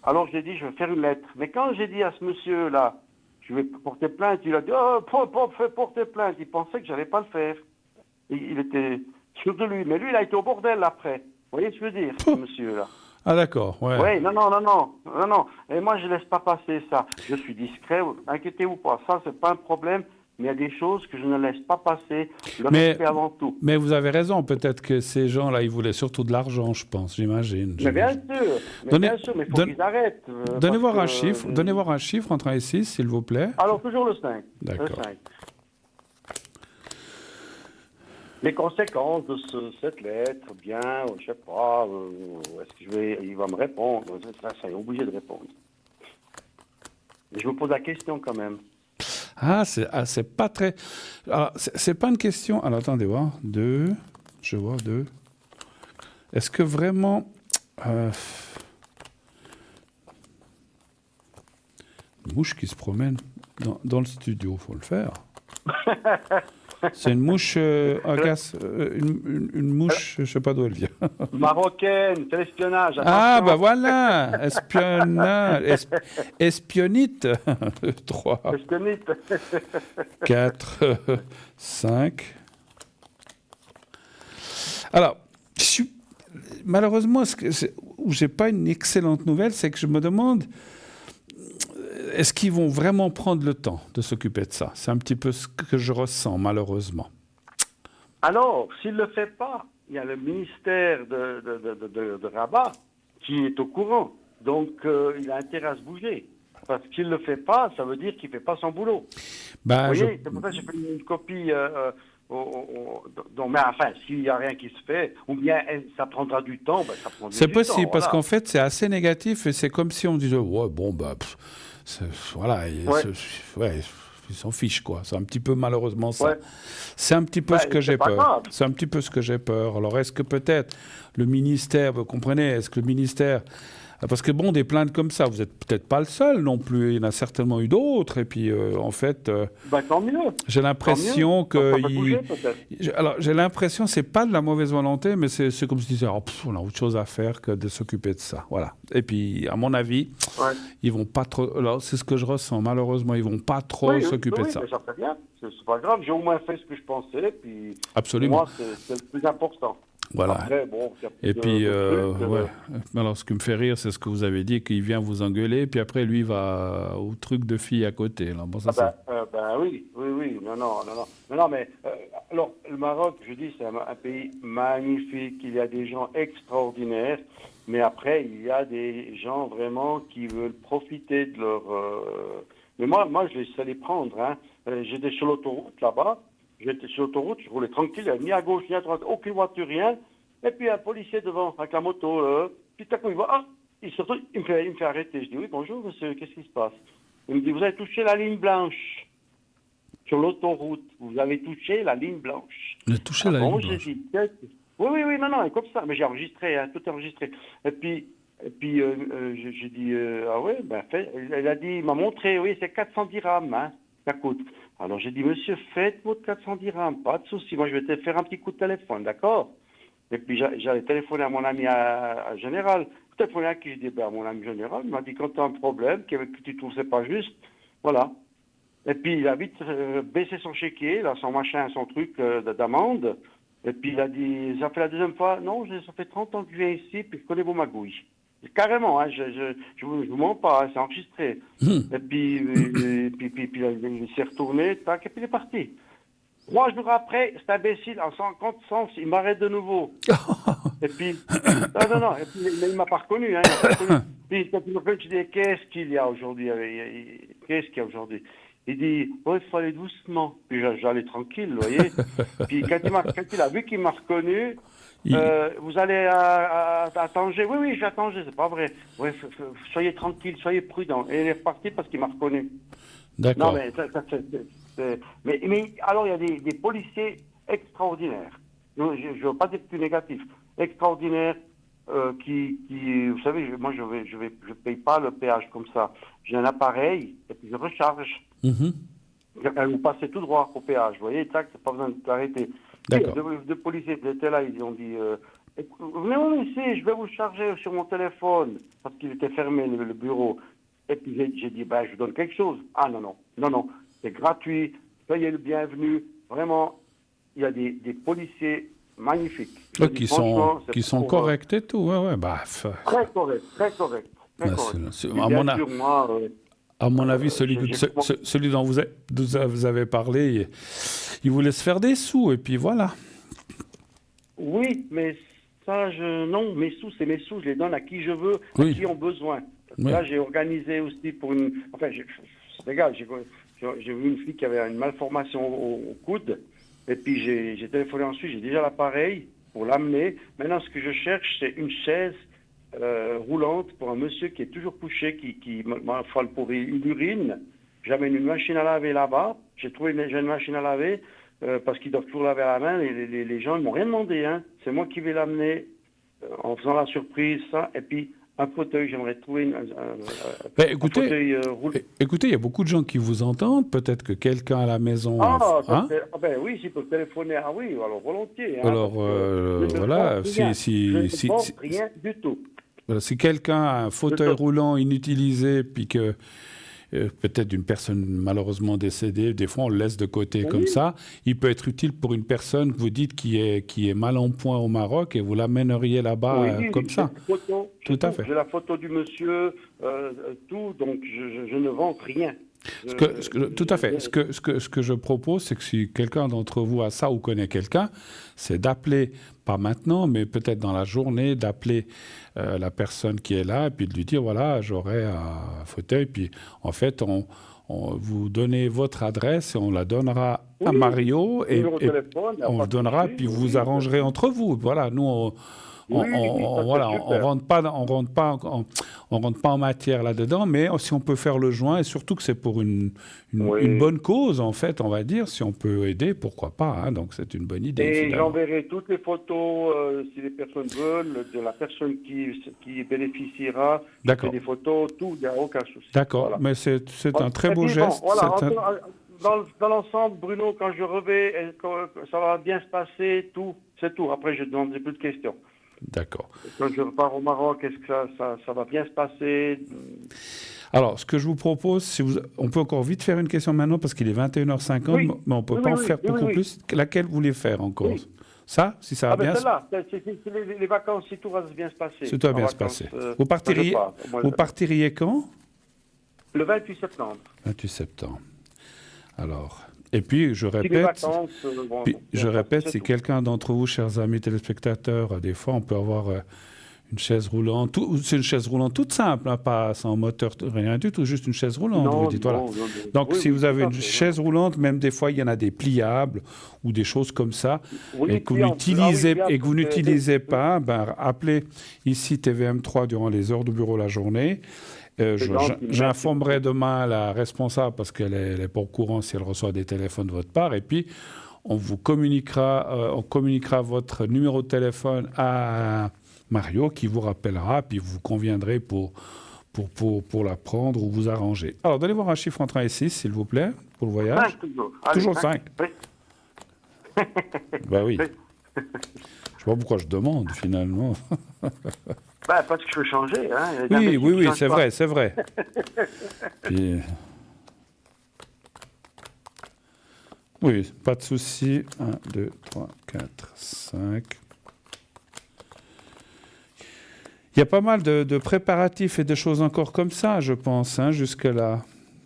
Alors, j'ai dit, je vais faire une lettre. Mais quand j'ai dit à ce monsieur-là, je vais porter plainte, il a dit, fais porter plainte. Il pensait que je n'allais pas le faire. Il était sûr de lui. Mais lui, il a été au bordel après. Vous voyez ce que je veux dire, ce monsieur-là? Ah d'accord, ouais. Oui, non. Et moi, je ne laisse pas passer ça. Je suis discret, inquiétez-vous pas. Ça, c'est pas un problème. Mais il y a des choses que je ne laisse pas passer. Le respect avant tout. Mais vous avez raison. Peut-être que ces gens-là, ils voulaient surtout de l'argent, je pense, j'imagine. Mais bien sûr. Mais il faut qu'ils arrêtent. Donnez voir un chiffre. Donnez voir un chiffre entre 1 et 6, s'il vous plaît. Alors, toujours le 5. D'accord. Le 5. Les conséquences de cette lettre, bien, je ne sais pas, est-ce que il va me répondre? Ça, il est obligé de répondre. Mais je me pose la question quand même. C'est pas très... Alors, c'est pas une question... Alors, attendez voir. 2. Je vois 2. Est-ce que vraiment... Une mouche qui se promène dans le studio, il faut le faire. C'est une mouche agace, une mouche, je ne sais pas d'où elle vient. Marocaine, c'est l'espionnage. Ah, bah voilà, espionnite. 3, espionnite. 4, 5. Alors, malheureusement, où je n'ai pas une excellente nouvelle, c'est que je me demande... Est-ce qu'ils vont vraiment prendre le temps de s'occuper de ça? C'est un petit peu ce que je ressens, malheureusement. Alors, s'il ne le fait pas, il y a le ministère de Rabat qui est au courant. Donc, il a intérêt à se bouger. Parce qu'il ne le fait pas, ça veut dire qu'il ne fait pas son boulot. Vous voyez, c'est pour ça que j'ai fait une copie... mais enfin, s'il n'y a rien qui se fait, ou bien ça prendra du temps, ça prendra du temps. C'est possible, parce qu'en fait, c'est assez négatif, et c'est comme si on disait, ouais, bon, voilà, ils s'en fichent, quoi. C'est un petit peu malheureusement ça. Ouais. C'est un petit peu ce que j'ai pas peur. grave. C'est un petit peu ce que j'ai peur. Alors, est-ce que peut-être le ministère, vous comprenez, est-ce que le ministère... Parce que bon, des plaintes comme ça, vous n'êtes peut-être pas le seul non plus. Il y en a certainement eu d'autres. Et puis, en fait, Tant mieux. j'ai l'impression que... Ça peut bouger, peut-être. Alors, j'ai l'impression, c'est pas de la mauvaise volonté, mais c'est comme si je disais, on a autre chose à faire que de s'occuper de ça. Voilà. Et puis, à mon avis, ils vont pas trop... Alors, c'est ce que je ressens. Malheureusement, ils vont pas trop s'occuper de ça. Mais ça fait bien. C'est pas grave. J'ai au moins fait ce que je pensais. Puis, Absolument. pour moi, c'est le plus important. Voilà. Après, bon, et puis, alors ce qui me fait rire, c'est ce que vous avez dit, qu'il vient vous engueuler, puis après, lui, il va au truc de fille à côté. Là. Bon, ça, oui. Non, mais alors, le Maroc, je dis, c'est un pays magnifique. Il y a des gens extraordinaires, mais après, il y a des gens vraiment qui veulent profiter de leur... Mais moi, je laisse les prendre. Hein. J'étais sur l'autoroute là-bas. J'étais sur l'autoroute, je roulais tranquille, ni à gauche, ni à droite, aucune voiture, rien. Et puis un policier devant, avec la moto, puis tout à coup, il voit, il me fait arrêter. Je dis, oui, bonjour, monsieur, qu'est-ce qui se passe? Il me dit, vous avez touché la ligne blanche. Sur l'autoroute, vous avez touché la ligne blanche. Vous avez touché la ligne blanche? J'ai dit, oui, non, comme ça, mais j'ai enregistré, hein, tout est enregistré. Et puis j'ai dit, ah ouais, elle a dit, il m'a montré, oui, c'est 400 dirhams, hein, ça coûte. Alors j'ai dit, monsieur, faites votre 400 dirhams, pas de souci. Moi, je vais te faire un petit coup de téléphone, d'accord? Et puis j'allais téléphoner à mon ami à Général. Téléphoner à qui? Je dis, mon ami Général, il m'a dit, quand tu as un problème, que tu trouves c'est pas juste, voilà. Et puis il a vite baissé son chéquier, là, son machin, son truc d'amende. Et puis il a dit, ça fait la deuxième fois, non, ça fait 30 ans que je viens ici, puis je connais vos magouilles. Carrément, hein, je vous mens pas, hein, c'est enregistré. Et puis il s'est retourné, tac, et puis il est parti. 3 jours après, cet imbécile, en 50 sens, il m'arrête de nouveau. Et puis, non, et puis, il m'a pas reconnu, hein, il m'a pas reconnu. Puis quand il me fait, je dis, qu'est-ce qu'il y a aujourd'hui? Qu'est-ce qu'il y a aujourd'hui? Il dit, il faut aller doucement. Puis j'allais tranquille, vous voyez. Puis quand il a vu qu'il m'a reconnu, vous allez à Tanger? Oui, je vais à Tanger, c'est pas vrai. Ouais, soyez tranquille, soyez prudent. Et il est reparti parce qu'il m'a reconnu. D'accord. Non, mais alors il y a des policiers extraordinaires. Je ne veux pas dire plus négatif. Extraordinaires qui, vous savez, moi je paye pas le péage comme ça. J'ai un appareil et puis je recharge. Vous passez tout droit au péage, vous voyez, tac, pas besoin de t'arrêter. D'accord. Deux policiers qui étaient là, ils ont dit venez ici, je vais vous charger sur mon téléphone, parce qu'il était fermé le bureau. Et puis j'ai dit, je vous donne quelque chose. Ah non, c'est gratuit, soyez le bienvenu. Vraiment, il y a des policiers magnifiques. Qui sont corrects et tout, ouais. Très correct. À mon avis, celui dont vous avez parlé, il vous laisse faire des sous, et puis voilà. Oui, mais ça, non, mes sous, je les donne à qui je veux, à qui ont besoin. Oui. Là, j'ai organisé aussi pour une... Enfin, c'est égal, j'ai vu une fille qui avait une malformation au coude, et puis j'ai téléphoné ensuite, j'ai déjà l'appareil pour l'amener. Maintenant, ce que je cherche, c'est une chaise roulante pour un monsieur qui est toujours couché, qui m'a fait pour une urine. J'amène une machine à laver là-bas. J'ai trouvé une machine à laver parce qu'ils doivent toujours laver à la main. Les gens ne m'ont rien demandé. Hein. C'est moi qui vais l'amener en faisant la surprise, ça. Et puis, un fauteuil, j'aimerais trouver un fauteuil roulant. Écoutez, il y a beaucoup de gens qui vous entendent. Peut-être que quelqu'un à la maison... oui, s'il peut téléphoner. Ah oui, alors volontiers. Hein, alors, voilà. Rien du tout. Voilà, si quelqu'un a un fauteuil roulant inutilisé, puis que peut-être d'une personne malheureusement décédée, des fois on le laisse de côté comme ça, il peut être utile pour une personne que vous dites qui est mal en point au Maroc et vous l'amèneriez là-bas comme ça. Tout à fait. J'ai la photo du monsieur, tout, donc je ne vends rien. Tout à fait. Ce que je propose, c'est que si quelqu'un d'entre vous a ça ou connaît quelqu'un, c'est d'appeler, pas maintenant, mais peut-être dans la journée, d'appeler la personne qui est là et puis de lui dire, voilà, j'aurai un fauteuil. Puis en fait, on vous donnez votre adresse et on la donnera à Mario et on le donnera, puis vous arrangerez entre vous. Voilà, nous, voilà, on rentre pas en matière là-dedans, mais si on peut faire le joint, et surtout que c'est pour une bonne cause, en fait, on va dire, si on peut aider, pourquoi pas, hein, donc c'est une bonne idée. Et j'enverrai toutes les photos, si les personnes veulent, de la personne qui bénéficiera. D'accord. Des photos, tout, il n'y a aucun souci. D'accord, voilà. Mais c'est un très beau geste. Voilà, dans l'ensemble, Bruno, quand je revais, ça va bien se passer, tout, c'est tout. Après, je ne demanderai plus de questions. D'accord. Quand je repars au Maroc, est-ce que ça va bien se passer? Alors, ce que je vous propose, on peut encore vite faire une question maintenant parce qu'il est 21h50, mais on ne peut pas en faire beaucoup plus. Laquelle vous voulez faire encore? Ça, si ça va bien se passer. Les vacances, si tout va bien se passer. Si tout va bien se passer. Vous partiriez quand? Le 28 septembre. 28 septembre. Alors... Et puis, je répète, si quelqu'un d'entre vous, chers amis téléspectateurs, des fois, on peut avoir une chaise roulante. C'est une chaise roulante toute simple, hein, pas sans moteur, rien du tout, juste une chaise roulante. Non, vous dites, voilà. Donc, si vous avez une chaise roulante, même des fois, il y en a des pliables ou des choses comme ça, et que vous n'utilisez pas, appelez ici TVM3 durant les heures de bureau la journée. J'informerai demain la responsable parce qu'elle n'est pas au courant si elle reçoit des téléphones de votre part. Et puis, on communiquera votre numéro de téléphone à Mario qui vous rappellera. Puis, vous conviendrez pour la prendre ou vous arranger. Alors, donnez voir un chiffre entre 1 et 6, s'il vous plaît, pour le voyage. 5 toujours. Toujours 5. Oui. Ben oui. Je ne sais pas pourquoi je demande, finalement. Parce que je veux changer. Hein. Oui, c'est vrai. Puis... Oui, pas de souci. 1, 2, 3, 4, 5. Il y a pas mal de préparatifs et de choses encore comme ça, je pense, hein, jusque-là.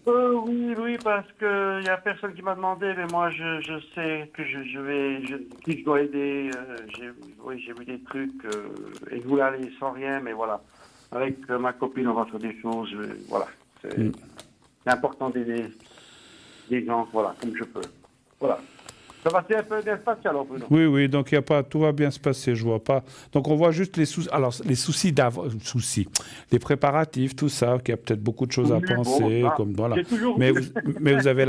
Oui, parce qu'il n'y a personne qui m'a demandé, mais moi, je sais que qui je dois aider. J'ai vu des trucs, et je voulais aller sans rien, mais voilà. Avec ma copine, on va faire des choses, voilà. C'est important d'aider des gens, voilà, comme je peux. Voilà. Ça va bien se passer alors, Bruno. Oui, donc il y a pas, tout va bien se passer, je vois pas. Donc on voit juste les soucis, alors les les préparatifs, tout ça, qu'il y a peut-être beaucoup de choses à penser, comme voilà. Mais vous avez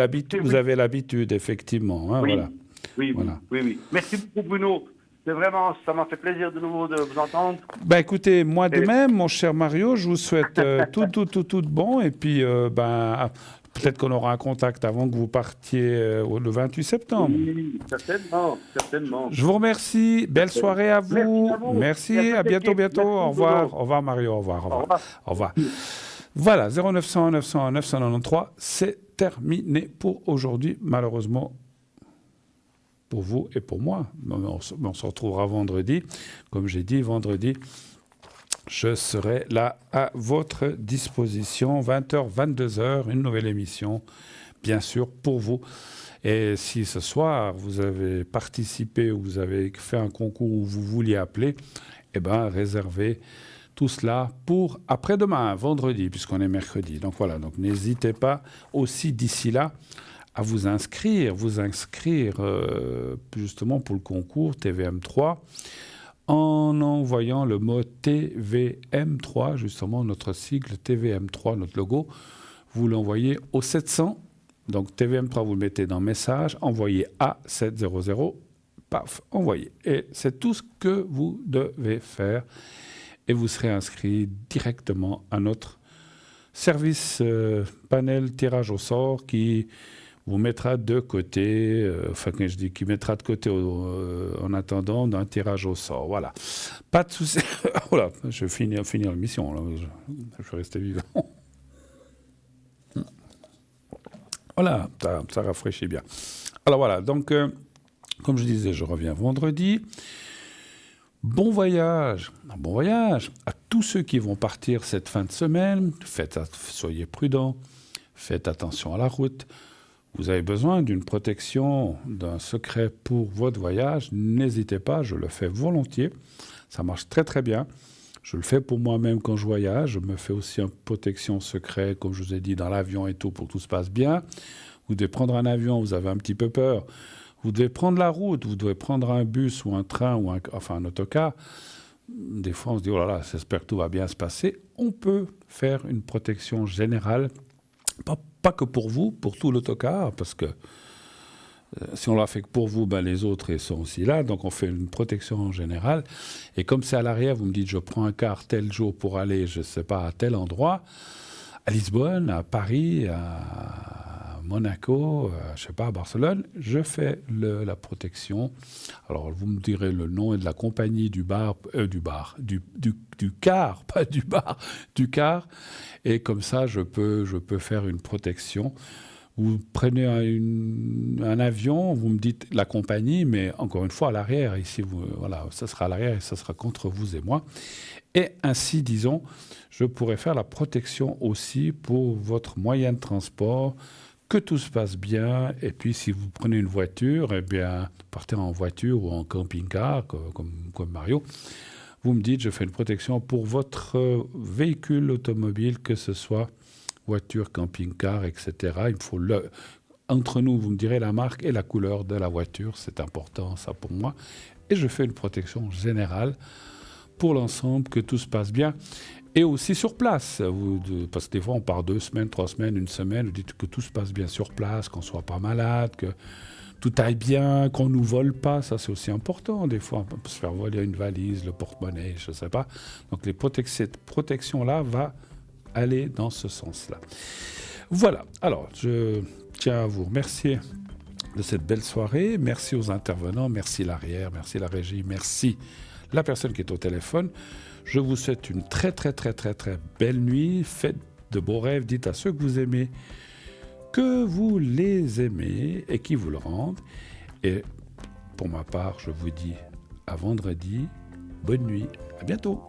l'habitude, effectivement, hein, voilà. Oui. Merci beaucoup, Bruno. C'est vraiment, ça m'a fait plaisir de nouveau de vous entendre. Écoutez, moi de même, mon cher Mario, je vous souhaite tout bon, et puis peut-être qu'on aura un contact avant que vous partiez le 28 septembre. Oui, certainement. Je vous remercie. Belle soirée à vous. Merci. À bientôt. Au revoir. Au revoir, Mario. Au revoir. Voilà, 0900 900 993, c'est terminé pour aujourd'hui, malheureusement, pour vous et pour moi. On se retrouvera vendredi. Comme j'ai dit, vendredi, je serai là à votre disposition, 20h, 22h, une nouvelle émission, bien sûr, pour vous. Et si ce soir, vous avez participé ou vous avez fait un concours où vous vouliez appeler, réservez tout cela pour après-demain, vendredi, puisqu'on est mercredi. Donc voilà, donc n'hésitez pas aussi d'ici là à vous inscrire justement pour le concours TVM3, en envoyant le mot TVM3, justement notre sigle TVM3, notre logo, vous l'envoyez au 700, donc TVM3 vous le mettez dans message, envoyez à 700, paf, envoyez. Et c'est tout ce que vous devez faire et vous serez inscrit directement à notre service panel tirage au sort qui vous mettra de côté, quand je dis qui mettra de côté en attendant d'un tirage au sort. Voilà. Pas de souci. Voilà, je vais finir l'émission. Là. Je vais rester vivant. Voilà, ça rafraîchit bien. Alors voilà, donc, comme je disais, je reviens vendredi. Bon voyage à tous ceux qui vont partir cette fin de semaine. Soyez prudents, faites attention à la route. Vous avez besoin d'une protection, d'un secret pour votre voyage, n'hésitez pas, je le fais volontiers. Ça marche très très bien. Je le fais pour moi-même quand je voyage. Je me fais aussi une protection secret, comme je vous ai dit, dans l'avion et tout, pour que tout se passe bien. Vous devez prendre un avion, vous avez un petit peu peur. Vous devez prendre la route, vous devez prendre un bus ou un train, un autocar. des fois on se dit, oh là là, j'espère que tout va bien se passer. On peut faire une protection générale, pas que pour vous, pour tout l'autocar, parce que si on l'a fait que pour vous, ben les autres ils sont aussi là. Donc on fait une protection en général. Et comme c'est à l'arrière, vous me dites, je prends un car tel jour pour aller, je ne sais pas, à tel endroit, à Lisbonne, à Paris, à Monaco, je ne sais pas, à Barcelone, je fais la protection. Alors vous me direz le nom et de la compagnie du car, pas du bar, du car. Et comme ça, je peux faire une protection. Vous prenez un avion, vous me dites la compagnie, mais encore une fois à l'arrière, ici, voilà, ça sera à l'arrière et ça sera contre vous et moi. Et ainsi, disons, je pourrais faire la protection aussi pour votre moyen de transport, que tout se passe bien. Et puis, si vous prenez une voiture, eh bien, partez en voiture ou en camping-car, comme Mario. Vous me dites, je fais une protection pour votre véhicule automobile, que ce soit voiture, camping-car, etc. Il faut entre nous, vous me direz la marque et la couleur de la voiture. C'est important, ça, pour moi. Et je fais une protection générale pour l'ensemble, que tout se passe bien. Et aussi sur place. Parce que des fois, on part 2 semaines, 3 semaines, 1 semaine. Vous dites que tout se passe bien sur place, qu'on ne soit pas malade, que tout aille bien, qu'on ne nous vole pas. Ça, c'est aussi important. Des fois, on peut se faire voler une valise, le porte-monnaie, je ne sais pas. Donc, cette protection-là va aller dans ce sens-là. Voilà. Alors, je tiens à vous remercier de cette belle soirée. Merci aux intervenants. Merci l'arrière. Merci la régie. Merci la personne qui est au téléphone. Je vous souhaite une très, très, très, très, très belle nuit. Faites de beaux rêves. Dites à ceux que vous aimez que vous les aimez et qui vous le rendent. Et pour ma part, je vous dis à vendredi. Bonne nuit. À bientôt.